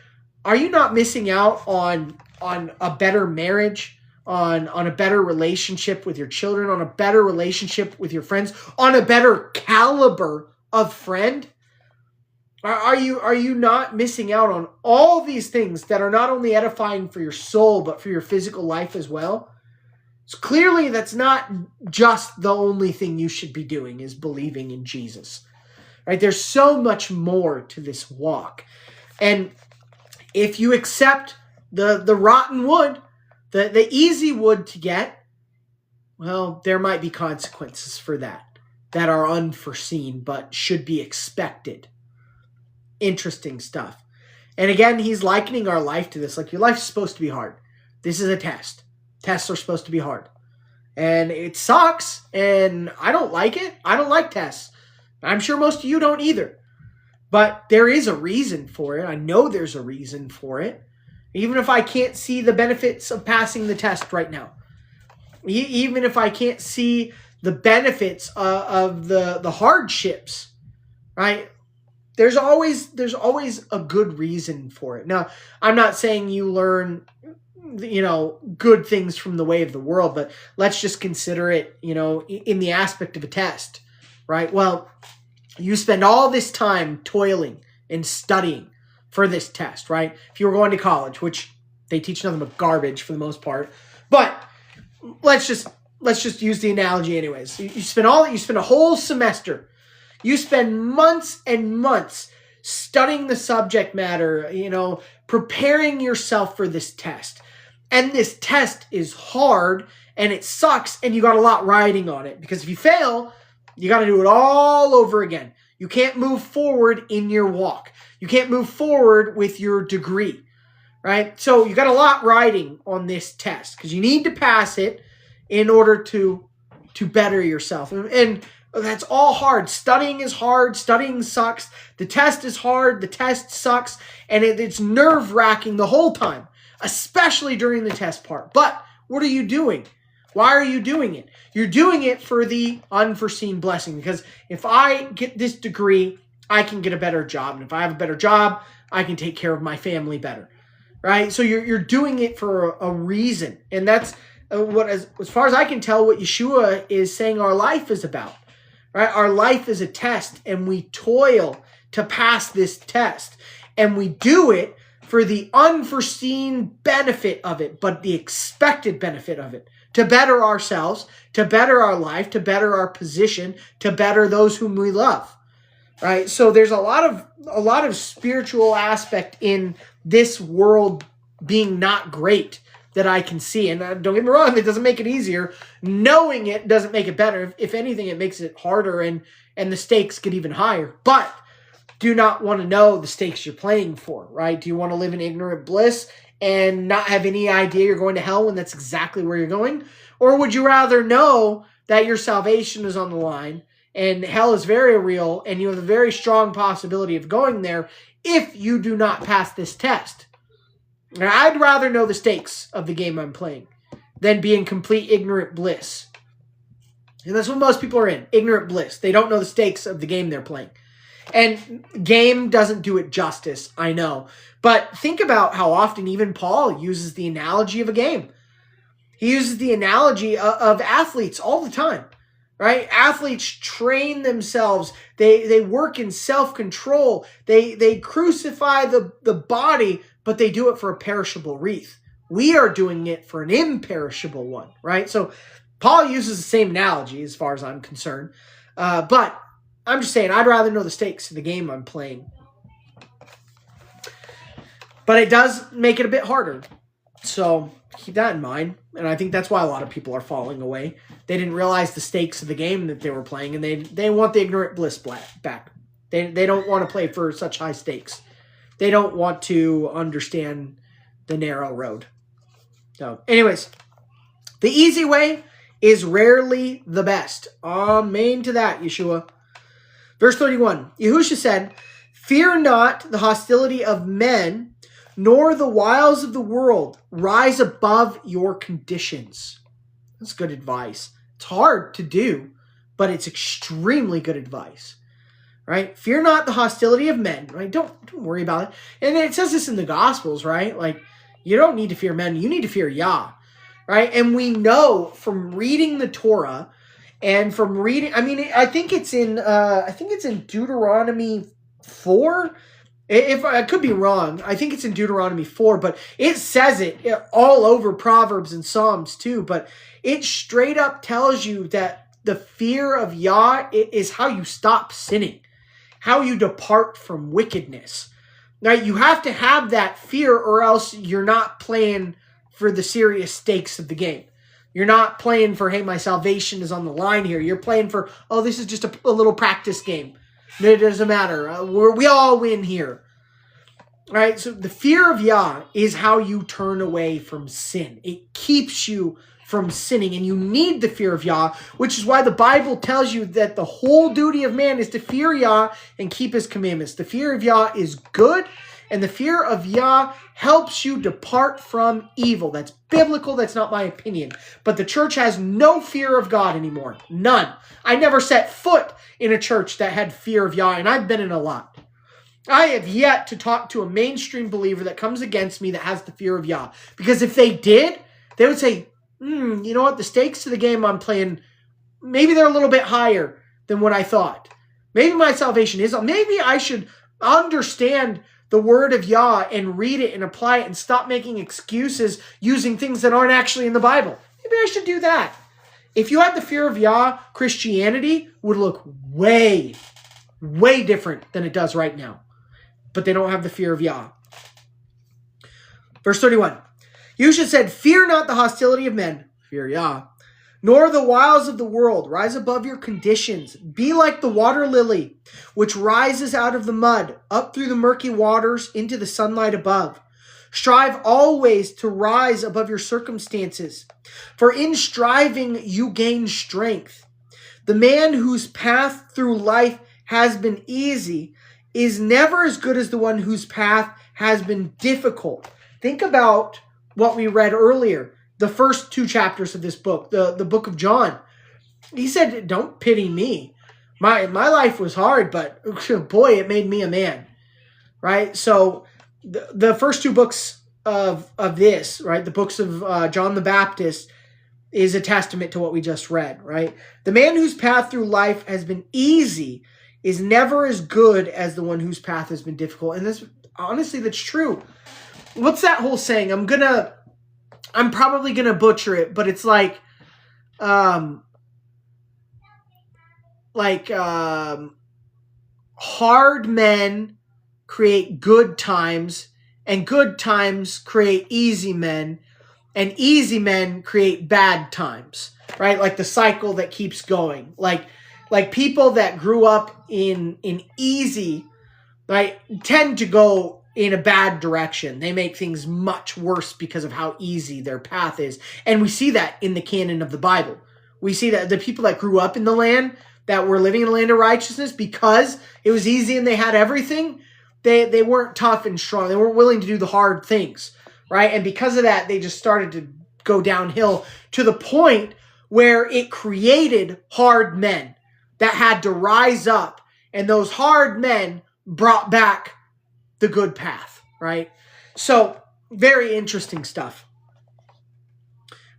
are you not missing out on a better marriage, on a better relationship with your children, on a better relationship with your friends, on a better caliber of friend? Are you not missing out on all these things that are not only edifying for your soul, but for your physical life as well? So clearly that's not just the only thing you should be doing is believing in Jesus, right? There's so much more to this walk. And if you accept the rotten wood, the easy wood to get, well, there might be consequences for that are unforeseen, but should be expected. Interesting stuff. And again, he's likening our life to this. Like, your life's supposed to be hard. This is a test. Tests are supposed to be hard. And it sucks, and I don't like it. I don't like tests. I'm sure most of you don't either. But there is a reason for it. I know there's a reason for it. Even if I can't see the benefits of passing the test right now. Even if I can't see the benefits of the hardships, right? There's always a good reason for it. Now, I'm not saying you learn, good things from the way of the world, but let's just consider it, in the aspect of a test, right? Well, you spend all this time toiling and studying for this test, right? If you were going to college, which they teach nothing but garbage for the most part, but let's just use the analogy anyways. You spend a whole semester. You spend months and months studying the subject matter, preparing yourself for this test. And this test is hard and it sucks and you got a lot riding on it. Because if you fail, you got to do it all over again. You can't move forward in your walk. You can't move forward with your degree, right? So you got a lot riding on this test because you need to pass it in order to better yourself. And that's all hard. Studying is hard. Studying sucks. The test is hard. The test sucks. And it's nerve-wracking the whole time, especially during the test part. But what are you doing? Why are you doing it? You're doing it for the unforeseen blessing. Because if I get this degree, I can get a better job. And if I have a better job, I can take care of my family better. Right? So you're doing it for a reason. And that's as far as I can tell, what Yeshua is saying our life is about. Right? Our life is a test, and we toil to pass this test. And we do it for the unforeseen benefit of it, but the expected benefit of it. To better ourselves, to better our life, to better our position, to better those whom we love. Right? So there's a lot of spiritual aspect in this world being not great that I can see. And don't get me wrong, it doesn't make it easier. Knowing it doesn't make it better. If anything, it makes it harder and the stakes get even higher. But do not want to know the stakes you're playing for, right? Do you want to live in ignorant bliss and not have any idea you're going to hell when that's exactly where you're going? Or would you rather know that your salvation is on the line and hell is very real and you have a very strong possibility of going there if you do not pass this test? Now, I'd rather know the stakes of the game I'm playing than be in complete ignorant bliss. And that's what most people are in, ignorant bliss. They don't know the stakes of the game they're playing. And game doesn't do it justice, I know. But think about how often even Paul uses the analogy of a game. He uses the analogy of athletes all the time, right? Athletes train themselves. They work in self-control. They crucify the body, but they do it for a perishable wreath. We are doing it for an imperishable one, right? So Paul uses the same analogy as far as I'm concerned. But I'm just saying, I'd rather know the stakes of the game I'm playing. But it does make it a bit harder. So keep that in mind. And I think that's why a lot of people are falling away. They didn't realize the stakes of the game that they were playing, and they want the ignorant bliss back. They don't want to play for such high stakes. They don't want to understand the narrow road. So anyways, the easy way is rarely the best. Amen to that, Yeshua. Verse 31, Yahushua said, "Fear not the hostility of men, nor the wiles of the world. Rise above your conditions." That's good advice. It's hard to do, but it's extremely good advice. Right? Fear not the hostility of men. Right? Don't worry about it. And it says this in the Gospels, right? Like, you don't need to fear men. You need to fear Yah. Right? And we know from reading the Torah and from reading, I think it's in Deuteronomy 4. If I could be wrong, I think it's in Deuteronomy 4, but it says it all over Proverbs and Psalms too. But it straight up tells you that the fear of Yah is how you stop sinning, how you depart from wickedness. Now, you have to have that fear, or else you're not playing for the serious stakes of the game. You're not playing for, hey, my salvation is on the line here. You're playing for, oh, this is just a little practice game. It doesn't matter. We all win here. All right, so the fear of Yah is how you turn away from sin. It keeps you from sinning, and you need the fear of Yah, which is why the Bible tells you that the whole duty of man is to fear Yah and keep his commandments. The fear of Yah is good, and the fear of Yah helps you depart from evil. That's biblical. That's not my opinion. But the church has no fear of God anymore. None. I never set foot in a church that had fear of Yah, and I've been in a lot. I have yet to talk to a mainstream believer that comes against me that has the fear of Yah. Because if they did, they would say, you know what? The stakes of the game I'm playing, maybe they're a little bit higher than what I thought. Maybe my salvation is, maybe I should understand the word of Yah and read it and apply it and stop making excuses using things that aren't actually in the Bible. Maybe I should do that. If you had the fear of Yah, Christianity would look way, way different than it does right now. But they don't have the fear of Yah. Verse 31. Yahushua said, "Fear not the hostility of men," fear Yah, "nor the wiles of the world. Rise above your conditions. Be like the water lily, which rises out of the mud, up through the murky waters, into the sunlight above. Strive always to rise above your circumstances, for in striving you gain strength. The man whose path through life has been easy is never as good as the one whose path has been difficult." Think about what we read earlier, the first 2 chapters of this book, the book of John. He said, don't pity me. My life was hard, but boy, it made me a man, right? So the first 2 books of this, right, the books of John the Baptist, is a testament to what we just read, right? The man whose path through life has been easy is never as good as the one whose path has been difficult. And this, honestly, that's true. What's that whole saying? I'm probably gonna butcher it, but it's like hard men create good times, and good times create easy men, and easy men create bad times, right? Like the cycle that keeps going. Like people that grew up in easy right, tend to go in a bad direction. They make things much worse because of how easy their path is. And we see that in the canon of the Bible. We see that the people that grew up in the land, that were living in the land of righteousness, because it was easy and they had everything, they weren't tough and strong. They weren't willing to do the hard things, right? And because of that, they just started to go downhill to the point where it created hard men that had to rise up. And those hard men brought back the good path, right? So, very interesting stuff.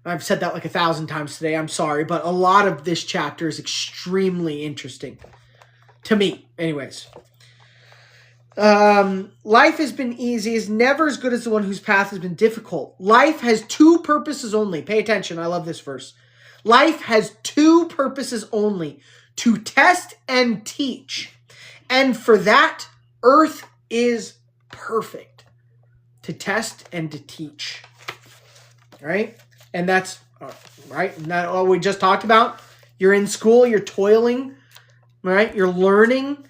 I've said that like 1,000 times today. I'm sorry, but a lot of this chapter is extremely interesting to me, anyways. Life has been easy, is never as good as the one whose path has been difficult. Life has two purposes only. Pay attention. I love this verse. Life has two purposes only: to test and teach. And for that, earth is perfect. To test and to teach. All right? And that's, right? And that all we just talked about. You're in school, you're toiling, right? You're learning,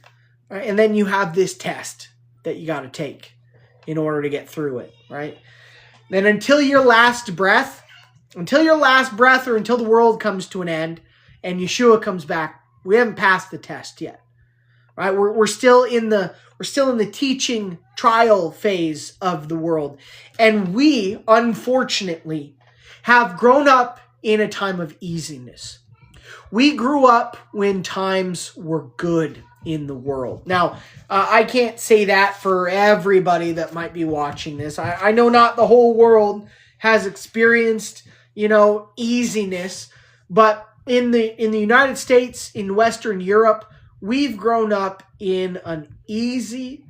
right? And then you have this test that you got to take in order to get through it, right? Then until your last breath, or until the world comes to an end and Yeshua comes back, we haven't passed the test yet, right? We're still in the teaching trial phase of the world. And we, unfortunately, have grown up in a time of easiness. We grew up when times were good in the world. Now, I can't say that for everybody that might be watching this. I know not the whole world has experienced, easiness, but in the United States, in Western Europe, we've grown up in an easy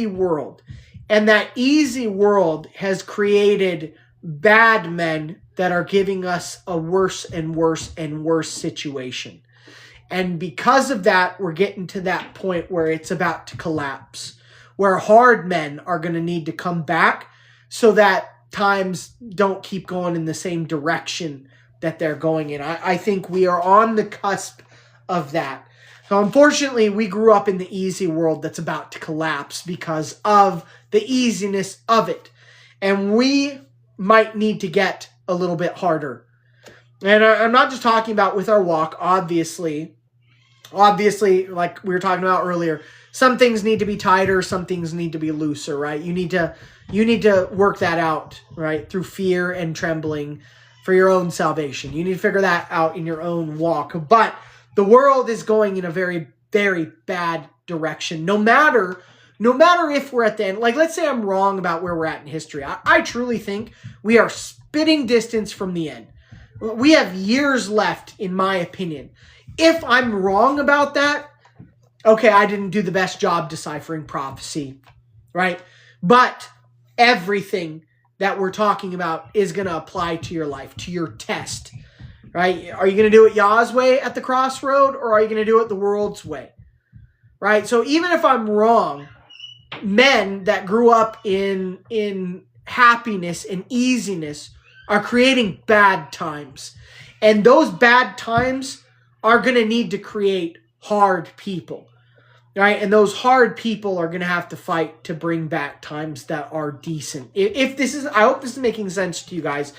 world. And that easy world has created bad men that are giving us a worse and worse and worse situation. And because of that, we're getting to that point where it's about to collapse, where hard men are going to need to come back so that times don't keep going in the same direction that they're going in. I think we are on the cusp of that. So unfortunately, we grew up in the easy world that's about to collapse because of the easiness of it. And we might need to get a little bit harder. And I'm not just talking about with our walk, obviously, like we were talking about earlier, some things need to be tighter, some things need to be looser, right? You need to work that out, right? Through fear and trembling for your own salvation. You need to figure that out in your own walk. But the world is going in a very, very bad direction. No matter if we're at the end, like let's say I'm wrong about where we're at in history. I truly think we are spitting distance from the end. We have years left, in my opinion. If I'm wrong about that, okay, I didn't do the best job deciphering prophecy, right? But everything that we're talking about is going to apply to your life, to your test, right? Are you going to do it Yah's way at the crossroad, or are you going to do it the world's way, right? So even if I'm wrong, men that grew up in happiness and easiness are creating bad times. And those bad times are going to need to create hard people, right? And those hard people are going to have to fight to bring back times that are decent. I hope this is making sense to you guys,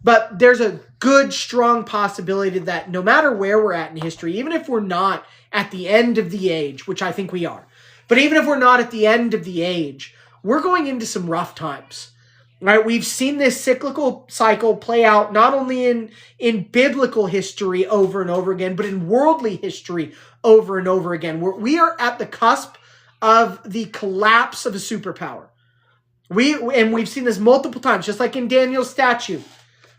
but there's a good, strong possibility that no matter where we're at in history, even if we're not at the end of the age, which I think we are, but even if we're not at the end of the age, we're going into some rough times. Right, we've seen this cyclical cycle play out not only in biblical history over and over again, but in worldly history over and over again. We are at the cusp of the collapse of a superpower. We've seen this multiple times, just like in Daniel's statue.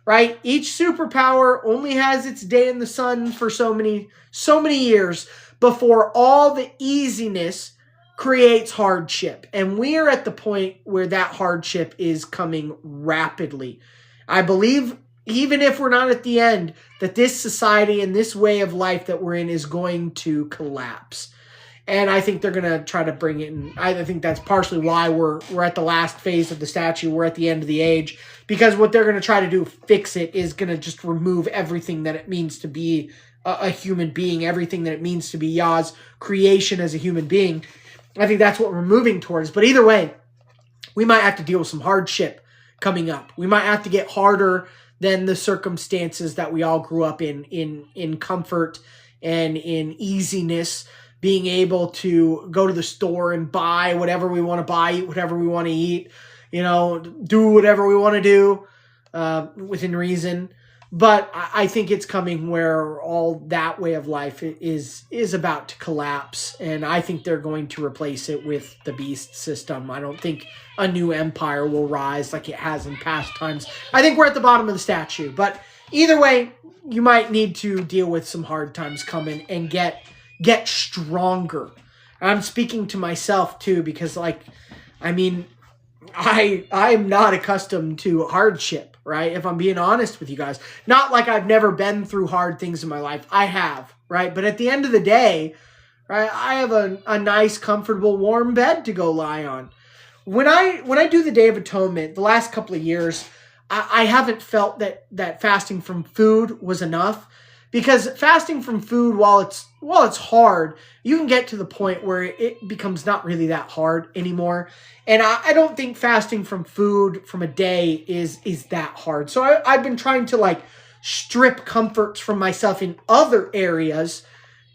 Right, each superpower only has its day in the sun for so many years before all the easiness creates hardship. And we are at the point where that hardship is coming rapidly. I believe, even if we're not at the end, that this society and this way of life that we're in is going to collapse. And I think they're going to try to bring it in. I think that's partially why we're at the last phase of the statue. We're at the end of the age. Because what they're going to try to do, fix it, is going to just remove everything that it means to be a human being, everything that it means to be Yah's creation as a human being. I think that's what we're moving towards. But either way, we might have to deal with some hardship coming up. We might have to get harder than the circumstances that we all grew up in comfort and in easiness, being able to go to the store and buy whatever we want to buy, eat whatever we want to eat, do whatever we want to do within reason. But I think it's coming where all that way of life is about to collapse, and I think they're going to replace it with the beast system. I don't think a new empire will rise like it has in past times. I think we're at the bottom of the statue. But either way, you might need to deal with some hard times coming and get stronger. I'm speaking to myself too, because I'm not accustomed to hardship, right? If I'm being honest with you guys, not like I've never been through hard things in my life. I have, right? But at the end of the day, right, I have a nice, comfortable, warm bed to go lie on. When I do the Day of Atonement, the last couple of years, I haven't felt that fasting from food was enough, because fasting from food, while it's hard, you can get to the point where it becomes not really that hard anymore. And I don't think fasting from food from a day is that hard. So I've been trying to strip comforts from myself in other areas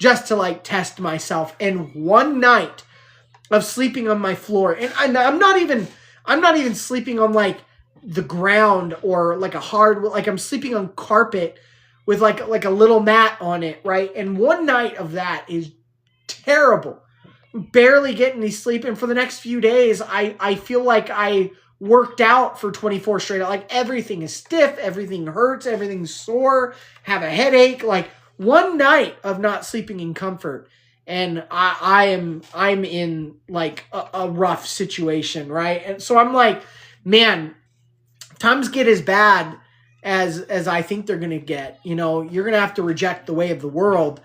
just to test myself. And one night of sleeping on my floor, and I'm not even sleeping on the ground or a hard, I'm sleeping on carpet with like a little mat on it, right? And one night of that is terrible. Barely getting any sleep. And for the next few days, I feel like I worked out for 24 straight hours. Everything is stiff, everything hurts, everything's sore, have a headache. One night of not sleeping in comfort, and I'm in a rough situation, right? And so I'm like, man, times get as bad as I think they're going to get. You're going to have to reject the way of the world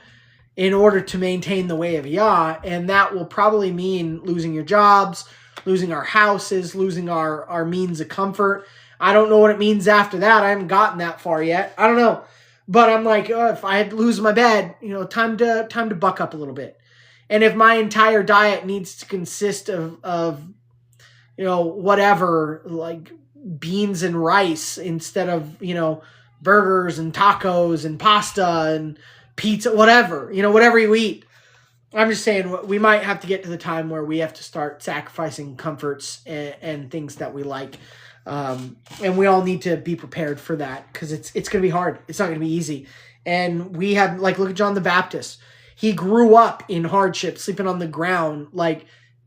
in order to maintain the way of Yah. And that will probably mean losing your jobs, losing our houses, losing our means of comfort. I don't know what it means after that. I haven't gotten that far yet. I don't know. But I'm like, if I had to lose my bed, time to buck up a little bit. And if my entire diet needs to consist of whatever, beans and rice instead of, burgers and tacos and pasta and pizza, whatever you eat. I'm just saying we might have to get to the time where we have to start sacrificing comforts and things that we like. And we all need to be prepared for that, because it's going to be hard. It's not going to be easy. And we have, look at John the Baptist. He grew up in hardship, sleeping on the ground,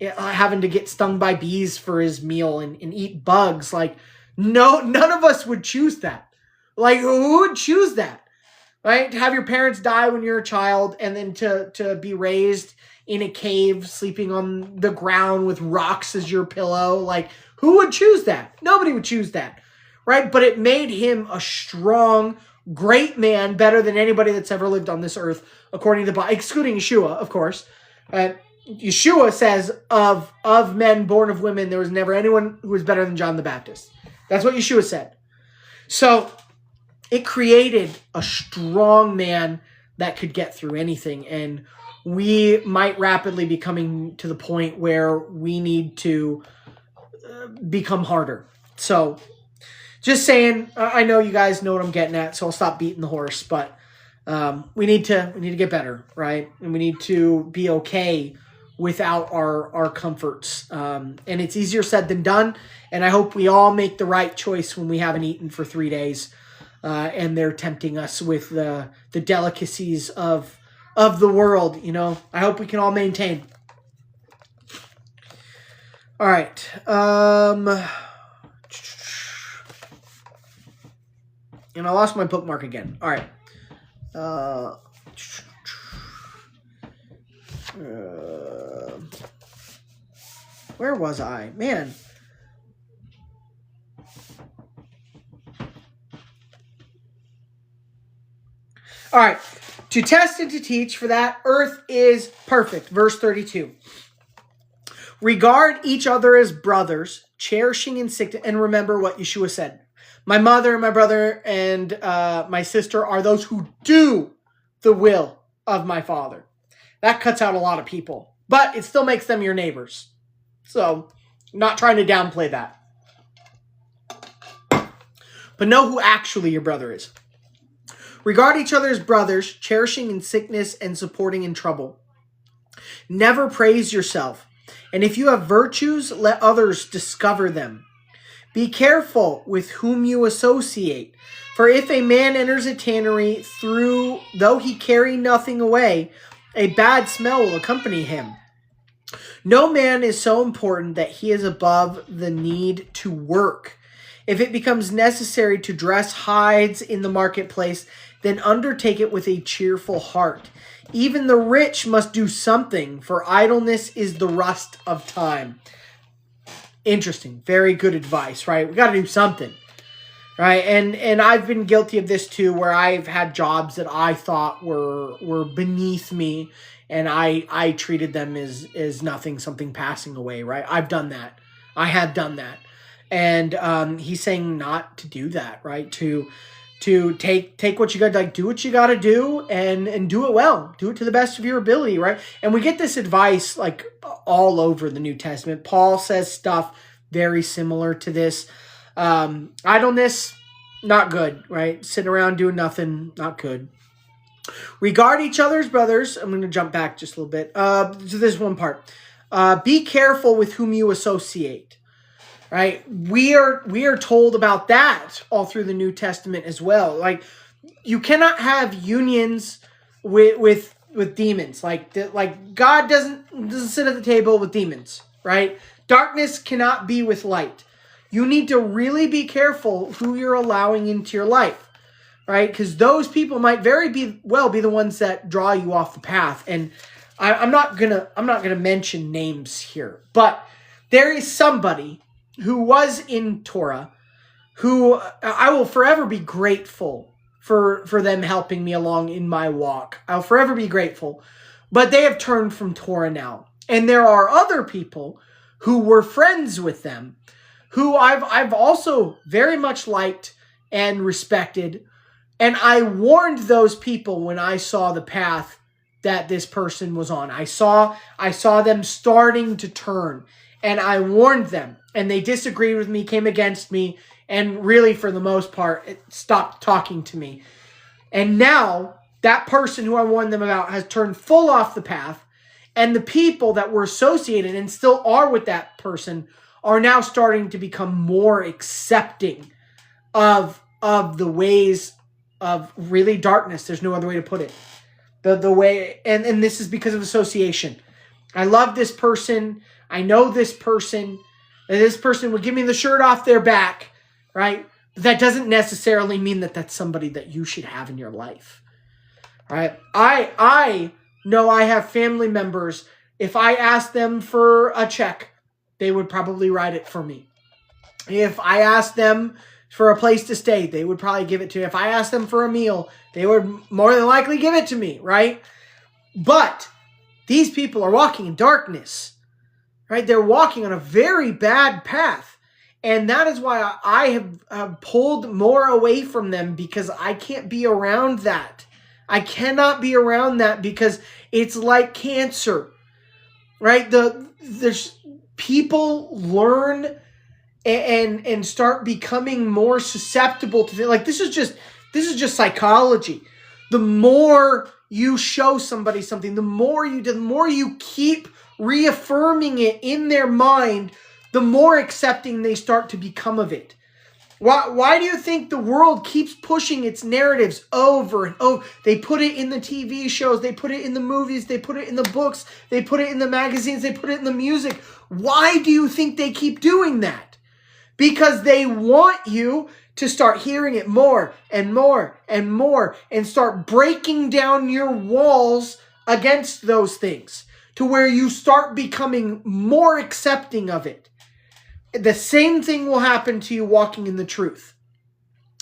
having to get stung by bees for his meal and eat bugs. None of us would choose that. Who would choose that? Right? To have your parents die when you're a child, and then to be raised in a cave, sleeping on the ground with rocks as your pillow. Who would choose that? Nobody would choose that. Right? But it made him a strong, great man, better than anybody that's ever lived on this earth, according to the Bible, excluding Yeshua, of course. Yeshua says, of men born of women, there was never anyone who was better than John the Baptist. That's what Yeshua said. So it created a strong man that could get through anything. And we might rapidly be coming to the point where we need to become harder. So just saying, I know you guys know what I'm getting at, so I'll stop beating the horse. But we need to get better, right? And we need to be okay without our comforts. And it's easier said than done. And I hope we all make the right choice when we haven't eaten for 3 days. And they're tempting us with the delicacies of the world. I hope we can all maintain. All right. And I lost my bookmark again. All right. Where was I? Man. All right. To test and to teach, for that earth is perfect. Verse 32. Regard each other as brothers, cherishing in sickness, and remember what Yeshua said. My mother and my brother and my sister are those who do the will of my Father. That cuts out a lot of people. but it still makes them your neighbors. So, not trying to downplay that. But know who actually your brother is. Regard each other as brothers, cherishing in sickness and supporting in trouble. Never praise yourself. And if you have virtues, let others discover them. Be careful with whom you associate. For if a man enters a tannery, though he carry nothing away, a bad smell will accompany him. No man is so important that he is above the need to work. If it becomes necessary to dress hides in the marketplace, then undertake it with a cheerful heart. Even the rich must do something, for idleness is the rust of time. Interesting. Very good advice, right? We got to do something, right? And I've been guilty of this too, where I've had jobs that I thought were beneath me, and I treated them as nothing, something passing away, right? I've done that. I have done that. And he's saying not to do that, right? To take what you got, like do what you got to do and do it well. Do it to the best of your ability, right? And we get this advice like all over the New Testament. Paul says stuff very similar to this. Idleness, not good, right? Sitting around doing nothing, not good. Regard each other as brothers. I'm going to jump back just a little bit. So this one part. Be careful with whom you associate. Right? We are told about that all through the New Testament as well. Like, you cannot have unions with demons. Like God doesn't sit at the table with demons, right? Darkness cannot be with light. You need to really be careful who you're allowing into your life, right? Because those people might well be the ones that draw you off the path. And I'm not gonna mention names here, but there is somebody who was in Torah, who I will forever be grateful for them helping me along in my walk. I'll forever be grateful. But they have turned from Torah now. And there are other people who were friends with them, who I've also very much liked and respected. And I warned those people when I saw the path that this person was on. I saw them starting to turn. And I warned them, and they disagreed with me, came against me, and really, for the most part, it stopped talking to me. And now, that person who I warned them about has turned full off the path, and the people that were associated and still are with that person are now starting to become more accepting of the ways of really darkness. There's no other way to put it. The way, and this is because of association. I love this person. I know this person, and this person would give me the shirt off their back, right? But that doesn't necessarily mean that that's somebody that you should have in your life, right? I know I have family members. If I asked them for a check, they would probably write it for me. If I asked them for a place to stay, they would probably give it to me. If I asked them for a meal, they would more than likely give it to me, right? But these people are walking in darkness. Right? They're walking on a very bad path. And that is why I have pulled more away from them, because I can't be around that. I cannot be around that because it's like cancer. Right? There's people learn and start becoming more susceptible to like this is just psychology. The more you show somebody something, the more you keep reaffirming it in their mind, the more accepting they start to become of it. Why do you think the world keeps pushing its narratives over and over? They put it in the TV shows, they put it in the movies, they put it in the books, they put it in the magazines, they put it in the music. Why do you think they keep doing that? Because they want you to start hearing it more and more and more and start breaking down your walls against those things, to where you start becoming more accepting of it. The same thing will happen to you walking in the truth.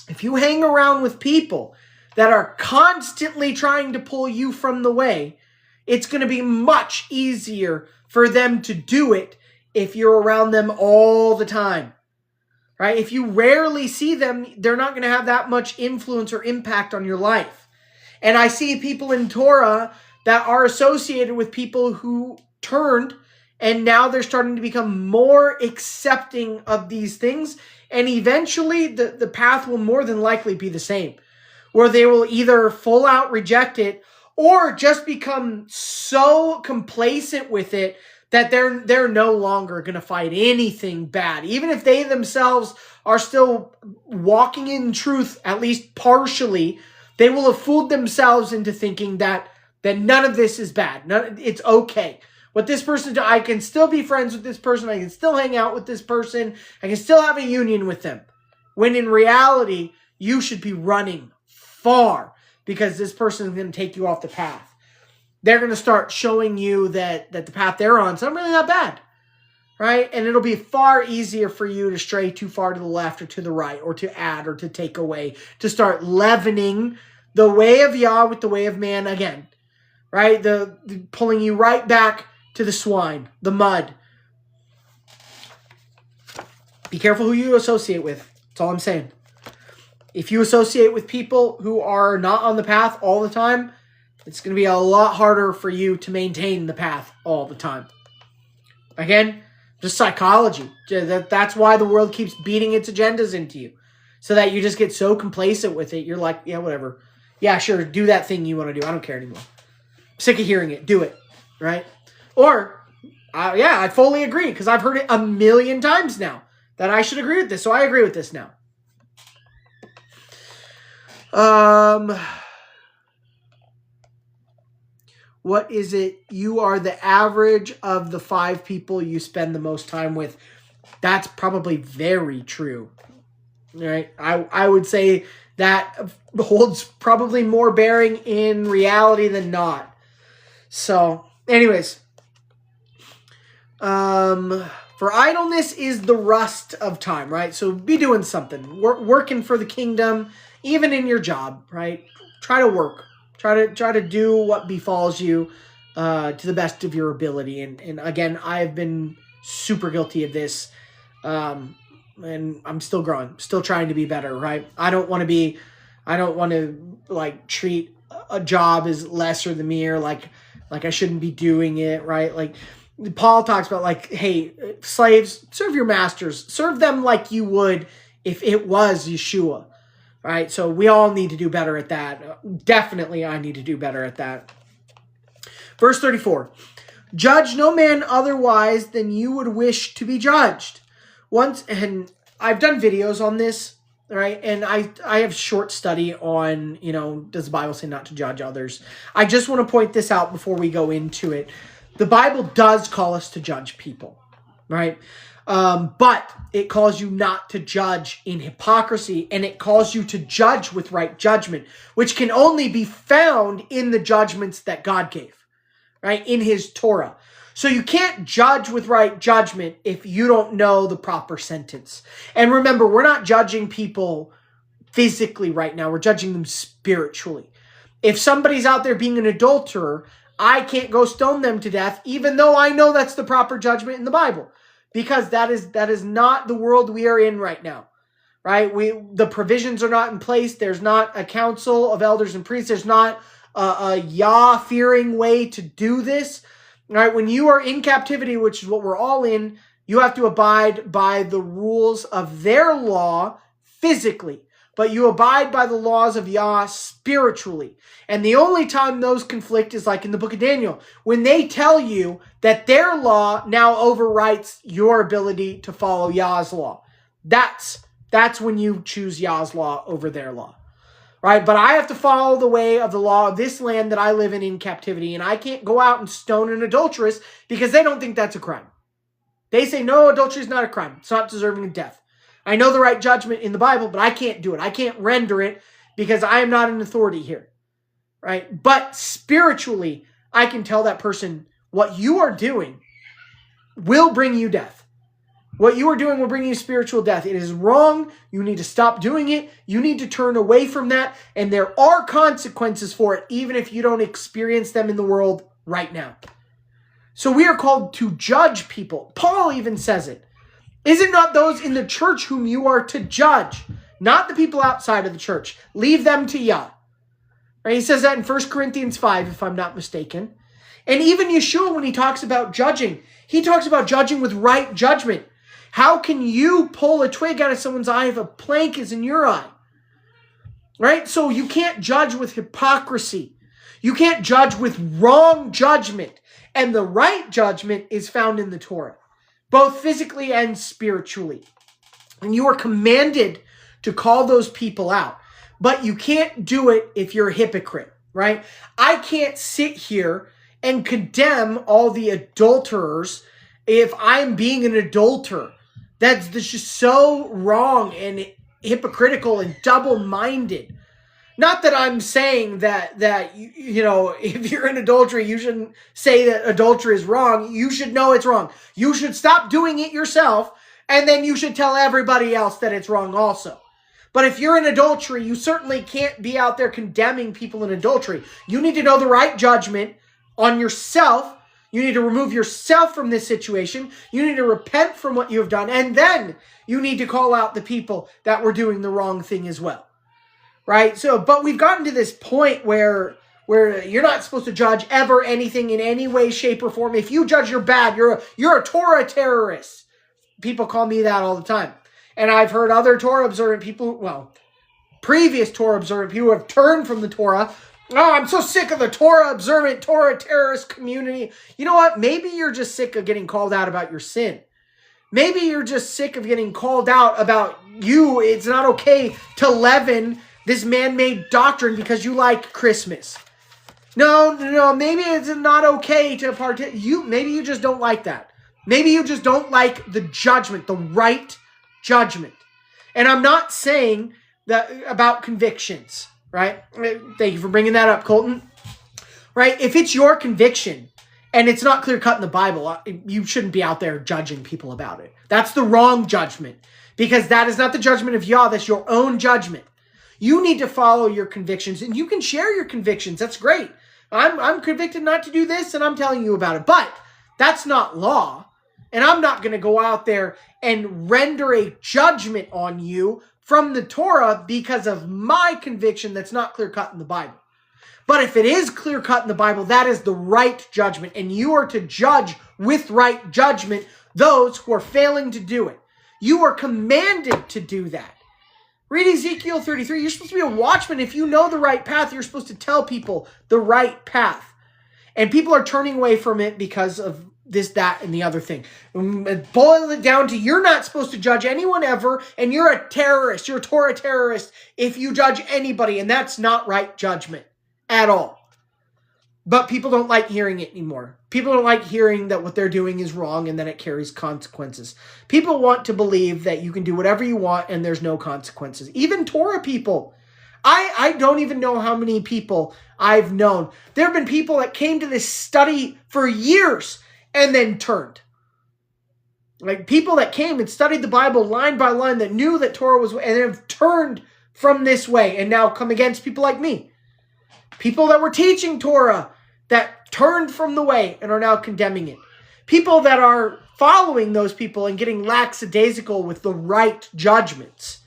If you hang around with people that are constantly trying to pull you from the way, it's going to be much easier for them to do it if you're around them all the time. Right? If you rarely see them, they're not going to have that much influence or impact on your life. And I see people in Torah that are associated with people who turned, and now they're starting to become more accepting of these things. And eventually the path will more than likely be the same, where they will either full out reject it or just become so complacent with it that they're no longer going to fight anything bad. Even if they themselves are still walking in truth, at least partially, they will have fooled themselves into thinking that none of this is bad. It's okay. What this person does, I can still be friends with this person. I can still hang out with this person. I can still have a union with them. When in reality, you should be running far because this person is going to take you off the path. They're going to start showing you that the path they're on is not really that bad, right? And it'll be far easier for you to stray too far to the left or to the right or to add or to take away, to start leavening the way of Yah with the way of man again, right? The pulling you right back to the swine, the mud. Be careful who you associate with. That's all I'm saying. If you associate with people who are not on the path all the time, it's going to be a lot harder for you to maintain the path all the time. Again, just psychology. That's why the world keeps beating its agendas into you. So that you just get so complacent with it. You're like, yeah, whatever. Yeah, sure, do that thing you want to do. I don't care anymore. I'm sick of hearing it. Do it. Right? Or, yeah, I fully agree. Because I've heard it a million times now. That I should agree with this. So I agree with this now. What is it? You are the average of the 5 people you spend the most time with. That's probably very true. Right? I would say that holds probably more bearing in reality than not. So, anyways. For idleness is the rust of time, right? So be doing something. Working for the kingdom, even in your job, right? Try to work. Try to do what befalls you to the best of your ability. And again, I've been super guilty of this. And I'm still growing, still trying to be better, right? I don't want to like treat a job as lesser than me or like I shouldn't be doing it, right? Like Paul talks about like, hey, slaves, serve your masters. Serve them like you would if it was Yeshua. Right, so we all need to do better at that. Definitely I need to do better at that. Verse 34. Judge no man otherwise than you would wish to be judged. And I've done videos on this, right? And I have short study on, does the Bible say not to judge others? I just want to point this out before we go into it. The Bible does call us to judge people, right? But it calls you not to judge in hypocrisy, and it calls you to judge with right judgment, which can only be found in the judgments that God gave, right? In his Torah. So you can't judge with right judgment if you don't know the proper sentence. And remember, we're not judging people physically right now. We're judging them spiritually. If somebody's out there being an adulterer, I can't go stone them to death, even though I know that's the proper judgment in the Bible. Because that is not the world we are in right now, right? The provisions are not in place. There's not a council of elders and priests. There's not a Yah-fearing way to do this, right? When you are in captivity, which is what we're all in, you have to abide by the rules of their law physically, but you abide by the laws of Yah spiritually. And the only time those conflict is like in the book of Daniel, when they tell you that their law now overwrites your ability to follow Yah's law. That's when you choose Yah's law over their law, right? But I have to follow the way of the law of this land that I live in captivity, and I can't go out and stone an adulteress because they don't think that's a crime. They say, no, adultery is not a crime. It's not deserving of death. I know the right judgment in the Bible, but I can't do it. I can't render it because I am not an authority here, right? But spiritually, I can tell that person, what you are doing will bring you death. What you are doing will bring you spiritual death. It is wrong. You need to stop doing it. You need to turn away from that. And there are consequences for it, even if you don't experience them in the world right now. So we are called to judge people. Paul even says it. Is it not those in the church whom you are to judge? Not the people outside of the church. Leave them to Yah. Right? He says that in 1 Corinthians 5, if I'm not mistaken. And even Yeshua, when he talks about judging, he talks about judging with right judgment. How can you pull a twig out of someone's eye if a plank is in your eye? Right? So you can't judge with hypocrisy. You can't judge with wrong judgment. And the right judgment is found in the Torah, both physically and spiritually. And you are commanded to call those people out. But you can't do it if you're a hypocrite, right? I can't sit here and condemn all the adulterers if I'm being an adulterer. That's just so wrong and hypocritical and double-minded. Not that I'm saying that you know, if you're in adultery, you shouldn't say that adultery is wrong. You should know it's wrong. You should stop doing it yourself, and then you should tell everybody else that it's wrong also. But if you're in adultery, you certainly can't be out there condemning people in adultery. You need to know the right judgment on yourself. You need to remove yourself from this situation. You need to repent from what you have done. And then you need to call out the people that were doing the wrong thing as well. Right? So, but we've gotten to this point where you're not supposed to judge ever anything in any way, shape, or form. If you judge, you're bad. You're a Torah terrorist. People call me that all the time. And I've heard other Torah observant people, well, previous Torah observant people who have turned from the Torah. Oh, I'm so sick of the Torah observant, Torah terrorist community. You know what? Maybe you're just sick of getting called out about your sin. Maybe you're just sick of getting called out about you. It's not okay to leaven this man-made doctrine because you like Christmas. No, maybe it's not okay to partake. Maybe you just don't like that. Maybe you just don't like the judgment, the right judgment. And I'm not saying that about convictions, right? Thank you for bringing that up, Colton. Right? If it's your conviction and it's not clear-cut in the Bible, you shouldn't be out there judging people about it. That's the wrong judgment, because that is not the judgment of Yah. That's your own judgment. You need to follow your convictions, and you can share your convictions. That's great. I'm convicted not to do this, and I'm telling you about it. But that's not law, and I'm not going to go out there and render a judgment on you from the Torah because of my conviction that's not clear-cut in the Bible. But if it is clear-cut in the Bible, that is the right judgment, and you are to judge with right judgment those who are failing to do it. You are commanded to do that. Read Ezekiel 33. You're supposed to be a watchman. If you know the right path, you're supposed to tell people the right path. And people are turning away from it because of this, that, and the other thing. Boil it down to you're not supposed to judge anyone ever, and you're a terrorist. You're a Torah terrorist if you judge anybody, and that's not right judgment at all. But people don't like hearing it anymore. People don't like hearing that what they're doing is wrong and that it carries consequences. People want to believe that you can do whatever you want and there's no consequences. Even Torah people. I don't even know how many people I've known. There have been people that came to this study for years and then turned. Like people that came and studied the Bible line by line that knew that Torah was, and have turned from this way and now come against people like me. People that were teaching Torah that turned from the way and are now condemning it. People that are following those people and getting lackadaisical with the right judgments.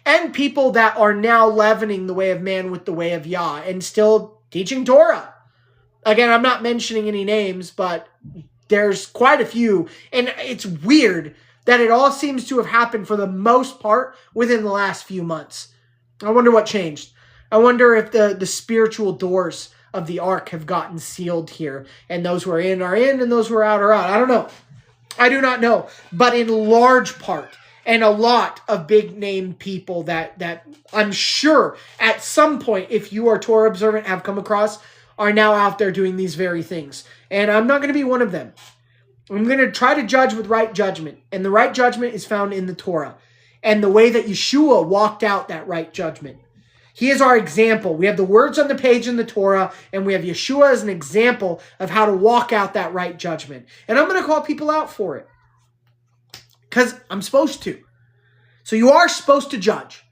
And people that are now leavening the way of man with the way of Yah and still teaching Torah. Again, I'm not mentioning any names, but there's quite a few. And it's weird that it all seems to have happened for the most part within the last few months. I wonder what changed. I wonder if the spiritual doors of the ark have gotten sealed here, and those who are in, and those who are out are out. I don't know. I do not know. But in large part, and a lot of big name people that I'm sure at some point, if you are Torah observant, have come across, are now out there doing these very things. And I'm not going to be one of them. I'm going to try to judge with right judgment. And the right judgment is found in the Torah. And the way that Yeshua walked out that right judgment. He is our example. We have the words on the page in the Torah, and we have Yeshua as an example of how to walk out that right judgment. And I'm going to call people out for it. Because I'm supposed to. So you are supposed to judge.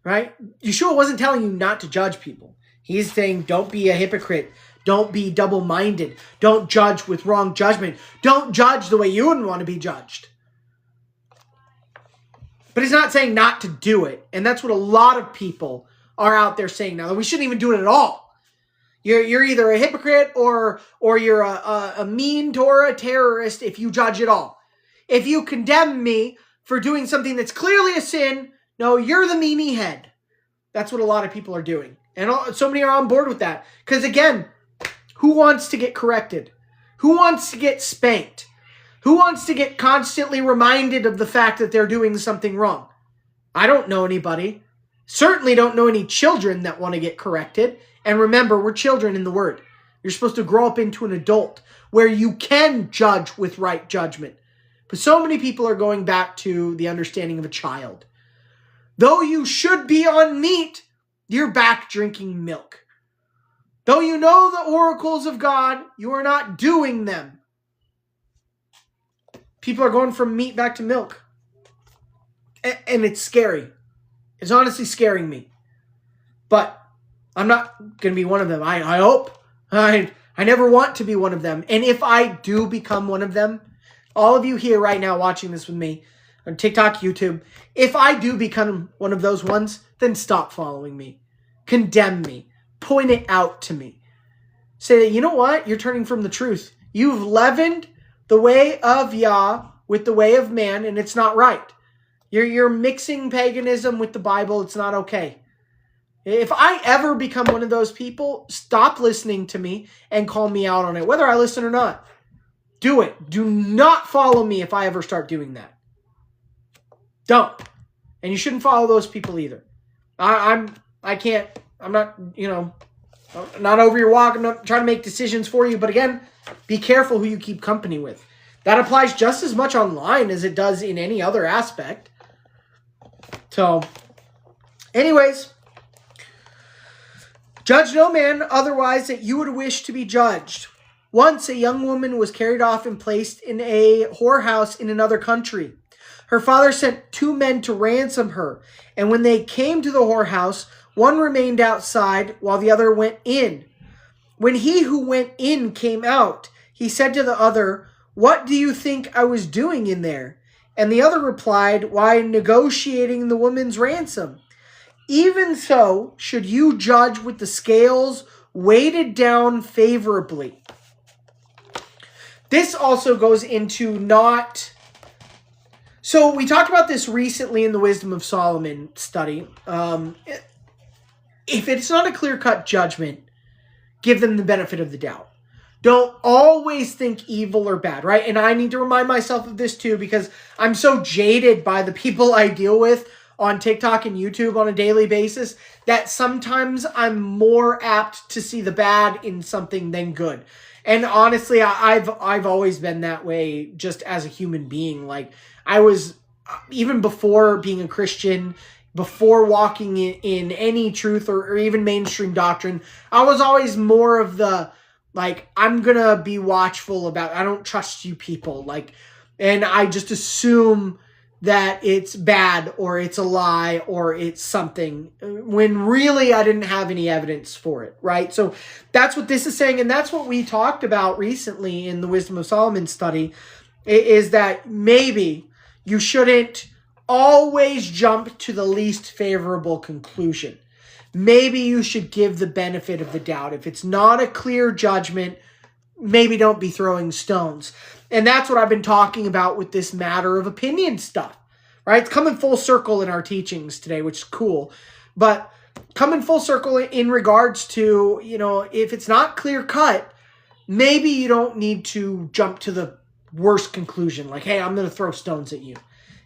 Right? Yeshua wasn't telling you not to judge people. He's saying don't be a hypocrite. Don't be double-minded. Don't judge with wrong judgment. Don't judge the way you wouldn't want to be judged. But he's not saying not to do it. And that's what a lot of people are out there saying now. We shouldn't even do it at all. You're either a hypocrite or you're a mean Torah terrorist if you judge at all. If you condemn me for doing something that's clearly a sin, no, you're the meanie head. That's what a lot of people are doing. And so many are on board with that. Because again, who wants to get corrected? Who wants to get spanked? Who wants to get constantly reminded of the fact that they're doing something wrong? I don't know anybody. Certainly don't know any children that want to get corrected. And remember, we're children in the Word. You're supposed to grow up into an adult where you can judge with right judgment. But so many people are going back to the understanding of a child. Though you should be on meat, you're back drinking milk. Though you know the oracles of God, you are not doing them. People are going from meat back to milk. And it's scary. It's honestly scaring me. But I'm not going to be one of them. I hope. I never want to be one of them. And if I do become one of them, all of you here right now watching this with me on TikTok, YouTube, if I do become one of those ones, then stop following me. Condemn me. Point it out to me. Say that, you know what? You're turning from the truth. You've leavened the way of Yah with the way of man, and it's not right. You're mixing paganism with the Bible. It's not okay. If I ever become one of those people, stop listening to me and call me out on it, whether I listen or not. Do it. Do not follow me if I ever start doing that. Don't. And you shouldn't follow those people either. I'm not, not over your walk. I'm not trying to make decisions for you. But again, be careful who you keep company with. That applies just as much online as it does in any other aspect. So, anyways, judge no man otherwise that you would wish to be judged. Once a young woman was carried off and placed in a whorehouse in another country. Her father sent 2 men to ransom her, and when they came to the whorehouse, one remained outside while the other went in. When he who went in came out, he said to the other, "What do you think I was doing in there?" And the other replied, "Why, negotiating the woman's ransom." Even so, should you judge with the scales weighted down favorably. This also goes into not... So we talked about this recently in the Wisdom of Solomon study. If it's not a clear-cut judgment, give them the benefit of the doubt. Don't always think evil or bad, right? And I need to remind myself of this too, because I'm so jaded by the people I deal with on TikTok and YouTube on a daily basis that sometimes I'm more apt to see the bad in something than good. And honestly, I've always been that way just as a human being. Like, I was, even before being a Christian, before walking in any truth or even mainstream doctrine, I was always more of the, like, I'm going to be watchful about, I don't trust you people. Like, and I just assume that it's bad or it's a lie or it's something when really I didn't have any evidence for it, right? So that's what this is saying. And that's what we talked about recently in the Wisdom of Solomon study, is that maybe you shouldn't always jump to the least favorable conclusion. Maybe you should give the benefit of the doubt. If it's not a clear judgment, maybe don't be throwing stones. And that's what I've been talking about with this matter of opinion stuff, right? It's coming full circle in our teachings today, which is cool. But coming full circle in regards to, if it's not clear cut, maybe you don't need to jump to the worst conclusion. Like, hey, I'm going to throw stones at you.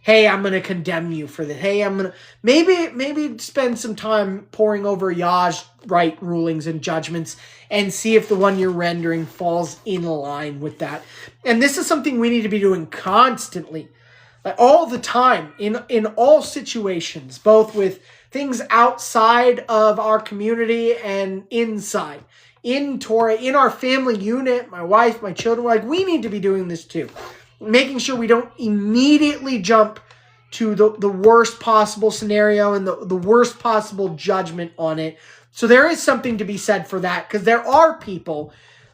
Hey, I'm going to condemn you for this. Hey, I'm going to... Maybe spend some time poring over Yah's right rulings and judgments and see if the one you're rendering falls in line with that. And this is something we need to be doing constantly, like all the time, in all situations, both with things outside of our community and inside. In Torah, in our family unit, my wife, my children, like, we need to be doing this too. Making sure we don't immediately jump to the worst possible scenario and the worst possible judgment on it. So there is something to be said for that, because there are people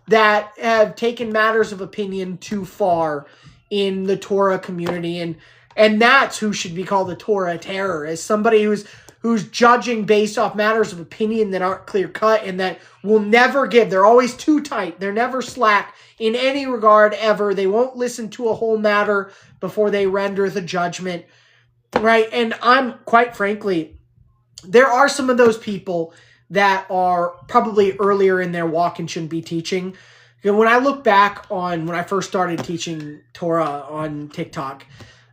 that have taken matters of opinion too far in the Torah community, and that's who should be called a Torah terrorist. Somebody who's judging based off matters of opinion that aren't clear cut and that will never give. They're always too tight. They're never slack in any regard ever. They won't listen to a whole matter before they render the judgment, right? And I'm, quite frankly, there are some of those people that are probably earlier in their walk and shouldn't be teaching. You know, when I look back on when I first started teaching Torah on TikTok,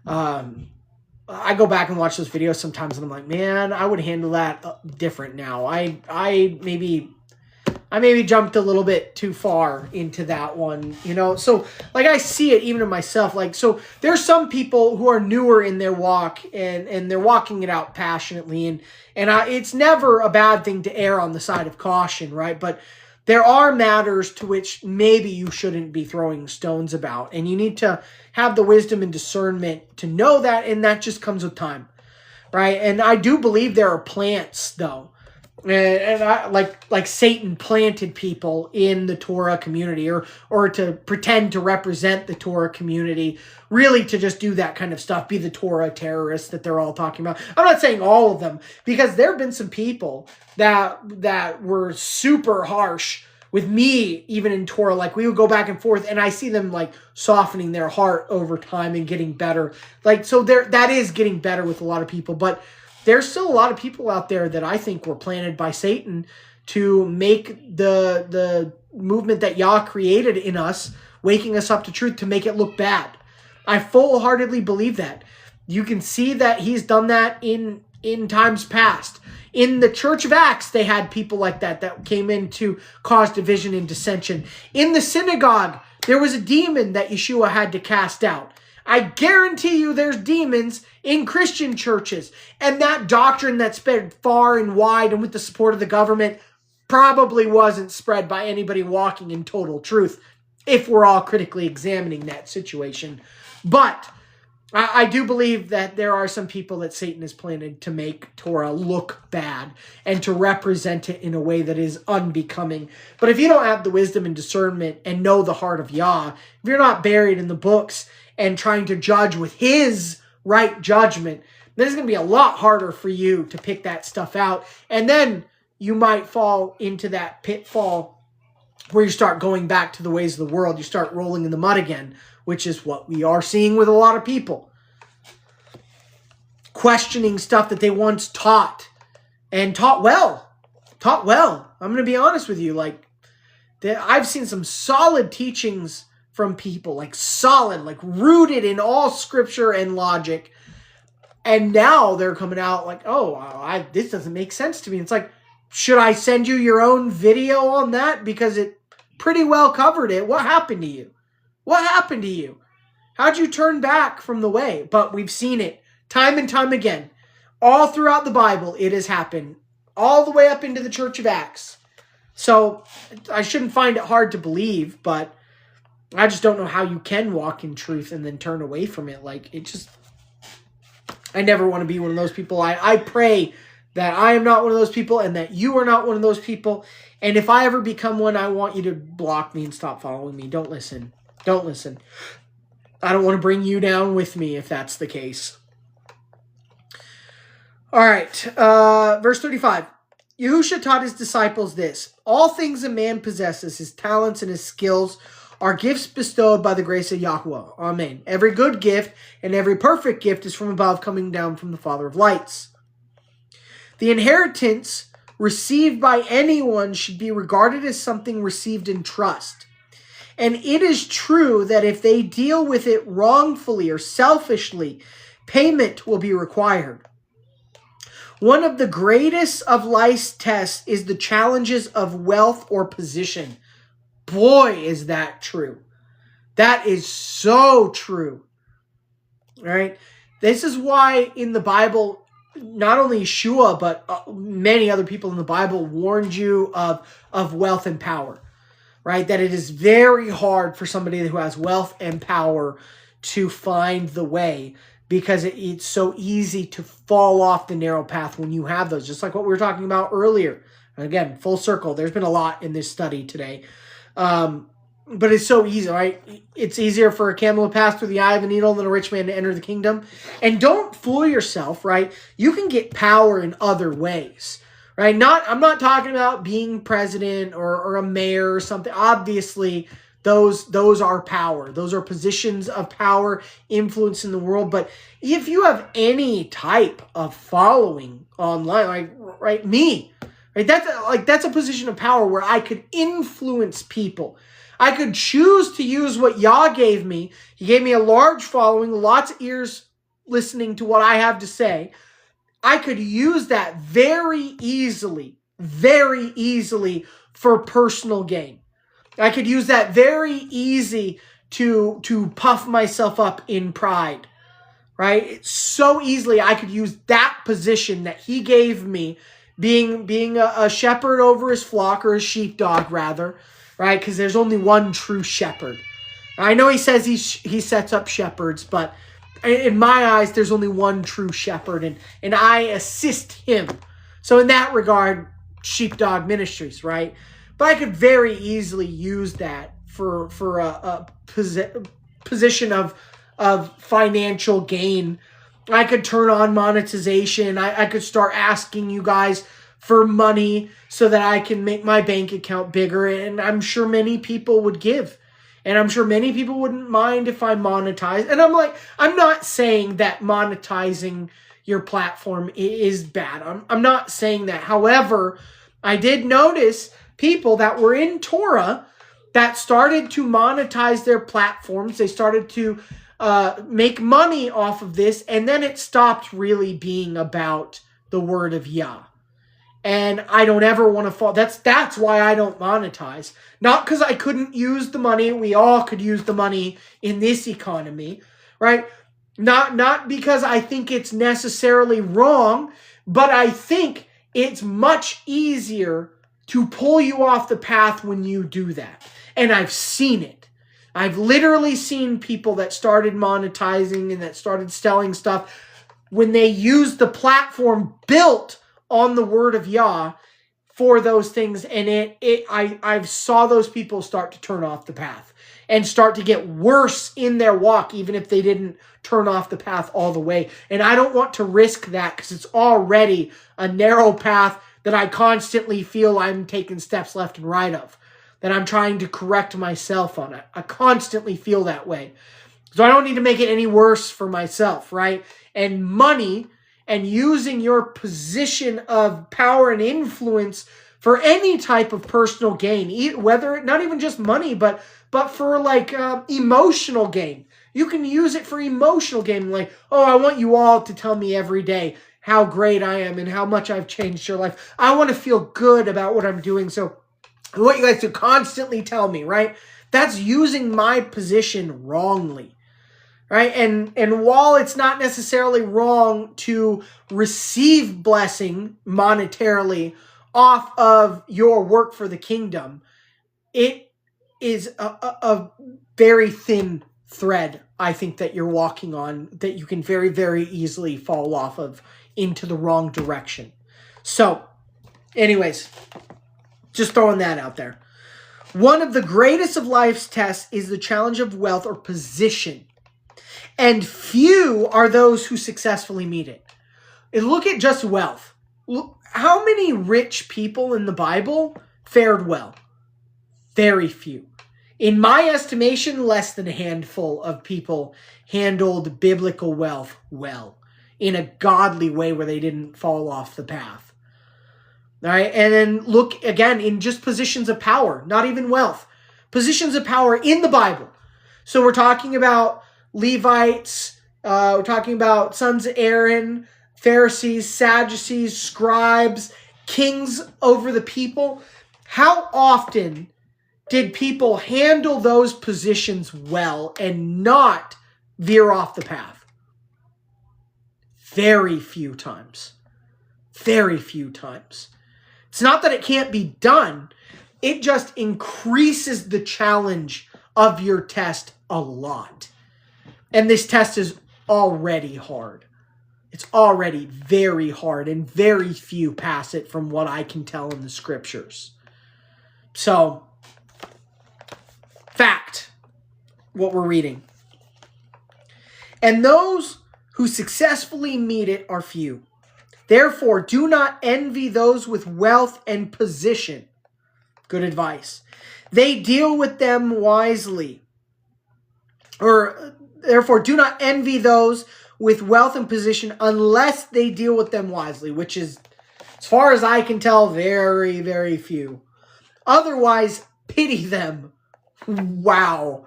I go back and watch those videos sometimes and I'm like, man, I would handle that different now. I maybe jumped a little bit too far into that one, you know? So like I see it even in myself. Like, so there's some people who are newer in their walk and they're walking it out passionately. And it's never a bad thing to err on the side of caution, right? But there are matters to which maybe you shouldn't be throwing stones about. And you need to have the wisdom and discernment to know that. And that just comes with time, right? And I do believe there are plants, though. And I, like Satan planted people in the Torah community or to pretend to represent the Torah community, really to just do that kind of stuff, be the Torah terrorists that they're all talking about. I'm not saying all of them, because there have been some people that were super harsh with me, even in Torah. Like, we would go back and forth, and I see them like softening their heart over time and getting better. Like, so that is getting better with a lot of people, but there's still a lot of people out there that I think were planted by Satan to make the movement that Yah created in us, waking us up to truth, to make it look bad. I full-heartedly believe that. You can see that he's done that in times past. In the Church of Acts, they had people like that came in to cause division and dissension. In the synagogue, there was a demon that Yeshua had to cast out. I guarantee you there's demons in Christian churches. And that doctrine that spread far and wide and with the support of the government probably wasn't spread by anybody walking in total truth, if we're all critically examining that situation. But I do believe that there are some people that Satan has planted to make Torah look bad and to represent it in a way that is unbecoming. But if you don't have the wisdom and discernment and know the heart of Yah, if you're not buried in the books and trying to judge with his right judgment, then it's going to be a lot harder for you to pick that stuff out. And then you might fall into that pitfall where you start going back to the ways of the world. You start rolling in the mud again, which is what we are seeing with a lot of people. Questioning stuff that they once taught, and taught well. Taught well. I'm going to be honest with you. Like, I've seen some solid teachings from people, like solid, like rooted in all scripture and logic. And now they're coming out like, oh, this doesn't make sense to me. It's like, should I send you your own video on that? Because it pretty well covered it. What happened to you? What happened to you? How'd you turn back from the way? But we've seen it time and time again. All throughout the Bible, it has happened. All the way up into the Church of Acts. So I shouldn't find it hard to believe, but I just don't know how you can walk in truth and then turn away from it. Like, it just, I never want to be one of those people. I pray that I am not one of those people and that you are not one of those people. And if I ever become one, I want you to block me and stop following me. Don't listen. Don't listen. I don't want to bring you down with me if that's the case. All right. Verse 35. Yahusha taught his disciples this: all things a man possesses, his talents and his skills, are gifts bestowed by the grace of Yahuwah. Amen. Every good gift and every perfect gift is from above, coming down from the Father of lights. The inheritance received by anyone should be regarded as something received in trust. And it is true that if they deal with it wrongfully or selfishly, payment will be required. One of the greatest of life's tests is the challenges of wealth or position. Boy, is that true. That is so true. All right. This is why in the Bible, not only Yeshua, but many other people in the Bible warned you of wealth and power, right? That it is very hard for somebody who has wealth and power to find the way, because it's so easy to fall off the narrow path when you have those, just like what we were talking about earlier. And again, full circle, there's been a lot in this study today. But it's so easy, right? It's easier for a camel to pass through the eye of a needle than a rich man to enter the kingdom. And don't fool yourself, right? You can get power in other ways, right? I'm not talking about being president or a mayor or something. Obviously, those are power. Those are positions of power, influence in the world. But if you have any type of following online, like right, me, right, that's a position of power where I could influence people. I could choose to use what Yah gave me. He gave me a large following, lots of ears listening to what I have to say. I could use that very easily for personal gain. I could use that very easy to puff myself up in pride, right? So easily I could use that position that he gave me, being a shepherd over his flock, or a sheepdog rather, right? Because there's only one true shepherd. I know he says he sets up shepherds, but in my eyes, there's only one true shepherd, and I assist him. So in that regard, Sheepdog Ministries, right? But I could very easily use that for a position of financial gain. I could turn on monetization. I could start asking you guys for money so that I can make my bank account bigger. And I'm sure many people would give. And I'm sure many people wouldn't mind if I monetize. And I'm not saying that monetizing your platform is bad. I'm not saying that. However, I did notice people that were in Torah that started to monetize their platforms. They started to make money off of this. And then it stopped really being about the word of Yah. And I don't ever want to fall. That's why I don't monetize. Not because I couldn't use the money. We all could use the money in this economy, right? Not because I think it's necessarily wrong, but I think it's much easier to pull you off the path when you do that. And I've seen it. I've literally seen people that started monetizing and that started selling stuff when they used the platform built on the word of Yah for those things, and I saw those people start to turn off the path and start to get worse in their walk, even if they didn't turn off the path all the way. And I don't want to risk that because it's already a narrow path that I constantly feel I'm taking steps left and right of, that I'm trying to correct myself on it. I constantly feel that way. So I don't need to make it any worse for myself, right? And money and using your position of power and influence for any type of personal gain, whether not even just money, but for like emotional gain. You can use it for emotional gain. Like, oh, I want you all to tell me every day how great I am and how much I've changed your life. I want to feel good about what I'm doing. So I want you guys to constantly tell me, right? That's using my position wrongly. Right? And while it's not necessarily wrong to receive blessing monetarily off of your work for the kingdom, it is a very thin thread, I think, that you're walking on, that you can very, very easily fall off of into the wrong direction. So, anyways, just throwing that out there. One of the greatest of life's tests is the challenge of wealth or position. And few are those who successfully meet it. And look at just wealth. Look, how many rich people in the Bible fared well? Very few. In my estimation, less than a handful of people handled biblical wealth well, in a godly way where they didn't fall off the path. All right, and then look again in just positions of power, not even wealth. Positions of power in the Bible. So we're talking about Levites, we're talking about sons of Aaron, Pharisees, Sadducees, scribes, kings over the people. How often did people handle those positions well and not veer off the path? Very few times. Very few times. It's not that it can't be done. It just increases the challenge of your test a lot. And this test is already hard. It's already very hard, and very few pass it from what I can tell in the scriptures. So, what we're reading. And those who successfully meet it are few. Therefore, do not envy those with wealth and position. Good advice. They deal with them wisely. Therefore, do not envy those with wealth and position unless they deal with them wisely, which is, as far as I can tell, very, very few. Otherwise, pity them. Wow.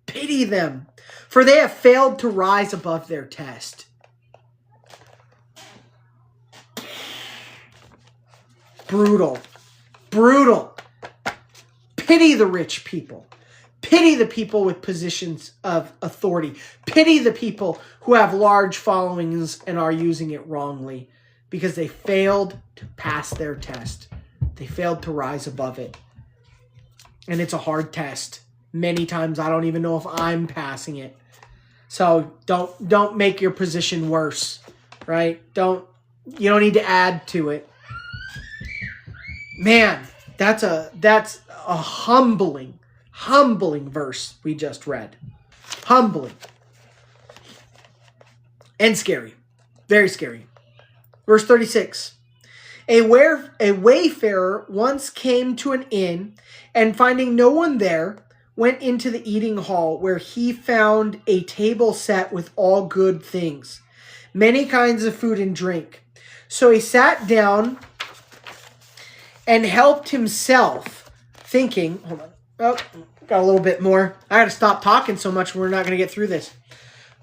Pity them. For they have failed to rise above their test. Brutal. Brutal. Pity the rich people. Pity the people with positions of authority. Pity the people who have large followings and are using it wrongly because they failed to pass their test. They failed to rise above it. And it's a hard test. Many times I don't even know if I'm passing it. So don't make your position worse, right? You don't need to add to it. Man, that's a humbling verse we just read. Humbling. And scary. Very scary. Verse 36. A wayfarer once came to an inn, and finding no one there, went into the eating hall, where he found a table set with all good things, many kinds of food and drink. So he sat down and helped himself, thinking, hold on, oh, got a little bit more. I got to stop talking so much, we're not going to get through this.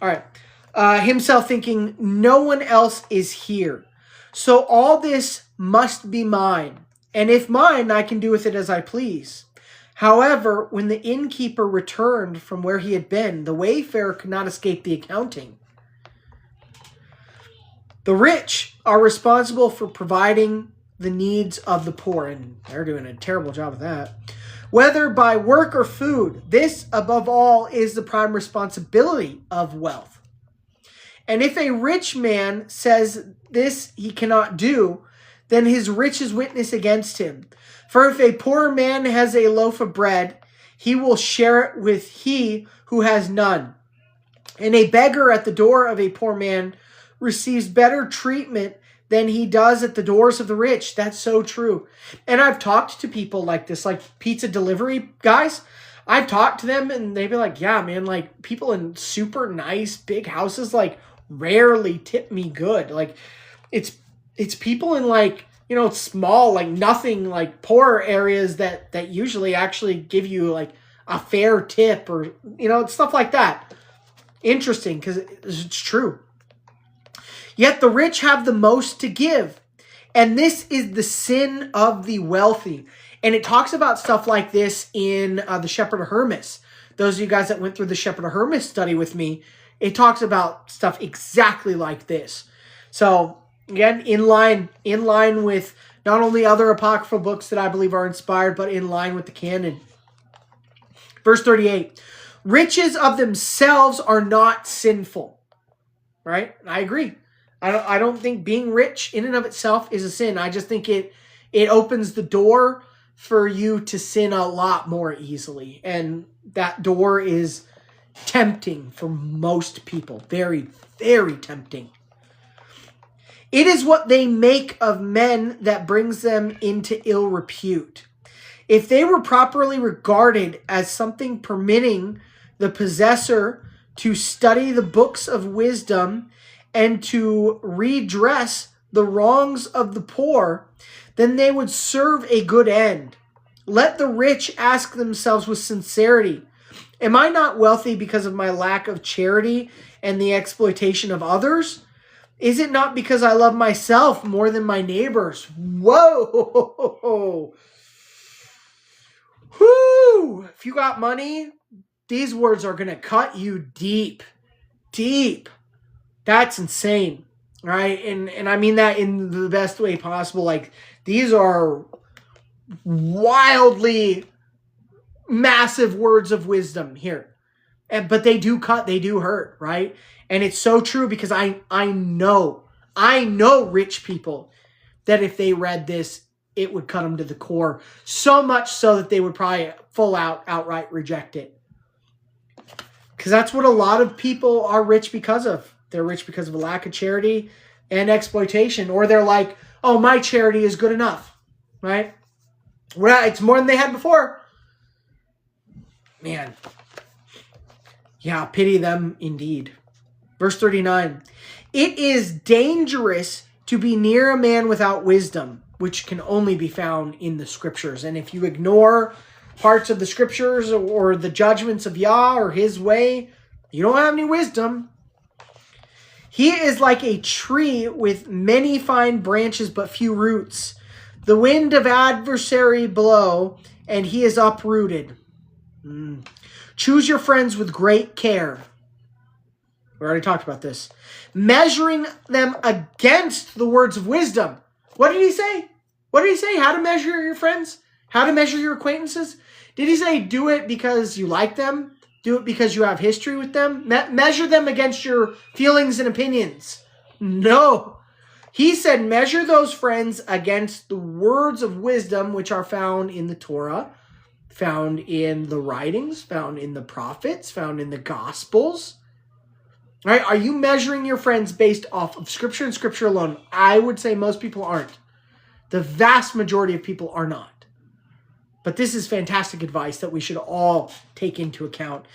All right. Himself thinking, no one else is here. So all this must be mine. And if mine, I can do with it as I please. However, when the innkeeper returned from where he had been, the wayfarer could not escape the accounting. The rich are responsible for providing the needs of the poor, and they're doing a terrible job of that. Whether by work or food, this, above all, is the prime responsibility of wealth. And if a rich man says this he cannot do, then his riches witness against him. For if a poor man has a loaf of bread, he will share it with he who has none. And a beggar at the door of a poor man receives better treatment than he does at the doors of the rich. That's so true. And I've talked to people like this, like pizza delivery guys. I've talked to them and they'd be like, yeah, man, like people in super nice big houses, like rarely tip me good. Like it's people in like, you know, small, like nothing, like poorer areas that usually actually give you like a fair tip or, you know, stuff like that. Interesting because it's true. Yet the rich have the most to give. And this is the sin of the wealthy. And it talks about stuff like this in the Shepherd of Hermas. Those of you guys that went through the Shepherd of Hermas study with me, it talks about stuff exactly like this. So again, in line with not only other apocryphal books that I believe are inspired, but in line with the canon. Verse 38, riches of themselves are not sinful. Right? I agree. I don't think being rich in and of itself is a sin. I just think it opens the door for you to sin a lot more easily. And that door is tempting for most people. Very, very tempting. It is what they make of men that brings them into ill repute. If they were properly regarded as something permitting the possessor to study the books of wisdom and to redress the wrongs of the poor, then they would serve a good end. Let the rich ask themselves with sincerity, am I not wealthy because of my lack of charity and the exploitation of others? Is it not because I love myself more than my neighbors? Whoa! Whoo! If you got money, these words are going to cut you deep. Deep. That's insane, right? And I mean that in the best way possible. Like, these are wildly massive words of wisdom here. But they do cut, they do hurt, right? And it's so true because I know rich people that if they read this, it would cut them to the core. So much so that they would probably outright reject it. Because that's what a lot of people are rich because of. They're rich because of a lack of charity and exploitation. Or they're like, oh, my charity is good enough. Right? Well, it's more than they had before. Man. Yeah, pity them indeed. Verse 39. It is dangerous to be near a man without wisdom, which can only be found in the scriptures. And if you ignore parts of the scriptures or the judgments of Yah or his way, you don't have any wisdom. He is like a tree with many fine branches but few roots. The wind of adversary blow, and he is uprooted. Choose your friends with great care. We already talked about this. Measuring them against the words of wisdom. What did he say? What did he say? How to measure your friends? How to measure your acquaintances? Did he say do it because you like them? Do it because you have history with them? Measure them against your feelings and opinions. No. He said measure those friends against the words of wisdom which are found in the Torah, found in the writings, found in the prophets, found in the Gospels. All right, are you measuring your friends based off of Scripture and Scripture alone? I would say most people aren't. The vast majority of people are not. But this is fantastic advice that we should all take into account.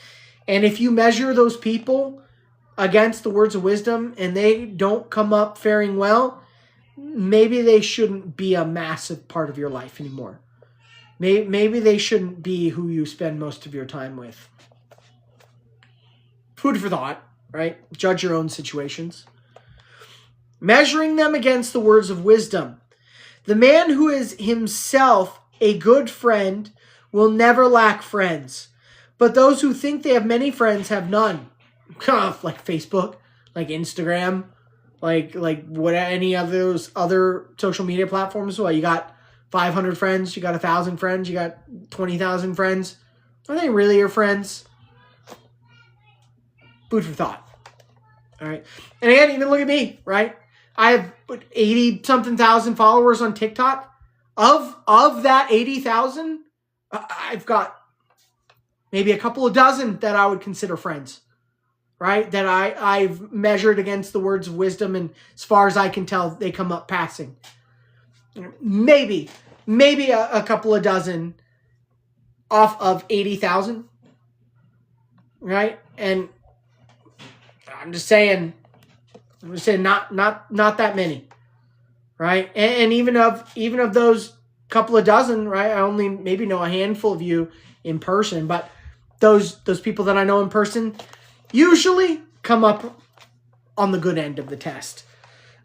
And if you measure those people against the words of wisdom and they don't come up faring well, maybe they shouldn't be a massive part of your life anymore. Maybe they shouldn't be who you spend most of your time with. Food for thought, right? Judge your own situations. Measuring them against the words of wisdom. The man who is himself a good friend will never lack friends. But those who think they have many friends have none. Like Facebook, like Instagram, like what any of those other social media platforms. Well, you got 500 friends, you got 1,000 friends, you got 20,000 friends. Are they really your friends? Food for thought. All right. And again, even look at me, right? I have 80-something thousand followers on TikTok. Of that 80,000, I've got maybe a couple of dozen that I would consider friends, right? That I've measured against the words of wisdom, and as far as I can tell, they come up passing. Maybe a couple of dozen off of 80,000, right? And I'm just saying not that many. Right. And even of those couple of dozen, right, I only maybe know a handful of you in person, but those people that I know in person usually come up on the good end of the test.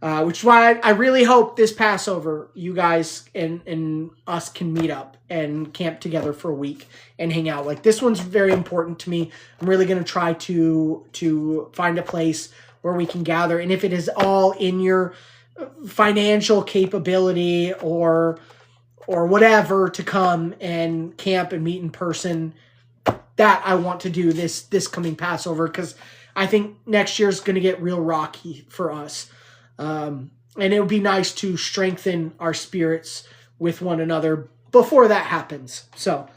Which is why I really hope this Passover you guys and us can meet up and camp together for a week and hang out. Like, this one's very important to me. I'm really going to try to find a place where we can gather. And if it is all in your financial capability or whatever to come and camp and meet in person, that I want to do this coming Passover, because I think next year is going to get real rocky for us. And it would be nice to strengthen our spirits with one another before that happens. So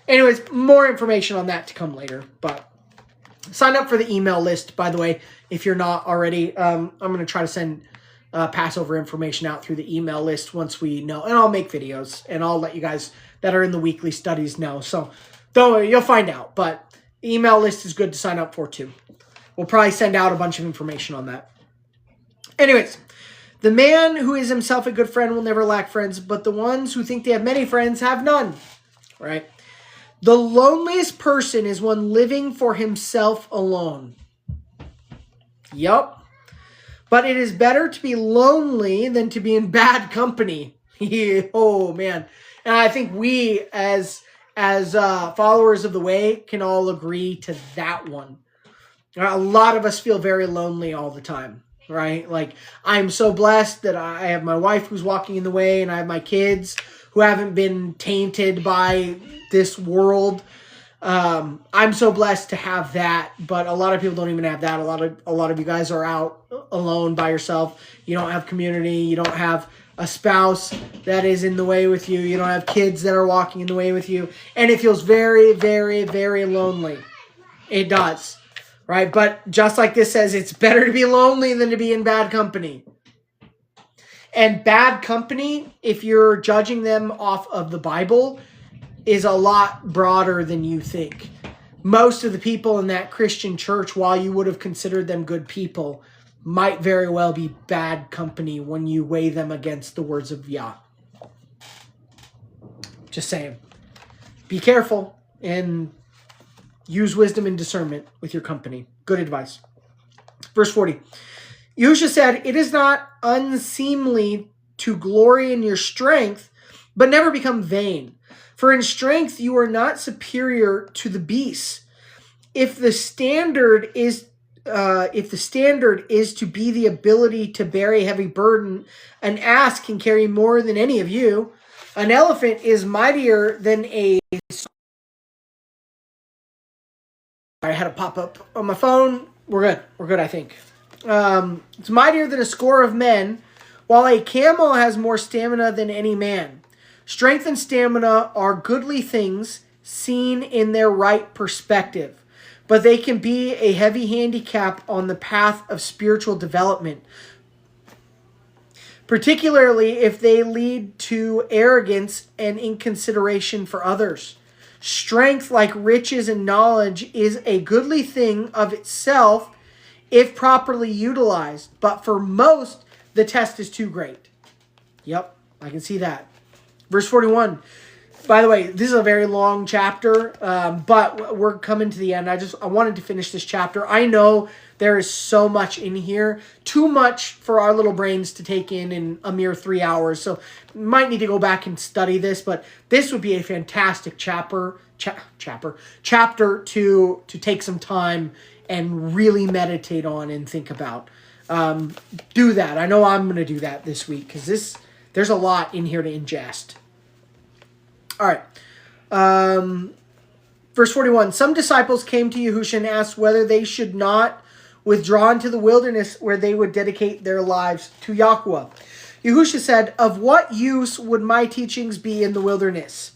anyways, more information on that to come later, but sign up for the email list, by the way, if you're not already. I'm going to try to send Passover information out through the email list once we know, and I'll make videos and I'll let you guys that are in the weekly studies know. So though you'll find out, but the email list is good to sign up for too. We'll probably send out a bunch of information on that. Anyways, the man who is himself a good friend will never lack friends, but the ones who think they have many friends have none. Right? The loneliest person is one living for himself alone. Yup. But it is better to be lonely than to be in bad company. Oh, man. And I think we, as followers of the way, can all agree to that one. A lot of us feel very lonely all the time, right? Like, I'm so blessed that I have my wife who's walking in the way, and I have my kids who haven't been tainted by this world. I'm so blessed to have that, but a lot of people don't even have that. A lot of you guys are out alone by yourself. You don't have community. You don't have a spouse that is in the way with you. You don't have kids that are walking in the way with you. And it feels very, very, very lonely. It does. right? But just like this says, it's better to be lonely than to be in bad company. And bad company, if you're judging them off of the Bible, is a lot broader than you think. Most of the people in that Christian church, while you would have considered them good people, might very well be bad company when you weigh them against the words of Yah. Just saying. Be careful and use wisdom and discernment with your company. Good advice. Verse 40. Yahushua said, "It is not unseemly to glory in your strength, but never become vain. For in strength you are not superior to the beasts. If the standard is to be the ability to bear a heavy burden, an ass can carry more than any of you. An elephant is mightier than a..." I had a pop-up on my phone. We're good, I think. It's mightier than a score of men, while a camel has more stamina than any man. Strength and stamina are goodly things seen in their right perspective, but they can be a heavy handicap on the path of spiritual development, particularly if they lead to arrogance and inconsideration for others. Strength, like riches and knowledge, is a goodly thing of itself if properly utilized, but for most, the test is too great. Yep, I can see that. Verse 41. By the way, this is a very long chapter, but we're coming to the end. I wanted to finish this chapter. I know there is so much in here, too much for our little brains to take in a mere 3 hours. So might need to go back and study this, but this would be a fantastic chapter to take some time and really meditate on and think about. Do that. I know I'm going to do that this week because there's a lot in here to ingest. All right. Verse 41. Some disciples came to Yahushua and asked whether they should not withdraw into the wilderness where they would dedicate their lives to Yahuwah. Yahushua said, "Of what use would my teachings be in the wilderness?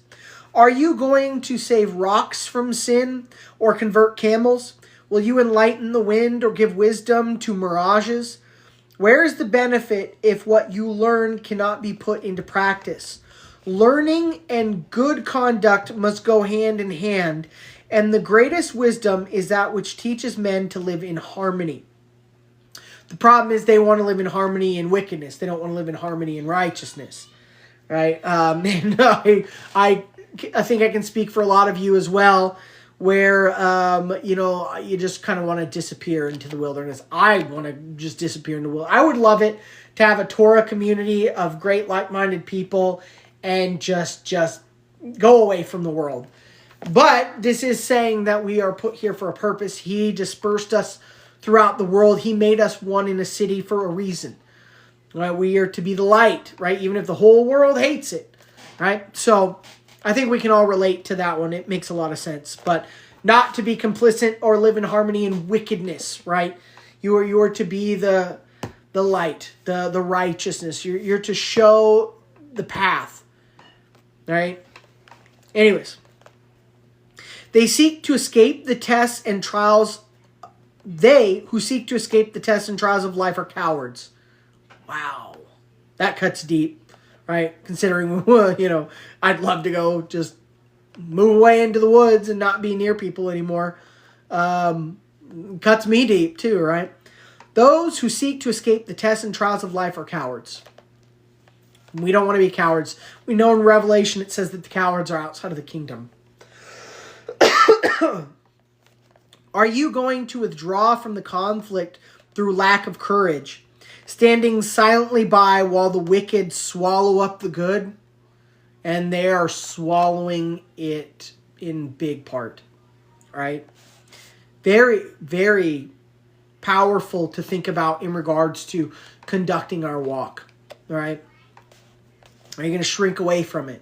Are you going to save rocks from sin or convert camels? Will you enlighten the wind or give wisdom to mirages? Where is the benefit if what you learn cannot be put into practice? Learning and good conduct must go hand in hand, and the greatest wisdom is that which teaches men to live in harmony." The problem is they want to live in harmony in wickedness. They don't want to live in harmony in righteousness, right? And I think I can speak for a lot of you as well, where, you just kind of want to disappear into the wilderness. I want to just disappear into the wilderness. I would love it to have a Torah community of great like-minded people and just go away from the world. But this is saying that we are put here for a purpose. He dispersed us throughout the world. He made us one in a city for a reason. Right? We are to be the light, right? Even if the whole world hates it, right? So I think we can all relate to that one. It makes a lot of sense. But not to be complicit or live in harmony in wickedness, right? You are to be the light, the righteousness. You're to show the path. Right? Anyways. They seek to escape the tests and trials. They who seek to escape the tests and trials of life are cowards. Wow. That cuts deep. Right? Considering, I'd love to go just move away into the woods and not be near people anymore. Cuts me deep too, right? Those who seek to escape the tests and trials of life are cowards. We don't want to be cowards. We know in Revelation it says that the cowards are outside of the kingdom. Are you going to withdraw from the conflict through lack of courage, standing silently by while the wicked swallow up the good? And they are swallowing it in big part, right? Very, very powerful to think about in regards to conducting our walk, all right? Are you going to shrink away from it?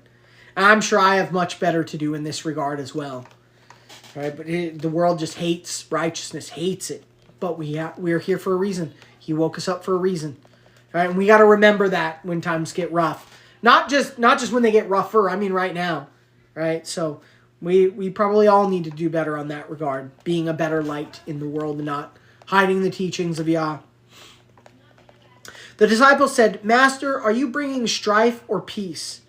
I'm sure I have much better to do in this regard as well. Right? But the world just hates righteousness, hates it. But we're here for a reason. He woke us up for a reason. Right? And we got to remember that when times get rough. Not just when they get rougher, I mean right now. Right? So We probably all need to do better on that regard, being a better light in the world and not hiding the teachings of Yah. The disciples said, Master, are you bringing strife or peace?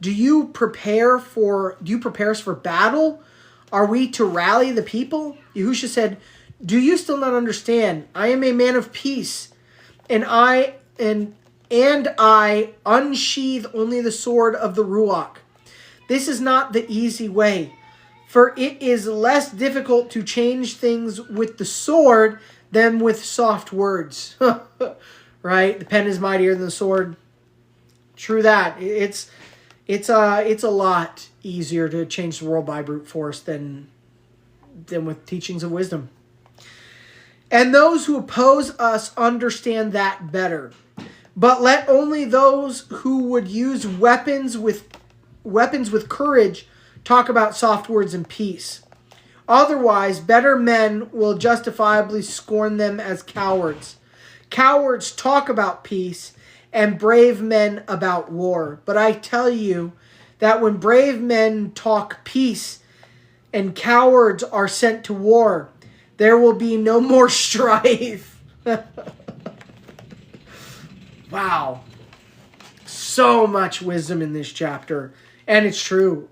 Do you prepare us for battle? Are we to rally the people? Yahusha said, do you still not understand? I am a man of peace, and I unsheathe only the sword of the Ruach. This is not the easy way, for it is less difficult to change things with the sword than with soft words. Right? The pen is mightier than the sword. True that. It's a lot easier to change the world by brute force than with teachings of wisdom. And those who oppose us understand that better. But let only those who would use weapons with courage talk about soft words and peace. Otherwise, better men will justifiably scorn them as cowards. Cowards talk about peace, and brave men about war. But I tell you that when brave men talk peace and cowards are sent to war, there will be no more strife. Wow. So much wisdom in this chapter. And it's true.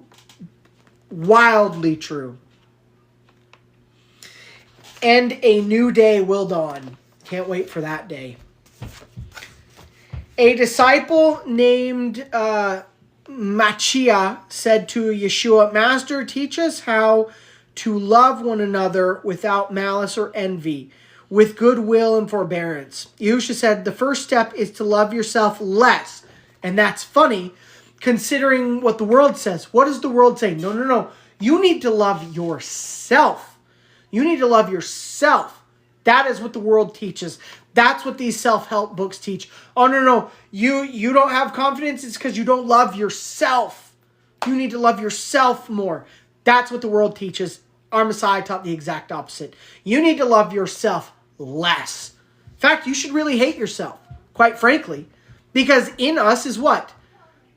Wildly true. And a new day will dawn. Can't wait for that day. A disciple named Machia said to Yeshua, Master, teach us how to love one another without malice or envy, with goodwill and forbearance. Yeshua said, the first step is to love yourself less. And that's funny, considering what the world says. What does the world say? No. You need to love yourself. You need to love yourself. That is what the world teaches. That's what these self-help books teach. Oh, no. You don't have confidence. It's because you don't love yourself. You need to love yourself more. That's what the world teaches. Our Messiah taught the exact opposite. You need to love yourself less. In fact, you should really hate yourself, quite frankly. Because in us is what?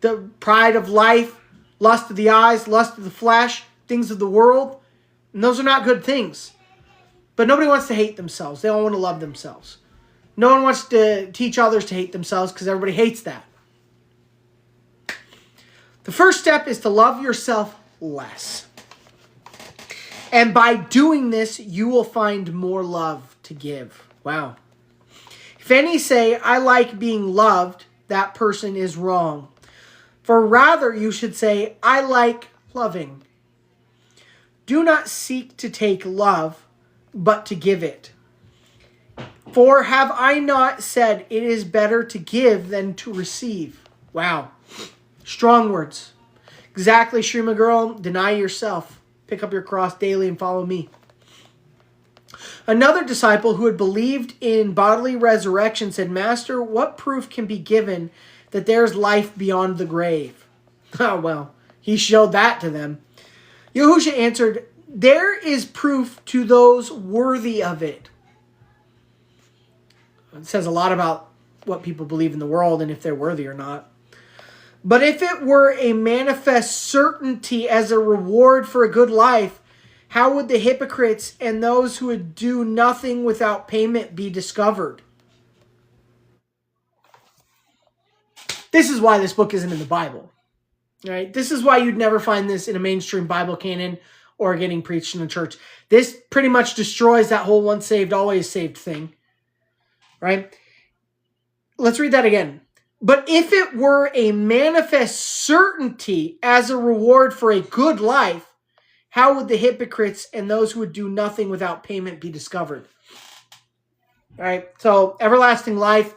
The pride of life, lust of the eyes, lust of the flesh, things of the world. And those are not good things. But nobody wants to hate themselves. They all want to love themselves. No one wants to teach others to hate themselves because everybody hates that. The first step is to love yourself less. And by doing this, you will find more love to give. Wow. If any say, I like being loved, that person is wrong. For rather, you should say, I like loving. Do not seek to take love, but to give it. For have I not said it is better to give than to receive? Wow. Strong words. Exactly, Shrima girl. Deny yourself. Pick up your cross daily and follow me. Another disciple who had believed in bodily resurrection said, Master, what proof can be given that there is life beyond the grave? Oh, well, he showed that to them. Yahusha answered, there is proof to those worthy of it. It says a lot about what people believe in the world and if they're worthy or not. But if it were a manifest certainty as a reward for a good life, how would the hypocrites and those who would do nothing without payment be discovered? This is why this book isn't in the Bible. Right? This is why you'd never find this in a mainstream Bible canon or getting preached in a church. This pretty much destroys that whole once saved, always saved thing. Right? Let's read that again. But if it were a manifest certainty as a reward for a good life, how would the hypocrites and those who would do nothing without payment be discovered? All right. So everlasting life,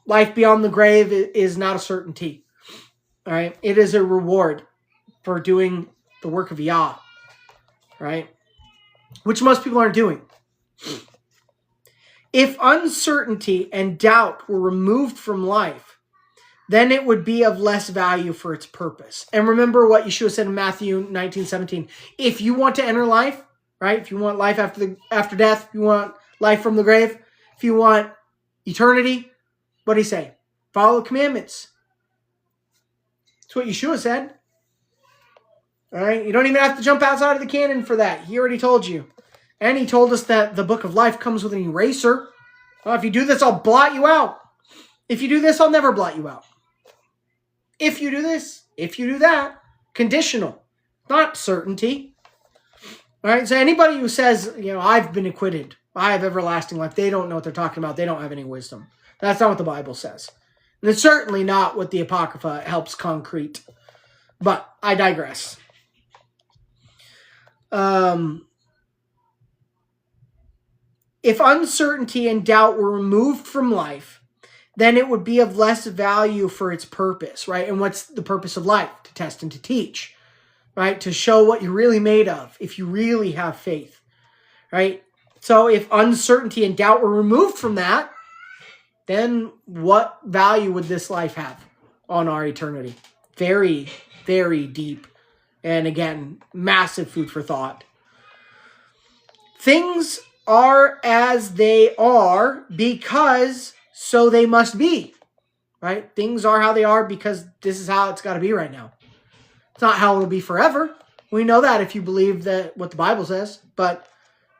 life beyond the grave is not a certainty. All right. It is a reward for doing the work of Yah. Right. Which most people aren't doing. If uncertainty and doubt were removed from life, then it would be of less value for its purpose. And remember what Yeshua said in Matthew 19:17. If you want to enter life, right? If you want life after death, if you want life from the grave, if you want eternity, what did he say? Follow the commandments. That's what Yeshua said. All right? You don't even have to jump outside of the canon for that. He already told you. And he told us that the book of life comes with an eraser. Well, if you do this, I'll blot you out. If you do this, I'll never blot you out. If you do this, if you do that, conditional, not certainty. All right? So anybody who says, I've been acquitted, I have everlasting life, they don't know what they're talking about. They don't have any wisdom. That's not what the Bible says. And it's certainly not what the Apocrypha helps concrete. But I digress. If uncertainty and doubt were removed from life, then it would be of less value for its purpose, right? And what's the purpose of life? To test and to teach, right? To show what you're really made of, if you really have faith, right? So if uncertainty and doubt were removed from that, then what value would this life have on our eternity? Very, very deep. And again, massive food for thought. Things are as they are because so they must be, right? Things are how they are because this is how it's got to be right now. It's not how it'll be forever. We know that if you believe that what the Bible says, but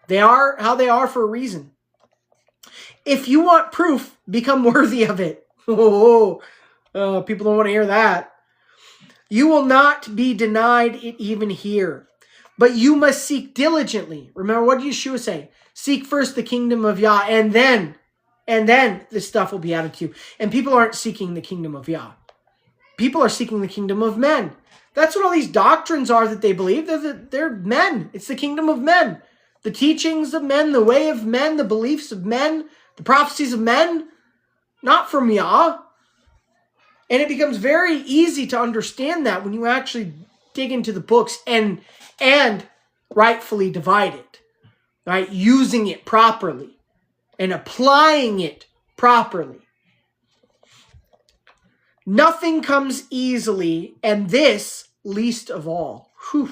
they are how they are for a reason. If you want proof, become worthy of it. People don't want to hear that. You will not be denied it even here, but you must seek diligently. Remember, what did Yeshua say? Seek first the kingdom of Yah, and then this stuff will be added to you. And people aren't seeking the kingdom of Yah. People are seeking the kingdom of men. That's what all these doctrines are that they believe. They're men. It's the kingdom of men. The teachings of men, the way of men, the beliefs of men, the prophecies of men, not from Yah. And it becomes very easy to understand that when you actually dig into the books and rightfully divide it, right? Using it properly and applying it properly. Nothing comes easily, and this least of all. Whew.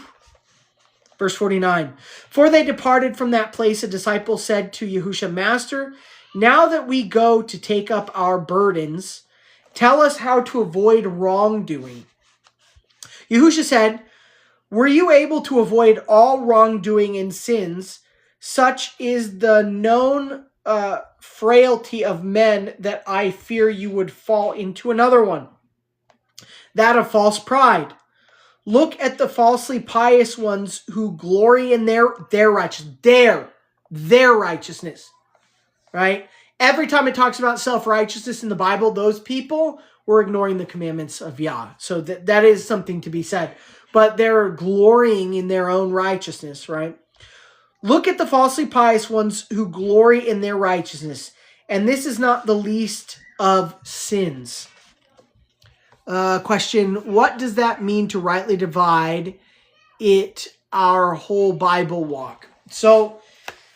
Verse 49. For they departed from that place, a disciple said to Yahusha, Master, now that we go to take up our burdens, tell us how to avoid wrongdoing. Yahusha said, were you able to avoid all wrongdoing and sins? Such is the known frailty of men that I fear you would fall into another one, that of false pride. Look at the falsely pious ones who glory in their righteousness, their righteousness, right? Every time it talks about self-righteousness in the Bible, those people were ignoring the commandments of Yah. So that is something to be said. But they're glorying in their own righteousness, right? Look at the falsely pious ones who glory in their righteousness. And this is not the least of sins. Question, what does that mean to rightly divide our whole Bible walk? So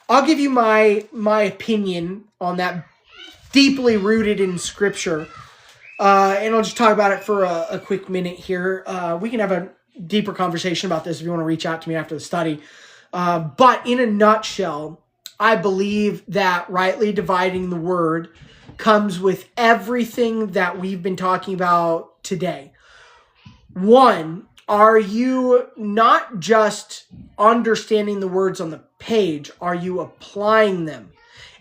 I'll give you my opinion on that, deeply rooted in Scripture. And I'll just talk about it for a quick minute here. We can have a deeper conversation about this if you want to reach out to me after the study. But in a nutshell, I believe that rightly dividing the word comes with everything that we've been talking about today. One, are you not just understanding the words on the page? Are you applying them?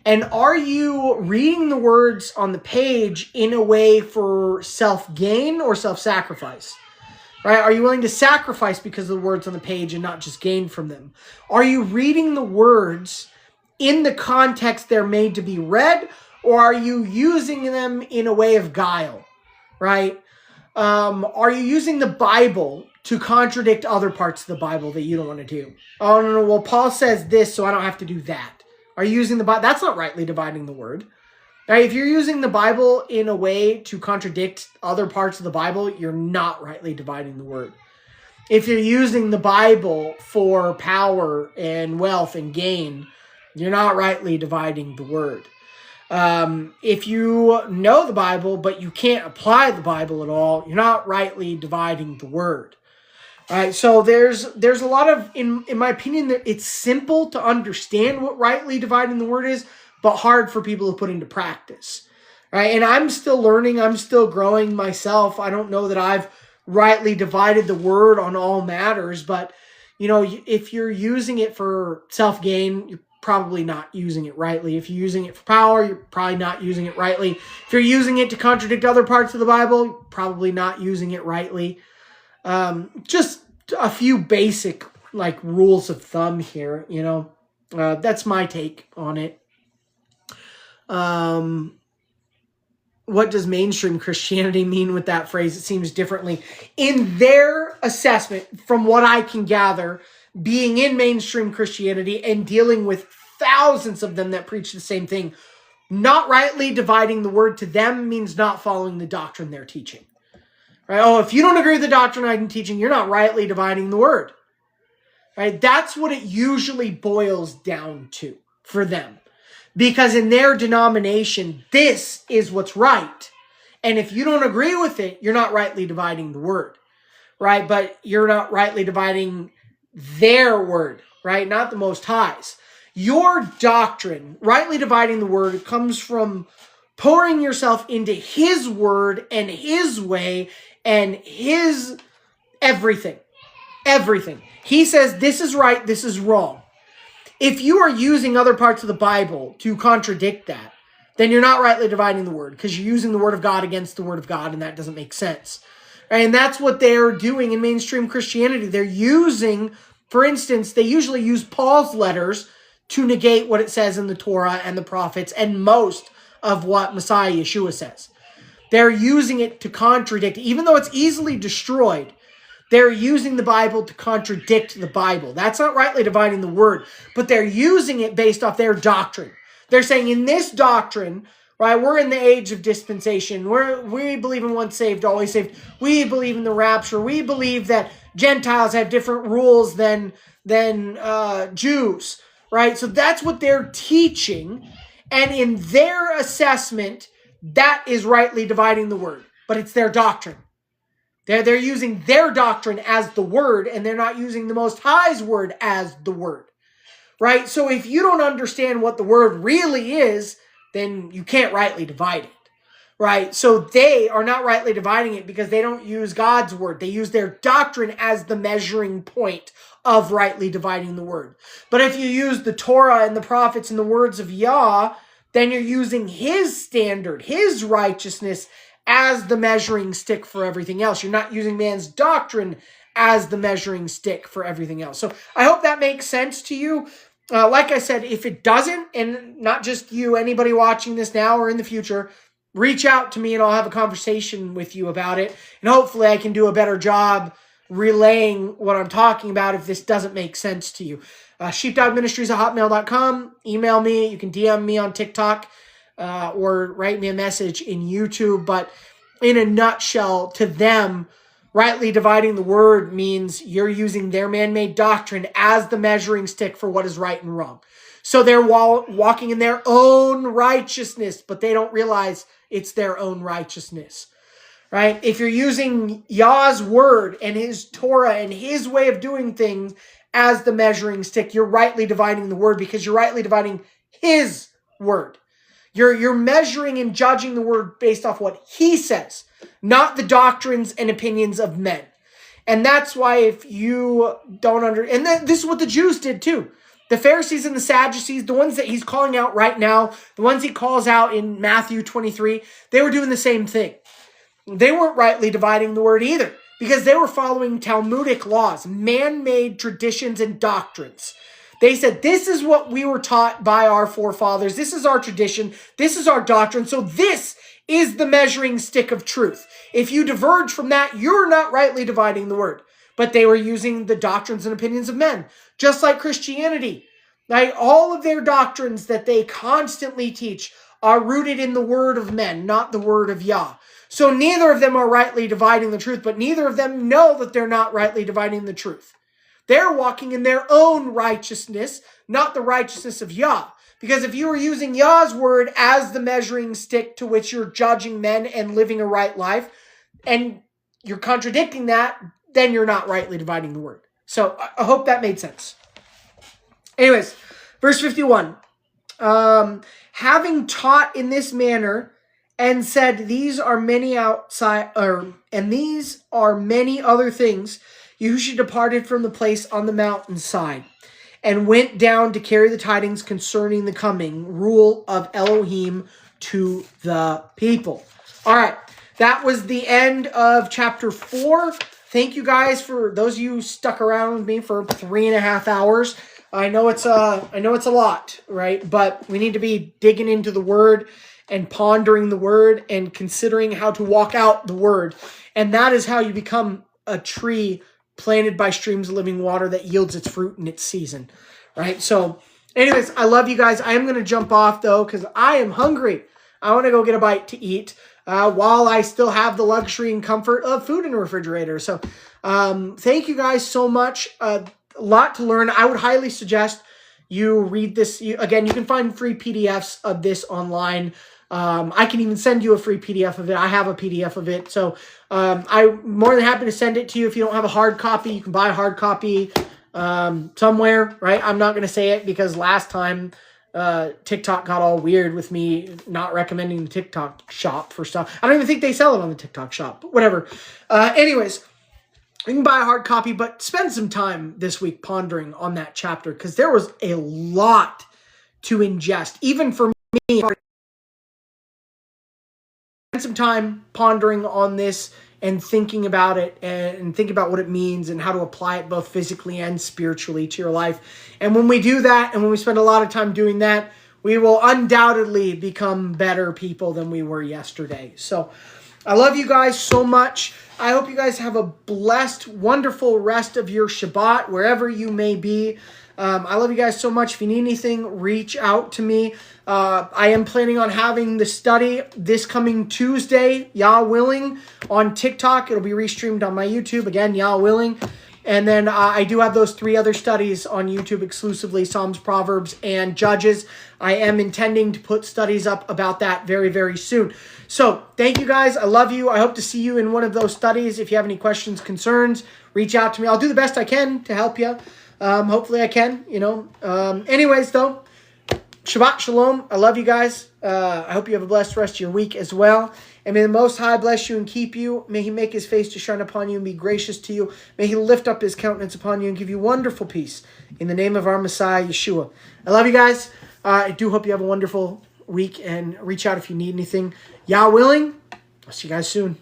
And are you reading the words on the page in a way for self-gain or self-sacrifice? Right? Are you willing to sacrifice because of the words on the page and not just gain from them? Are you reading the words in the context they're made to be read, or are you using them in a way of guile? Right? Are you using the Bible to contradict other parts of the Bible that you don't want to do? Oh, no, well, Paul says this, so I don't have to do that. Are you using the Bible? That's not rightly dividing the word. Right? If you're using the Bible in a way to contradict other parts of the Bible, you're not rightly dividing the word. If you're using the Bible for power and wealth and gain, you're not rightly dividing the word. If you know the Bible, but you can't apply the Bible at all, you're not rightly dividing the word. All right, so there's a lot of, in my opinion, that it's simple to understand what rightly dividing the word is, but hard for people to put into practice. Right? And I'm still learning, I'm still growing myself. I don't know that I've rightly divided the word on all matters. But, if you're using it for self-gain, you're probably not using it rightly. If you're using it for power, you're probably not using it rightly. If you're using it to contradict other parts of the Bible, you're probably not using it rightly. Just a few basic rules of thumb here, that's my take on it. What does mainstream Christianity mean with that phrase? It seems differently. In their assessment, from what I can gather, being in mainstream Christianity and dealing with thousands of them that preach the same thing, not rightly dividing the word to them means not following the doctrine they're teaching. Right? Oh, if you don't agree with the doctrine I'm teaching, you're not rightly dividing the word. Right? That's what it usually boils down to for them. Because in their denomination, this is what's right. And if you don't agree with it, you're not rightly dividing the word. Right? But you're not rightly dividing their word. Right? Not the Most High's. Your doctrine, rightly dividing the word, comes from pouring yourself into His word and His way and His everything. Everything. He says this is right, this is wrong. If you are using other parts of the Bible to contradict that, then you're not rightly dividing the word, because you're using the word of God against the word of God, and that doesn't make sense. Right? And that's what they're doing in mainstream Christianity. They're using, for instance, they usually use Paul's letters to negate what it says in the Torah and the prophets and most of what Messiah Yeshua says. They're using it to contradict, even though it's easily destroyed. They're using the Bible to contradict the Bible. That's not rightly dividing the word, but they're using it based off their doctrine. They're saying in this doctrine, right, we're in the age of dispensation. We believe in once saved, always saved. We believe in the rapture. We believe that Gentiles have different rules than Jews, right? So that's what they're teaching. And in their assessment, that is rightly dividing the word, but it's their doctrine. They're using their doctrine as the word, and they're not using the Most High's word as the word, right? So if you don't understand what the word really is, then you can't rightly divide it, right? So they are not rightly dividing it because they don't use God's word. They use their doctrine as the measuring point of rightly dividing the word. But if you use the Torah and the prophets and the words of Yah, then you're using His standard, His righteousness as the measuring stick for everything else. You're not using man's doctrine as the measuring stick for everything else. So I hope that makes sense to you. Like I said, if it doesn't, and not just you, anybody watching this now or in the future, reach out to me and I'll have a conversation with you about it. And hopefully I can do a better job relaying what I'm talking about if this doesn't make sense to you. SHEEPDOGministries@hotmail.com. Email me. You can DM me on TikTok. Or write me a message in YouTube. But in a nutshell, to them, rightly dividing the word means you're using their man-made doctrine as the measuring stick for what is right and wrong. So they're walking in their own righteousness, but they don't realize it's their own righteousness, right? If you're using Yah's word and His Torah and His way of doing things as the measuring stick, you're rightly dividing the word because you're rightly dividing His word. You're measuring and judging the word based off what He says, not the doctrines and opinions of men. And that's why if you don't and this is what the Jews did too. The Pharisees and the Sadducees, the ones that He's calling out right now, the ones He calls out in Matthew 23, they were doing the same thing. They weren't rightly dividing the word either because they were following Talmudic laws, man-made traditions and doctrines. They said, this is what we were taught by our forefathers. This is our tradition. This is our doctrine. So this is the measuring stick of truth. If you diverge from that, you're not rightly dividing the word. But they were using the doctrines and opinions of men, just like Christianity. Right? All of their doctrines that they constantly teach are rooted in the word of men, not the word of Yah. So neither of them are rightly dividing the truth, but neither of them know that they're not rightly dividing the truth. They're walking in their own righteousness, not the righteousness of Yah. Because if you are using Yah's word as the measuring stick to which you're judging men and living a right life, and you're contradicting that, then you're not rightly dividing the word. So I hope that made sense. Anyways, verse 51. Having taught in this manner and said, these are many other things. Yahushua departed from the place on the mountainside and went down to carry the tidings concerning the coming rule of Elohim to the people. All right, that was the end of chapter 4. Thank you guys for those of you who stuck around with me for 3.5 hours. I know it's a lot, right? But we need to be digging into the word and pondering the word and considering how to walk out the word. And that is how you become a tree planted by streams of living water that yields its fruit in its season, right? So anyways, I love you guys. I am going to jump off though, because I am hungry. I want to go get a bite to eat while I still have the luxury and comfort of food in the refrigerator. So thank you guys so much. A lot to learn. I would highly suggest you read this. Again, you can find free PDFs of this online. I can even send you a free PDF of it. I have a PDF of it. So I'm more than happy to send it to you. If you don't have a hard copy, you can buy a hard copy somewhere, right? I'm not going to say it because last time TikTok got all weird with me not recommending the TikTok shop for stuff. I don't even think they sell it on the TikTok shop, but whatever. Anyways, you can buy a hard copy, but spend some time this week pondering on that chapter because there was a lot to ingest, even for me. Spend some time pondering on this and thinking about it and think about what it means and how to apply it both physically and spiritually to your life. And when we do that and when we spend a lot of time doing that, we will undoubtedly become better people than we were yesterday. So I love you guys so much. I hope you guys have a blessed, wonderful rest of your Shabbat, wherever you may be. I love you guys so much. If you need anything, reach out to me. I am planning on having the study this coming Tuesday, Yah willing, on TikTok. It'll be restreamed on my YouTube, again, Yah willing. And then I do have those 3 other studies on YouTube exclusively, Psalms, Proverbs, and Judges. I am intending to put studies up about that very, very soon. So thank you guys. I love you. I hope to see you in one of those studies. If you have any questions, concerns, reach out to me. I'll do the best I can to help you. Hopefully I can, anyways though, Shabbat Shalom. I love you guys. I hope you have a blessed rest of your week as well. And may the Most High bless you and keep you. May he make his face to shine upon you and be gracious to you. May he lift up his countenance upon you and give you wonderful peace. In the name of our Messiah, Yeshua. I love you guys. I do hope you have a wonderful week and reach out if you need anything. Yah willing, I'll see you guys soon.